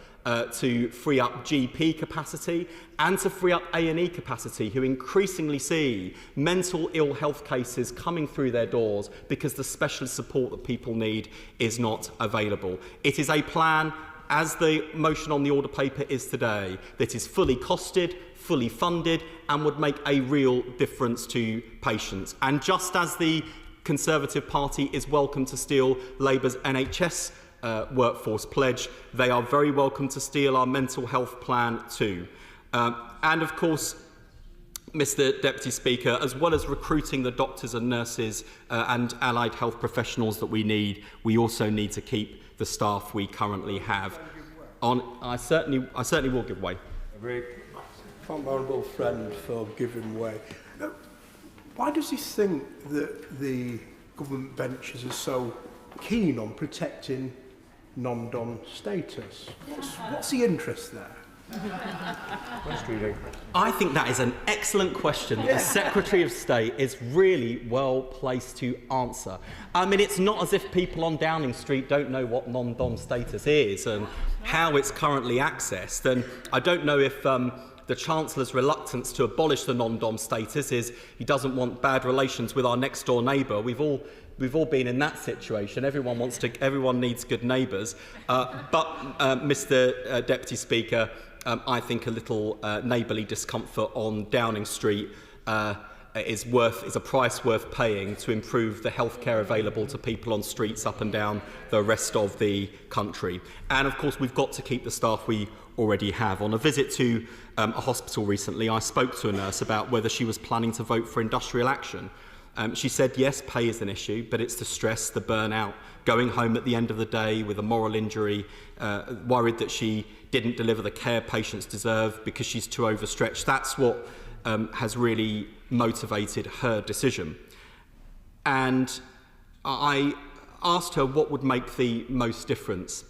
to free up GP capacity and to free up A&E capacity, who increasingly see mental ill health cases coming through their doors because the specialist support that people need is not available. It is a plan, as the motion on the order paper is today, that is fully costed, fully funded, and would make a real difference to patients. And just as the Conservative Party is welcome to steal Labour's NHS workforce pledge, they are very welcome to steal our mental health plan too. And of course, Mr Deputy Speaker, as well as recruiting the doctors and nurses and allied health professionals that we need, we also need to keep the staff we currently have. I certainly will give way. Thank my honourable friend for giving way. Why does he think that the government benches are so keen on protecting non-dom status? What's the interest there? I think that is an excellent question that the Secretary of State is really well placed to answer. I mean, it's not as if people on Downing Street don't know what non-dom status is and how it's currently accessed. And I don't know if the Chancellor's reluctance to abolish the non-dom status is he doesn't want bad relations with our next-door neighbour. We've all been in that situation. Everyone needs good neighbours. But Mr. Deputy Speaker, I think a little neighbourly discomfort on Downing Street is a price worth paying to improve the healthcare available to people on streets up and down the rest of the country. And of course, we've got to keep the staff we already have. On a visit to a hospital recently, I spoke to a nurse about whether she was planning to vote for industrial action. She said, yes, pay is an issue, but it's the stress, the burnout, going home at the end of the day with a moral injury, worried that she didn't deliver the care patients deserve because she's too overstretched. That's what has really motivated her decision. And I asked her what would make the most difference.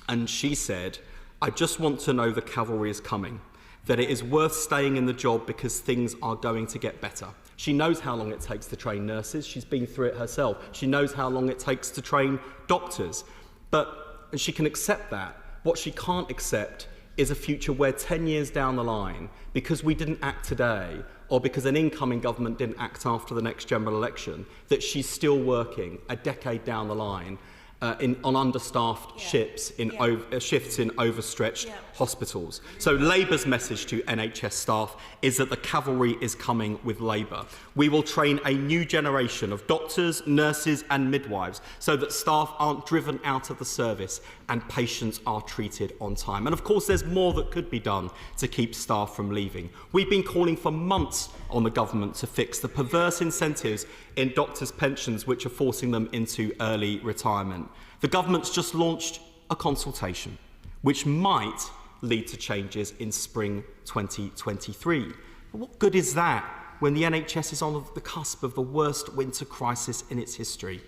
And she said, I just want to know the cavalry is coming, that it is worth staying in the job because things are going to get better. She knows how long it takes to train nurses. She's been through it herself. She knows how long it takes to train doctors. And she can accept that. What she can't accept is a future where 10 years down the line, because we didn't act today, or because an incoming government didn't act after the next general election, that she's still working a decade down the line on understaffed shifts in overstretched hospitals. So Labour's message to NHS staff is that the cavalry is coming with Labour. We will train a new generation of doctors, nurses and midwives so that staff aren't driven out of the service and patients are treated on time. And of course there's more that could be done to keep staff from leaving. We've been calling for months on the government to fix the perverse incentives in doctors' pensions which are forcing them into early retirement. The government's just launched a consultation which might lead to changes in spring 2023. But what good is that when the NHS is on the cusp of the worst winter crisis in its history?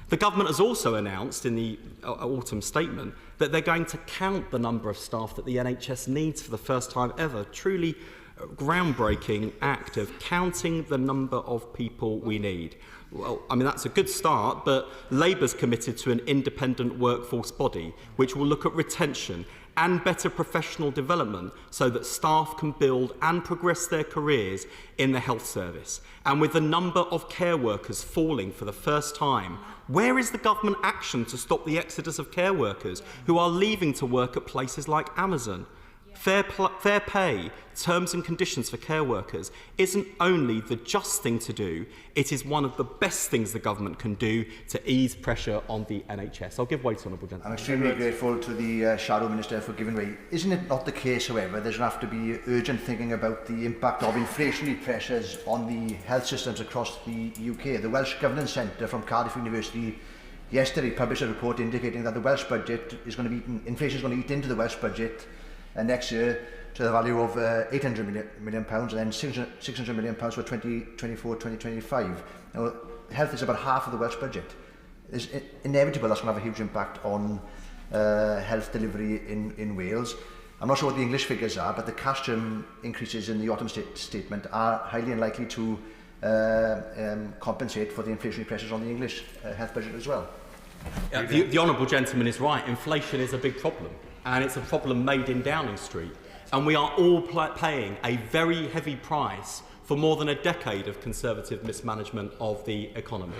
The government has also announced in the autumn statement that they're going to count the number of staff that the NHS needs for the first time ever. Truly groundbreaking act of counting the number of people we need. Well, I mean, that's a good start, but Labour's committed to an independent workforce body which will look at retention and better professional development so that staff can build and progress their careers in the health service. And with the number of care workers falling for the first time, where is the government action to stop the exodus of care workers who are leaving to work at places like Amazon? Fair pay, terms and conditions for care workers isn't only the just thing to do, it is one of the best things the government can do to ease pressure on the NHS. I'll give way to Honourable Gentleman. I'm extremely grateful to the Shadow Minister for giving way. Isn't it not the case, however, there's going to have to be urgent thinking about the impact of inflationary pressures on the health systems across the UK? The Welsh Governance Centre from Cardiff University yesterday published a report indicating that the Welsh budget is going to be inflation is going to eat into the Welsh budget next year to the value of £800 million and then £600 million for 2024-2025. Now, health is about half of the Welsh budget. It's inevitable that's going to have a huge impact on health delivery in Wales. I'm not sure what the English figures are, but the cash increases in the autumn statement are highly unlikely to compensate for the inflationary pressures on the English health budget as well. The Honourable Gentleman is right. Inflation is a big problem, and it's a problem made in Downing Street. And we are all paying a very heavy price for more than a decade of Conservative mismanagement of the economy.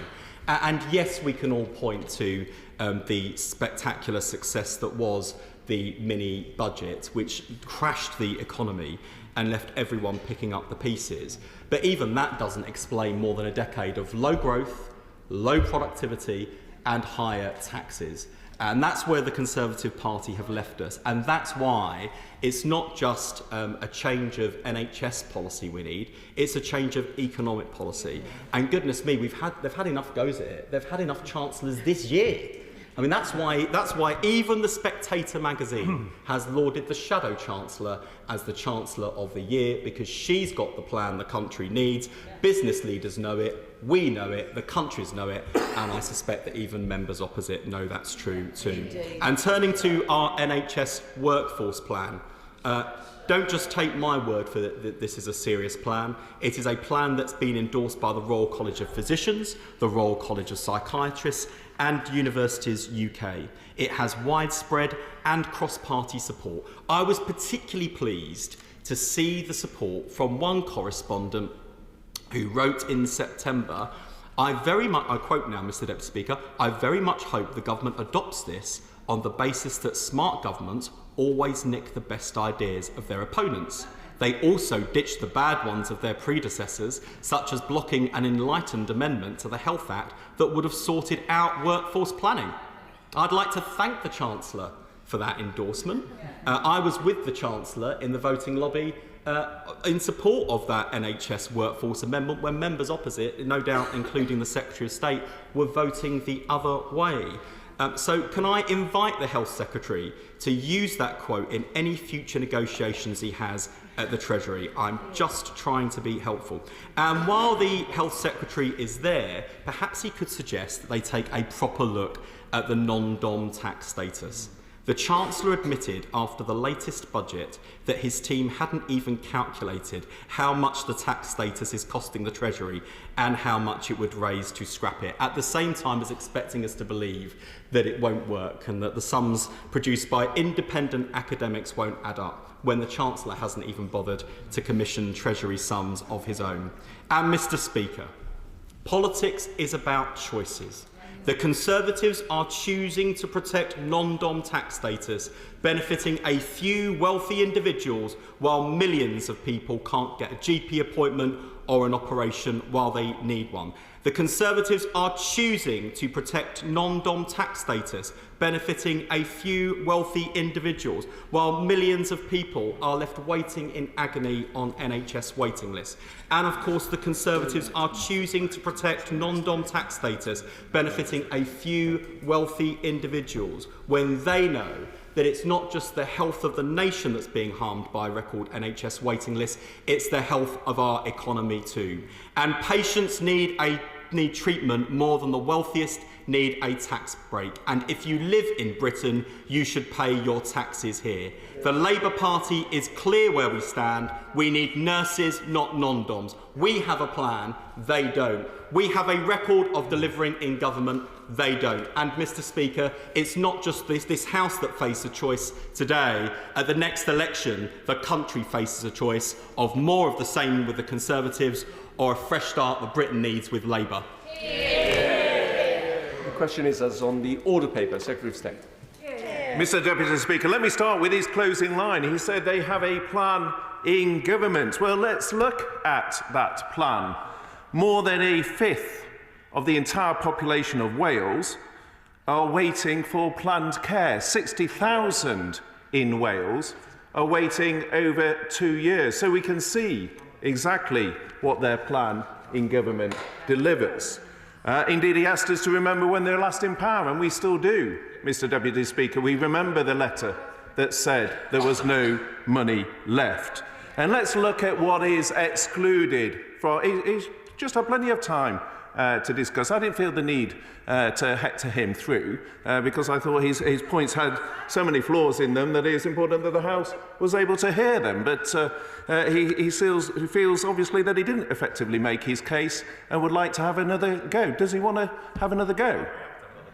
And yes, we can all point to the spectacular success that was the mini budget, which crashed the economy and left everyone picking up the pieces. But even that doesn't explain more than a decade of low growth, low productivity and higher taxes. And that's where the Conservative Party have left us. And that's why it's not just a change of NHS policy we need, it's a change of economic policy. And goodness me, they've had enough goes at it. They've had enough chancellors this year. I mean, that's why even The Spectator magazine has lauded the Shadow Chancellor as the Chancellor of the Year, because she's got the plan the country needs. Business leaders know it, we know it, the countries know it, and I suspect that even members opposite know that's true too. Indeed. And turning to our NHS workforce plan, don't just take my word for that this is a serious plan. It is a plan that's been endorsed by the Royal College of Physicians, the Royal College of Psychiatrists and Universities UK. It has widespread and cross-party support. I was particularly pleased to see the support from one correspondent who wrote in September, I quote now, Mr Deputy Speaker, I very much hope the government adopts this on the basis that smart governments always nick the best ideas of their opponents. They also ditch the bad ones of their predecessors, such as blocking an enlightened amendment to the Health Act that would have sorted out workforce planning. I'd like to thank the Chancellor for that endorsement. I was with the Chancellor in the voting lobby in support of that NHS workforce amendment when members opposite, no doubt including the Secretary of State, were voting the other way. So can I invite the Health Secretary to use that quote in any future negotiations he has at the Treasury. I'm just trying to be helpful. And while the Health Secretary is there, perhaps he could suggest that they take a proper look at the non-dom tax status. The Chancellor admitted after the latest budget that his team hadn't even calculated how much the tax status is costing the Treasury and how much it would raise to scrap it, at the same time as expecting us to believe that it won't work and that the sums produced by independent academics won't add up, when the Chancellor hasn't even bothered to commission Treasury sums of his own. And Mr. Speaker, politics is about choices. The Conservatives are choosing to protect non-dom tax status, benefiting a few wealthy individuals while millions of people can't get a GP appointment or an operation while they need one. The Conservatives are choosing to protect non-dom tax status, benefiting a few wealthy individuals, while millions of people are left waiting in agony on NHS waiting lists. And of course, the Conservatives are choosing to protect non-dom tax status, benefiting a few wealthy individuals, when they know that it's not just the health of the nation that's being harmed by record NHS waiting lists, it's the health of our economy too. And patients need treatment more than the wealthiest need a tax break. And if you live in Britain, you should pay your taxes here. The Labour Party is clear where we stand. We need nurses, not non-doms. We have a plan, they don't. We have a record of delivering in government, they don't. And Mr. Speaker, it's not just this House that faces a choice today. At the next election, the country faces a choice of more of the same with the Conservatives or a fresh start that Britain needs with Labour. The question is as on the order paper, Secretary of State. Mr. Deputy Speaker, let me start with his closing line. He said they have a plan in government. Well, let's look at that plan. More than a fifth of the entire population of Wales are waiting for planned care. 60,000 in Wales are waiting over 2 years. So we can see exactly what their plan in government delivers. Indeed, he asked us to remember when they were last in power, and we still do, Mr. Deputy Speaker. We remember the letter that said there was no money left. And let's look at what is excluded. He's just had plenty of time to discuss. I didn't feel the need to hector him through because I thought his points had so many flaws in them that it is important that the House was able to hear them. But he feels obviously that he didn't effectively make his case and would like to have another go. Does he want to have another go?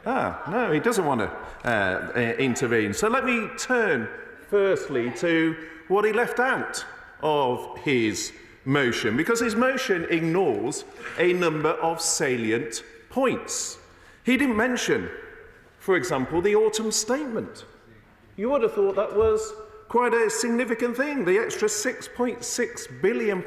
No, he doesn't want to intervene. So let me turn firstly to what he left out of his motion, because his motion ignores a number of salient points. He didn't mention, for example, the autumn statement. You would have thought that was quite a significant thing, the extra £6.6 billion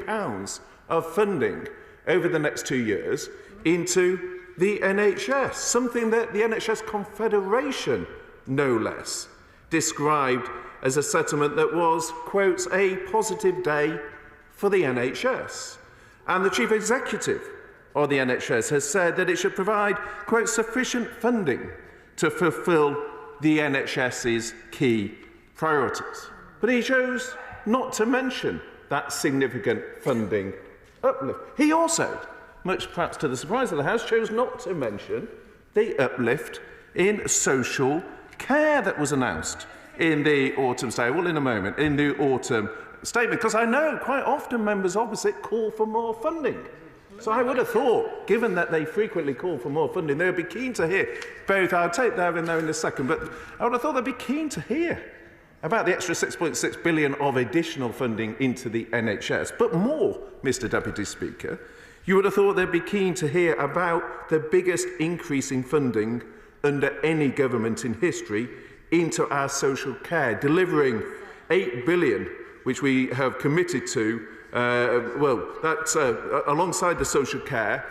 of funding over the next 2 years into the NHS, something that the NHS Confederation, no less, described as a settlement that was, quotes, a positive day for the NHS. And the Chief Executive of the NHS has said that it should provide, quote, sufficient funding to fulfil the NHS's key priorities. But he chose not to mention that significant funding uplift. He also, much perhaps to the surprise of the House, chose not to mention the uplift in social care that was announced in the autumn statement. Well, in a moment, in the autumn statement, because I know quite often members opposite call for more funding. So I would have thought, given that they frequently call for more funding, they would be keen to hear both. I'll take that in there in a second, but I would have thought they'd be keen to hear about the extra £6.6 billion of additional funding into the NHS. But more, Mr. Deputy Speaker, you would have thought they'd be keen to hear about the biggest increase in funding under any government in history into our social care, delivering £8 billion, which we have committed to. That's alongside the social care.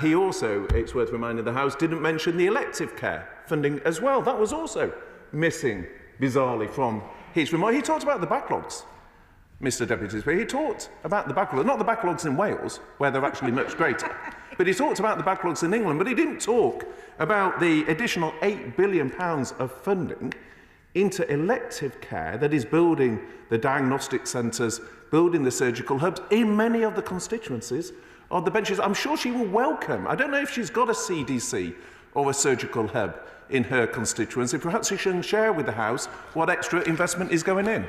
He also, it's worth reminding the House, didn't mention the elective care funding as well. That was also missing, bizarrely, from his remarks. He talked about the backlogs, Mr. Deputy Speaker. He talked about the backlogs, not the backlogs in Wales, where they're actually much greater, but he talked about the backlogs in England, but he didn't talk about the additional £8 billion of funding into elective care that is building the diagnostic centres, building the surgical hubs in many of the constituencies of the benches. I'm sure she will welcome. I don't know if she's got a CDC or a surgical hub in her constituency. Perhaps she can share with the House what extra investment is going in.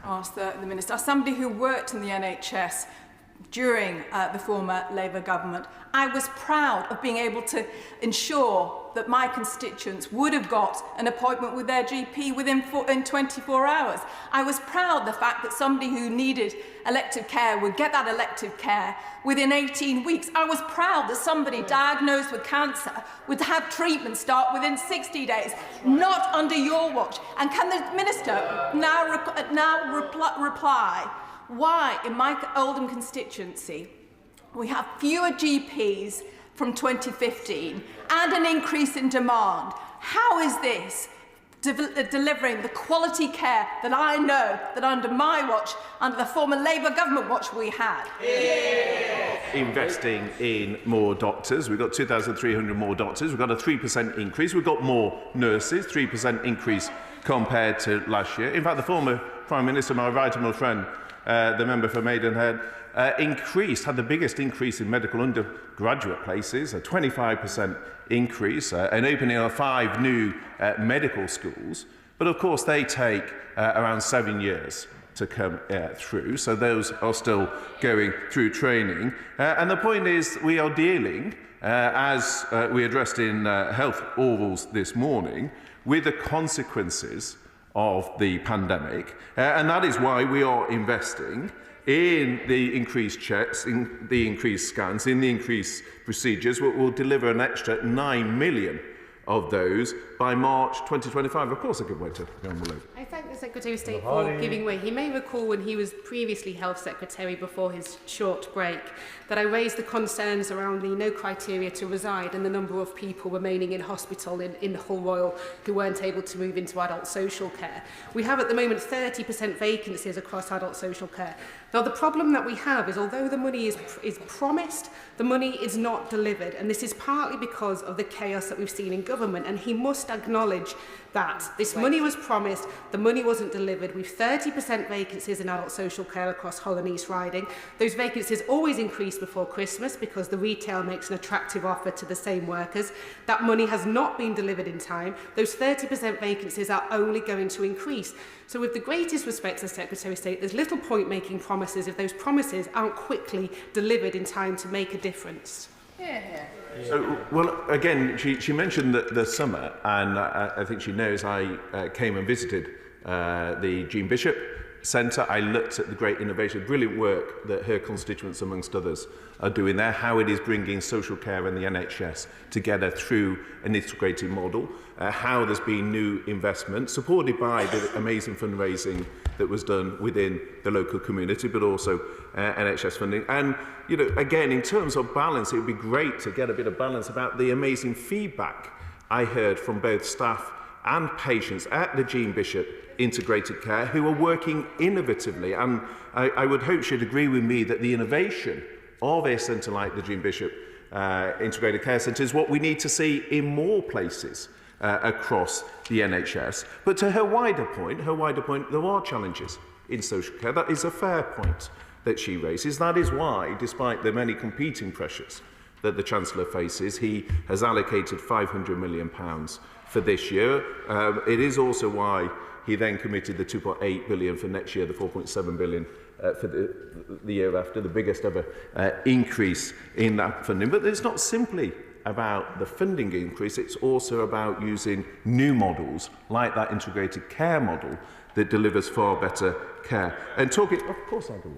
Ask the Minister, as somebody who worked in the NHS during the former Labour government, I was proud of being able to ensure that my constituents would have got an appointment with their GP within 24 hours. I was proud of the fact that somebody who needed elective care would get that elective care within 18 weeks. I was proud that somebody diagnosed with cancer would have treatment start within 60 days, not under your watch. And can the Minister now reply why in my Oldham constituency we have fewer GPs from 2015 and an increase in demand? How is this delivering the quality care that I know that under my watch, under the former Labour government watch, we had? Investing in more doctors. We've got 2,300 more doctors. We've got a 3% increase. We've got more nurses, 3% increase compared to last year. In fact, the former Prime Minister, my right honourable friend, the member for Maidenhead, had the biggest increase in medical undergraduate places, a 25% increase, an opening of 5 new medical schools. But of course, they take around 7 years to come through, so those are still going through training. And the point is, we are dealing, as we addressed in Health Orals this morning, with the consequences of the pandemic, and that is why we are investing in the increased checks, in the increased scans, in the increased procedures. We'll deliver an extra 9 million of those by March 2025. Of course, I could wait to go on the load. I thank the Secretary of State for giving way. He may recall when he was previously Health Secretary before his short break that I raised the concerns around the no criteria to reside and the number of people remaining in hospital in Hull Royal who weren't able to move into adult social care. We have at the moment 30% vacancies across adult social care. Now, the problem that we have is although the money is promised, the money is not delivered, and this is partly because of the chaos that we've seen in government, and he must acknowledge that this money was promised, the money wasn't delivered. We've 30% vacancies in adult social care across Hull and East Riding. Those vacancies always increase before Christmas because the retail makes an attractive offer to the same workers. That money has not been delivered in time. Those 30% vacancies are only going to increase. So with the greatest respect to the Secretary of State, there's little point making promises if those promises aren't quickly delivered in time to make a difference. So, well, again, she mentioned the summer, and I think she knows I came and visited the Jean Bishop Centre. I looked at the great innovation, brilliant work that her constituents, amongst others, are doing there, how it is bringing social care and the NHS together through an integrated model, how there's been new investment, supported by the amazing fundraising that was done within the local community, but also NHS funding. And, you know, again, in terms of balance, it would be great to get a bit of balance about the amazing feedback I heard from both staff and patients at the Jean Bishop Integrated Care who are working innovatively. And I would hope she'd agree with me that the innovation of a centre like the Jean Bishop Integrated Care Centre is what we need to see in more places across the NHS. But to her wider point, there are challenges in social care. That is a fair point that she raises. That is why, despite the many competing pressures that the Chancellor faces, he has allocated £500 million for this year. It is also why he then committed the 2.8 billion for next year, the 4.7 billion for the year after, the biggest ever increase in that funding. But it's not simply about the funding increase, it's also about using new models like that integrated care model that delivers far better care. And talking, of course I do.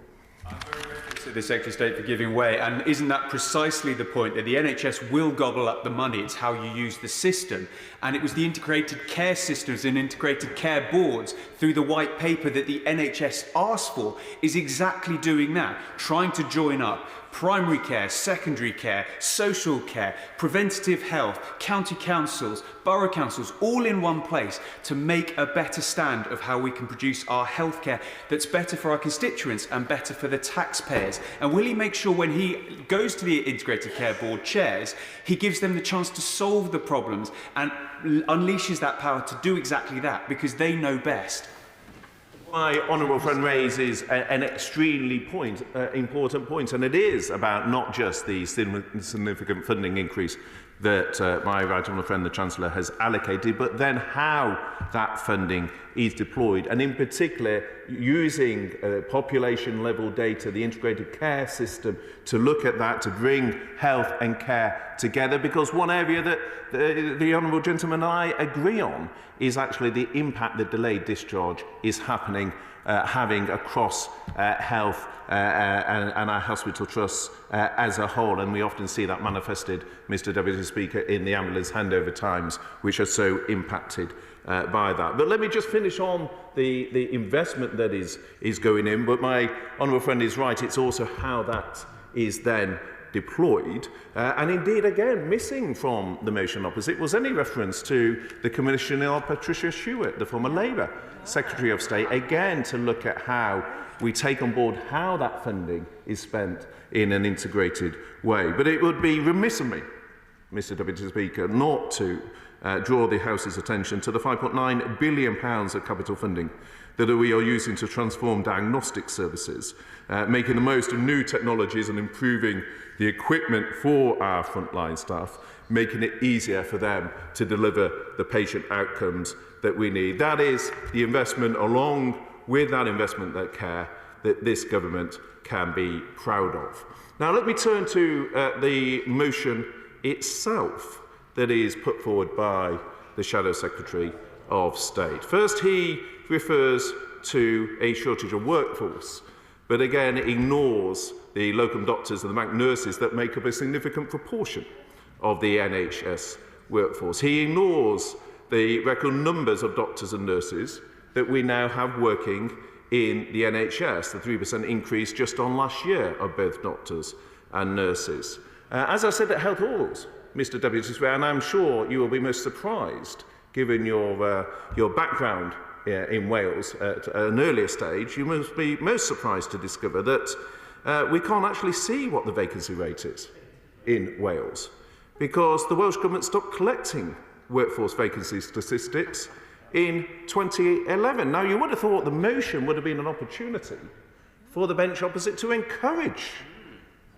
To the Secretary of State for giving way, and isn't that precisely the point, that the NHS will gobble up the money? It's how you use the system, and it was the integrated care systems and integrated care boards through the white paper that the NHS asked for is exactly doing that, trying to join up primary care, secondary care, social care, preventative health, county councils, borough councils, all in one place to make a better stand of how we can produce our healthcare that's better for our constituents and better for the taxpayers. chairs? And will he make sure when he goes to the Integrated Care Board chairs, he gives them the chance to solve the problems and unleashes that power to do exactly that, because they know best? My honourable friend raises an extremely important point, and it is about not just the significant funding increase that my right honourable friend the Chancellor has allocated, but then how that funding is deployed, and in particular using population level data, the integrated care system, to look at that, to bring health and care together, because one area that the honourable gentleman and I agree on is actually the impact that delayed discharge is having across health and our hospital trusts as a whole, and we often see that manifested, Mr Deputy Speaker, in the ambulance handover times, which are so impacted by that. But let me just finish on the investment that is going in, but my honourable friend is right, it's also how that is then deployed, and indeed again missing from the motion opposite was any reference to the Commissioner Patricia Stewart, the former Labour Secretary of State, again to look at how we take on board how that funding is spent in an integrated way. But it would be remiss of me, Mr Deputy Speaker, not to draw the House's attention to the £5.9 billion of capital funding that we are using to transform diagnostic services, making the most of new technologies and improving the equipment for our frontline staff, making it easier for them to deliver the patient outcomes that we need. That is the investment, along with that investment that care, that this government can be proud of. Now let me turn to the motion itself that is put forward by the Shadow Secretary of State. First, he refers to a shortage of workforce, but again ignores the locum doctors and the bank nurses that make up a significant proportion of the NHS workforce. He ignores the record numbers of doctors and nurses that we now have working in the NHS, the 3% increase just on last year of both doctors and nurses. As I said at Health Halls, Mr Deputy Speaker, and I'm sure you will be most surprised, given your background in Wales at an earlier stage, you must be most surprised to discover that we can't actually see what the vacancy rate is in Wales, because the Welsh Government stopped collecting workforce vacancy statistics in 2011. Now, you would have thought the motion would have been an opportunity for the bench opposite to encourage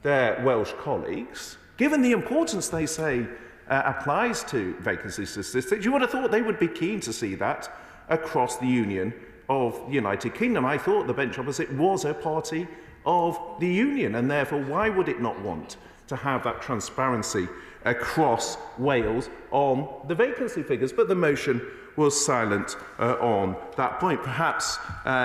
their Welsh colleagues, given the importance they say applies to vacancy statistics. You would have thought they would be keen to see that across the Union of the United Kingdom. I thought the bench opposite was a party of the Union, and therefore why would it not want to have that transparency across Wales on the vacancy figures? But the motion was silent on that point. Perhaps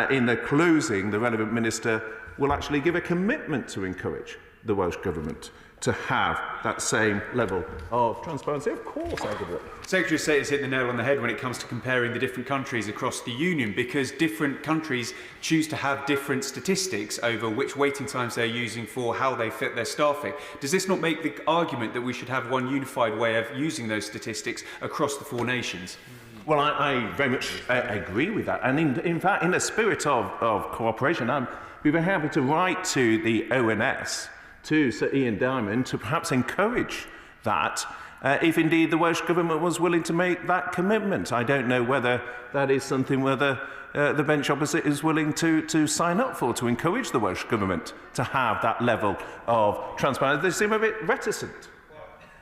in the closing, the relevant minister will actually give a commitment to encourage the Welsh Government to have that same level of transparency. Of course I would. Secretary of State has hit the nail on the head when it comes to comparing the different countries across the Union, because different countries choose to have different statistics over which waiting times they're using for how they fit their staffing. Does this not make the argument that we should have one unified way of using those statistics across the four nations? Well, I very much agree with that. And in fact, in the spirit of cooperation, I'd be very happy to write to the ONS, to Sir Ian Diamond, to perhaps encourage that if indeed the Welsh Government was willing to make that commitment. I don't know whether that is something whether the bench opposite is willing to sign up for, to encourage the Welsh Government to have that level of transparency. They seem a bit reticent,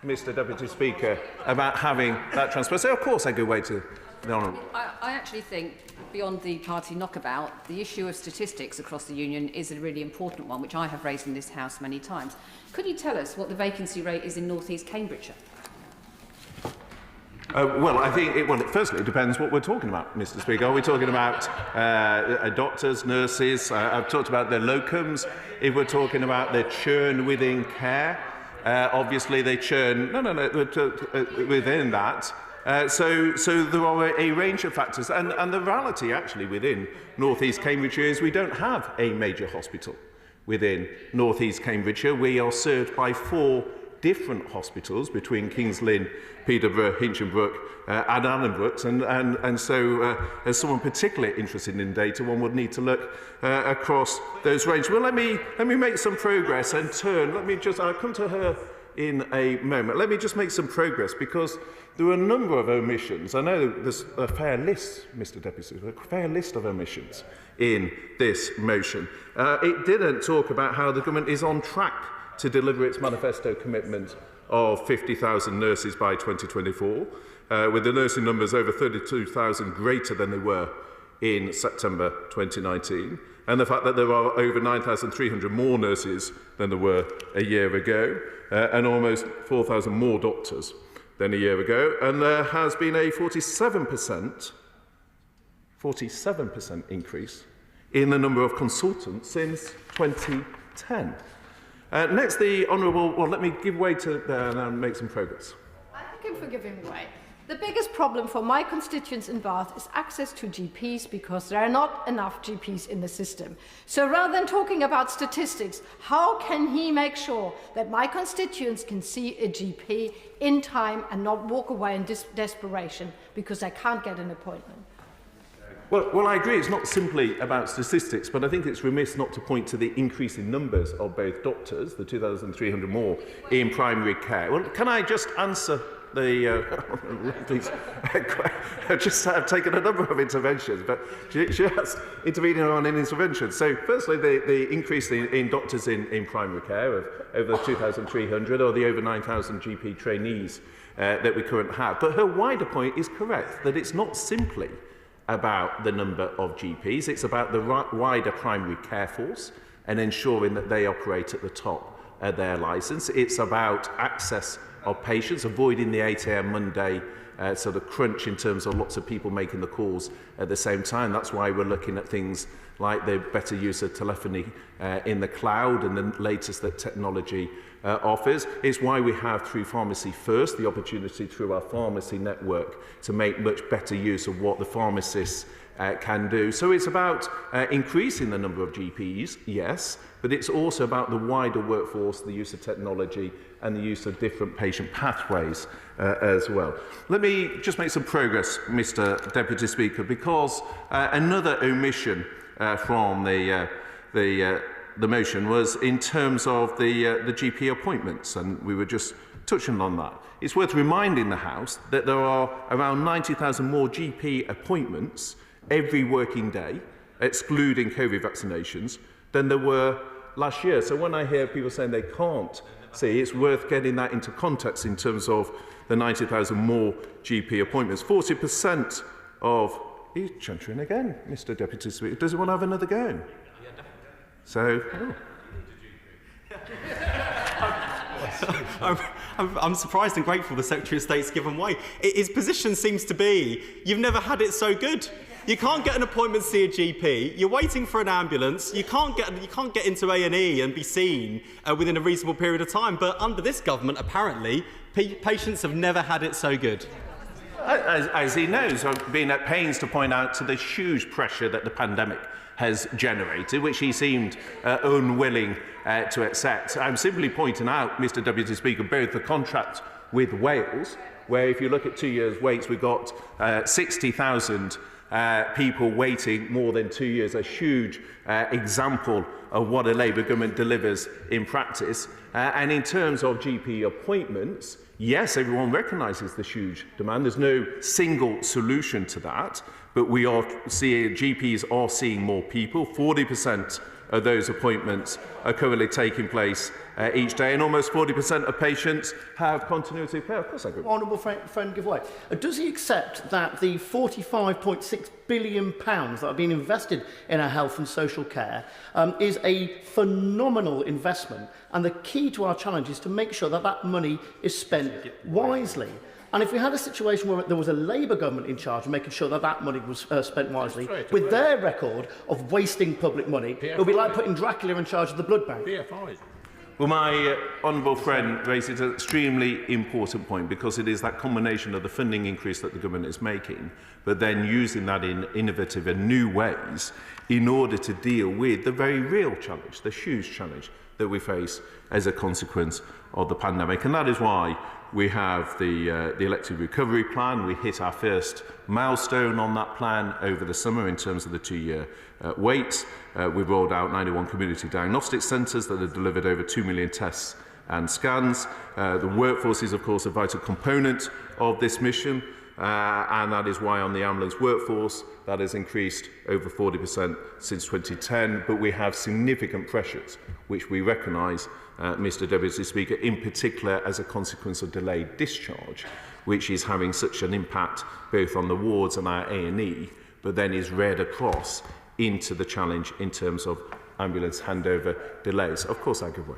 Mr Deputy Speaker, about having that transparency. Of course I go away to the Honourable. I actually think, beyond the party knockabout, the issue of statistics across the Union is a really important one, which I have raised in this House many times. Could you tell us what the vacancy rate is in North East Cambridgeshire? Well, I think, firstly, it depends what we're talking about, Mr Speaker. Are we talking about doctors, nurses? I've talked about the locums. If we're talking about the churn within care, obviously they churn, within that. So there are a range of factors, and the reality actually within North East Cambridgeshire is we don't have a major hospital within North East Cambridgeshire. We are served by 4 different hospitals between Kings Lynn, Peterborough, Hinchinbrook and Allenbrooks, and so as someone particularly interested in data, one would need to look across those ranges. Well, let me make some progress and turn. I'll come to her in a moment. Let me just make some progress, because there are a number of omissions. I know there's a fair list, Mr. Deputy Speaker, a fair list of omissions in this motion. It didn't talk about how the government is on track to deliver its manifesto commitment of 50,000 nurses by 2024, with the nursing numbers over 32,000 greater than they were in September 2019, and the fact that there are over 9,300 more nurses than there were a year ago, and almost 4,000 more doctors than a year ago, and there has been a 47% increase in the number of consultants since 2010. Next, the Honourable, well, let me give way to and make some progress. I thank him for giving way. The biggest problem for my constituents in Bath is access to GPs, because there are not enough GPs in the system. So rather than talking about statistics, how can he make sure that my constituents can see a GP in time and not walk away in desperation because they can't get an appointment? Well, I agree it's not simply about statistics, but I think it's remiss not to point to the increase in numbers of both doctors, the 2,300 more in primary care. Well, can I just answer the I've taken a number of interventions, but she has intervened on an intervention. So firstly, the increase in doctors in primary care of over 2,300, or the over 9,000 GP trainees that we currently have. But her wider point is correct, that it's not simply about the number of GPs, it's about the wider primary care force and ensuring that they operate at the top of their licence. It's about access of patients, avoiding the 8 a.m. Monday sort of crunch in terms of lots of people making the calls at the same time. That's why we're looking at things like the better use of telephony in the cloud and the latest that technology offers. It's why we have, through Pharmacy First, the opportunity through our pharmacy network to make much better use of what the pharmacists can do. So it's about increasing the number of GPs, yes, but it's also about the wider workforce, the use of technology and the use of different patient pathways as well. Let me just make some progress, Mr. Deputy Speaker, because another omission from the motion was in terms of the GP appointments, and we were just touching on that. It's worth reminding the House that there are around 90,000 more GP appointments every working day, excluding COVID vaccinations, than there were last year. So when I hear people saying they can't see, it's worth getting that into context in terms of the 90,000 more GP appointments. 40% of... He's chuntering again, Mr. Deputy Speaker. Does anyone have another go? So... I'm surprised and grateful the Secretary of State's given way. His position seems to be, you've never had it so good. You can't get an appointment to see a GP, you're waiting for an ambulance, you can't get into A&E and be seen within a reasonable period of time. But under this government, apparently, patients have never had it so good. As he knows, I've been at pains to point out to the huge pressure that the pandemic has generated, which he seemed unwilling to accept. I'm simply pointing out, Mr. Deputy Speaker, both the contract with Wales, where if you look at 2 years' waits, we've got 60,000 people waiting more than 2 years, a huge example of what a Labour government delivers in practice. And in terms of GP appointments, yes, everyone recognises the huge demand. There's no single solution to that, but we are seeing GPs are seeing more people. 40% of those appointments are currently taking place each day, and almost 40% of patients have continuity of care. Of course I agree. Honourable friend give way. Does he accept that the £45.6 billion that are being invested in our health and social care is a phenomenal investment, and the key to our challenge is to make sure that that money is spent wisely? And if we had a situation where there was a Labour government in charge of making sure that that money was spent wisely, with their record of wasting public money, it would be like putting Dracula in charge of the blood bank. Well, my honourable friend raises an extremely important point, because it is that combination of the funding increase that the government is making, but then using that in innovative and new ways in order to deal with the very real challenge, the huge challenge that we face as a consequence of the pandemic. And that is why we have the elective recovery plan. We hit our first milestone on that plan over the summer in terms of the 2-year wait. We've rolled out 91 community diagnostic centres that have delivered over 2 million tests and scans. The workforce is, of course, a vital component of this mission, and that is why on the ambulance workforce that has increased over 40% since 2010. But we have significant pressures, which we recognise, Mr Deputy Speaker, in particular as a consequence of delayed discharge, which is having such an impact both on the wards and our A&E, but then is read across into the challenge in terms of ambulance handover delays. Of course, I give way.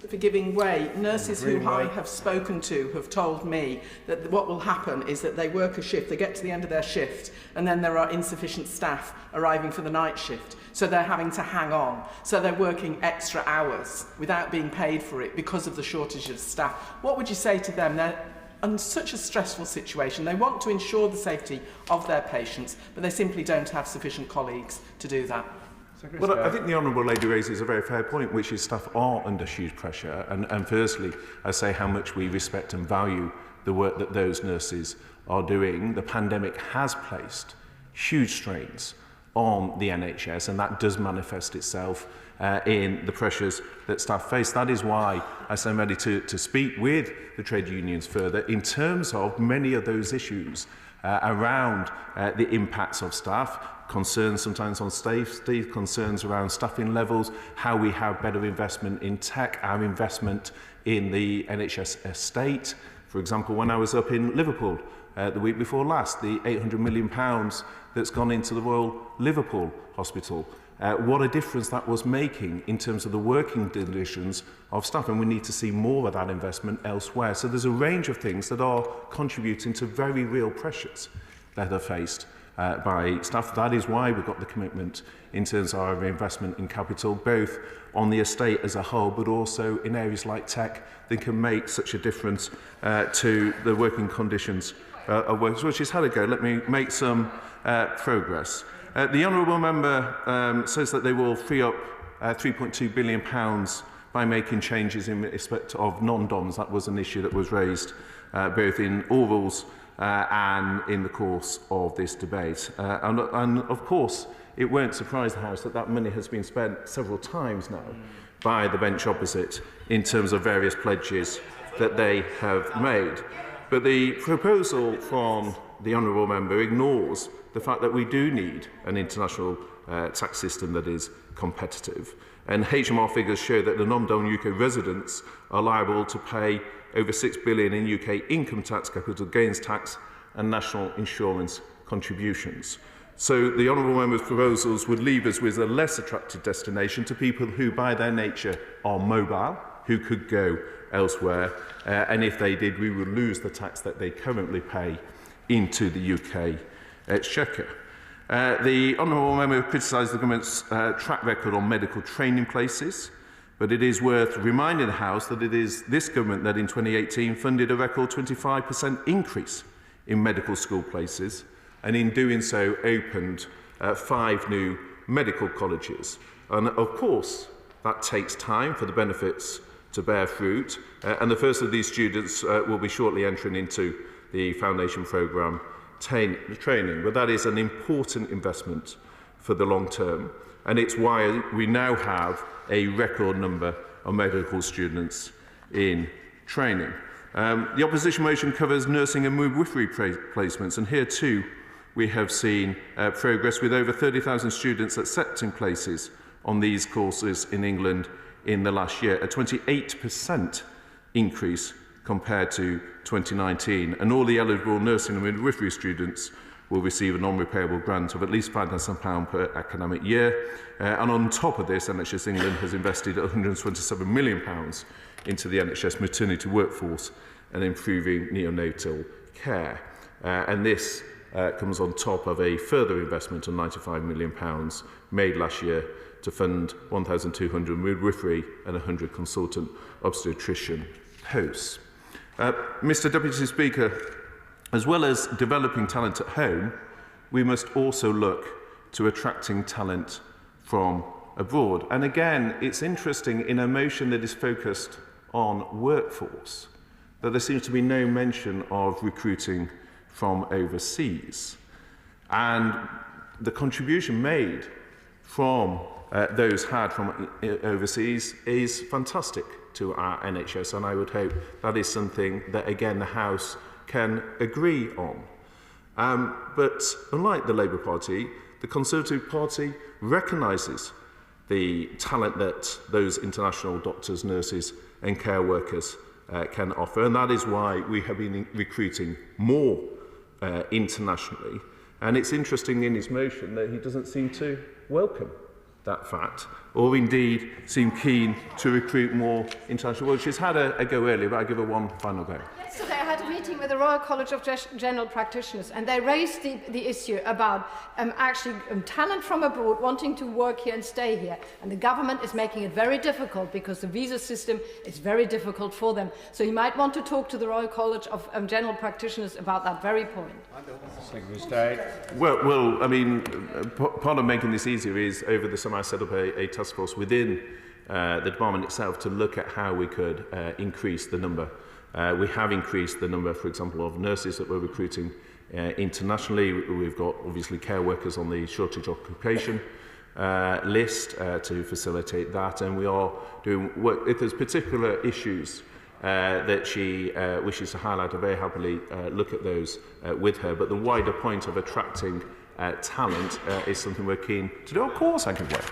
For giving way, nurses who I have spoken to have told me that what will happen is that they work a shift, they get to the end of their shift, and then there are insufficient staff arriving for the night shift. So they're having to hang on. So they're working extra hours without being paid for it because of the shortage of staff. What would you say to them? They're in such a stressful situation. They want to ensure the safety of their patients, but they simply don't have sufficient colleagues to do that. Well, I think the Honourable Lady raises a very fair point, which is staff are under huge pressure. And firstly, I say how much we respect and value the work that those nurses are doing. The pandemic has placed huge strains on the NHS, and that does manifest itself in the pressures that staff face. That is why I am ready to speak with the trade unions further in terms of many of those issues around the impacts of staff, concerns sometimes on safety, concerns around staffing levels, how we have better investment in tech, our investment in the NHS estate. For example, when I was up in Liverpool the week before last, the £800 million that's gone into the Royal Liverpool Hospital. What a difference that was making in terms of the working conditions of staff, and we need to see more of that investment elsewhere. So there's a range of things that are contributing to very real pressures that are faced by staff. That is why we've got the commitment in terms of our investment in capital, both on the estate as a whole, but also in areas like tech that can make such a difference to the working conditions of workers. Which is how to go. Let me make some progress. The Honourable Member says that they will free up £3.2 billion by making changes in respect of non-DOMs. That was an issue that was raised both in orals and in the course of this debate. And of course, it won't surprise the House that that money has been spent several times now by the bench opposite in terms of various pledges that they have made. But the proposal from the Honourable Member ignores the fact that we do need an international tax system that is competitive. And HMR figures show that the non-DOM UK residents are liable to pay over £6 billion in UK income tax, capital gains tax and national insurance contributions. So the Honourable Member's proposals would leave us with a less attractive destination to people who by their nature are mobile, who could go elsewhere, and if they did, we would lose the tax that they currently pay into the UK exchequer. The Honourable Member criticised the government's track record on medical training places, but it is worth reminding the House that it is this government that in 2018 funded a record 25% increase in medical school places, and in doing so opened 5 new medical colleges. And of course, that takes time for the benefits to bear fruit, and the first of these students will be shortly entering into the foundation programme training. But that is an important investment for the long term, and it's why we now have a record number of medical students in training. The opposition motion covers nursing and midwifery placements, and here too we have seen progress with over 30,000 students accepting places on these courses in England in the last year, a 28% increase compared to 2019, and all the eligible nursing and midwifery students will receive a non-repayable grant of at least £5,000 per academic year. And on top of this, NHS England has invested £127 million into the NHS maternity workforce and improving neonatal care. And this comes on top of a further investment of £95 million made last year to fund 1,200 midwifery and 100 consultant obstetrician posts. Mr Deputy Speaker, as well as developing talent at home, we must also look to attracting talent from abroad. And again, it's interesting in a motion that is focused on workforce that there seems to be no mention of recruiting from overseas. And the contribution made from those had from overseas is fantastic to our NHS, and I would hope that is something that, again, the House can agree on. But unlike the Labour Party, the Conservative Party recognises the talent that those international doctors, nurses and care workers can offer, and that is why we have been recruiting more internationally. And it's interesting in his motion that he doesn't seem to welcome that fact, or indeed seem keen to recruit more international. Well, she's had a go earlier, but I'll give her one final go. Yesterday I had a meeting with the Royal College of General Practitioners, and they raised the issue about talent from abroad wanting to work here and stay here. And the government is making it very difficult because the visa system is very difficult for them. So you might want to talk to the Royal College of General Practitioners about that very point. Secretary of State. Well, I mean, part of making this easier is over the summer I set up a task force within the department itself to look at how we could increase the number. We have increased the number, for example, of nurses that we're recruiting internationally. We've got, obviously, care workers on the shortage occupation list to facilitate that, and we are doing work. If there's particular issues that she wishes to highlight, I very happily look at those with her. But the wider point of attracting talent is something we're keen to do. Of course, I can wait.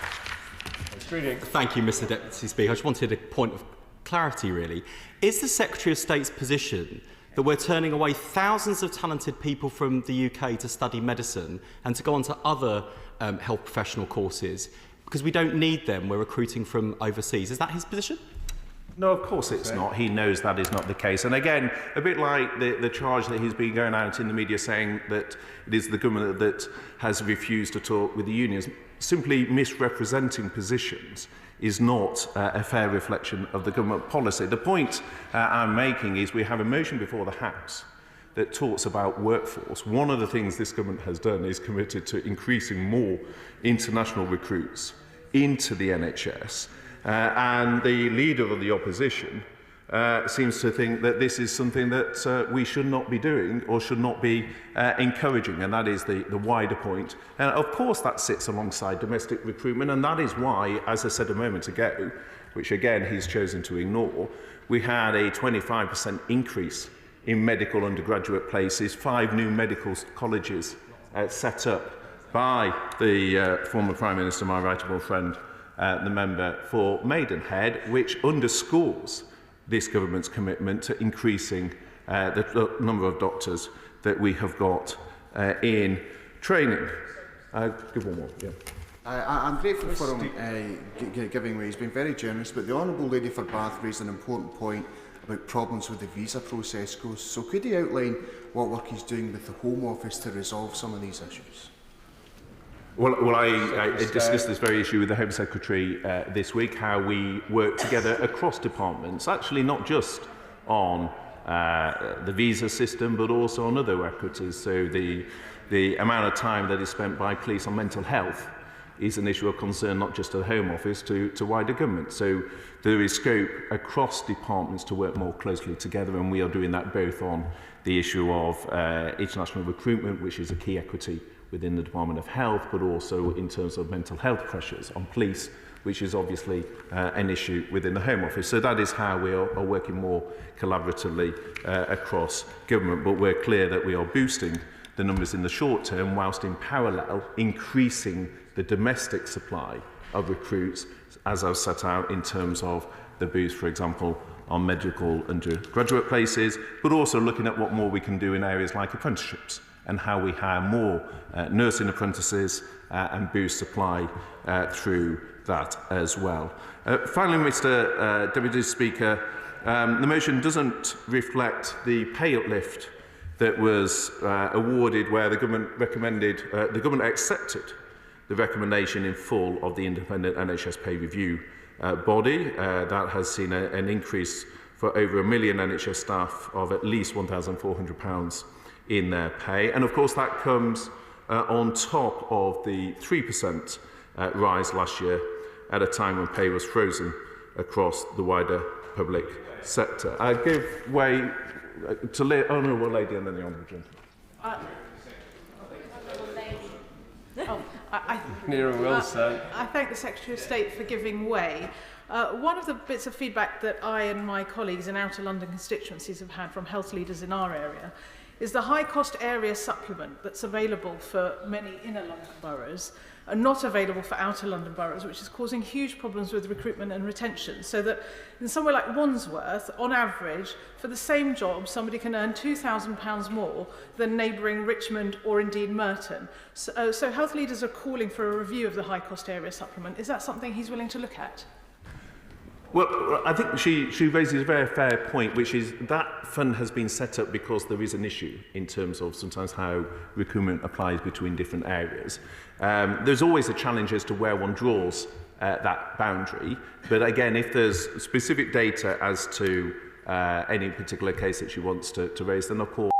Thank you, Mr Deputy Speaker. I just wanted a point of clarity, really. Is the Secretary of State's position that we're turning away thousands of talented people from the UK to study medicine and to go on to other health professional courses because we don't need them, we're recruiting from overseas? Is that his position? No, of course it's not. He knows that is not the case. And again, a bit like the charge that he's been going out in the media saying that it is the government that has refused to talk with the unions, simply misrepresenting positions is not a fair reflection of the government policy. The point I'm making is we have a motion before the House that talks about workforce. One of the things this government has done is committed to increasing more international recruits into the NHS. And the leader of the opposition seems to think that this is something that we should not be doing or should not be encouraging, and that is the wider point. And of course that sits alongside domestic recruitment, and that is why, as I said a moment ago, which again he's chosen to ignore, we had a 25% increase in medical undergraduate places, 5 new medical colleges set up by the former Prime Minister, my right honourable friend, the member for Maidenhead, which underscores this government's commitment to increasing the number of doctors that we have got in training. Give one more. Yeah. I'm grateful for him giving way. He's been very generous, but the Honourable Lady for Bath raised an important point about problems with the visa process. So could he outline what work he's doing with the Home Office to resolve some of these issues? Well, I discussed this very issue with the Home Secretary this week, how we work together across departments, actually not just on the visa system, but also on other equities. So the amount of time that is spent by police on mental health is an issue of concern not just to the Home Office, to wider government. So there is scope across departments to work more closely together, and we are doing that both on the issue of international recruitment, which is a key equity within the Department of Health, but also in terms of mental health pressures on police, which is obviously an issue within the Home Office. So that is how we are working more collaboratively across government, but we're clear that we are boosting the numbers in the short term, whilst in parallel increasing the domestic supply of recruits, as I've set out in terms of the boost, for example, on medical undergraduate places, but also looking at what more we can do in areas like apprenticeships and how we hire more nursing apprentices and boost supply through that as well. Finally, Mr Deputy Speaker, the motion doesn't reflect the pay uplift that was awarded where the government recommended, the government accepted the recommendation in full of the independent NHS pay review body. That has seen an increase for over 1 million NHS staff of at least £1,400 in their pay. And of course that comes on top of the 3% rise last year at a time when pay was frozen across the wider public sector. I give way to the Honourable Lady and then the Honourable Gentleman. I thank the Secretary of State for giving way. One of the bits of feedback that I and my colleagues in outer London constituencies have had from health leaders in our area is the high cost area supplement that's available for many inner London boroughs and not available for outer London boroughs, which is causing huge problems with recruitment and retention. So that in somewhere like Wandsworth, on average, for the same job, somebody can earn £2,000 more than neighbouring Richmond or indeed Merton. So health leaders are calling for a review of the high cost area supplement. Is that something he's willing to look at? Well, I think she raises a very fair point, which is that fund has been set up because there is an issue in terms of sometimes how recruitment applies between different areas. There's always a challenge as to where one draws that boundary. But again, if there's specific data as to any particular case that she wants to raise, then of course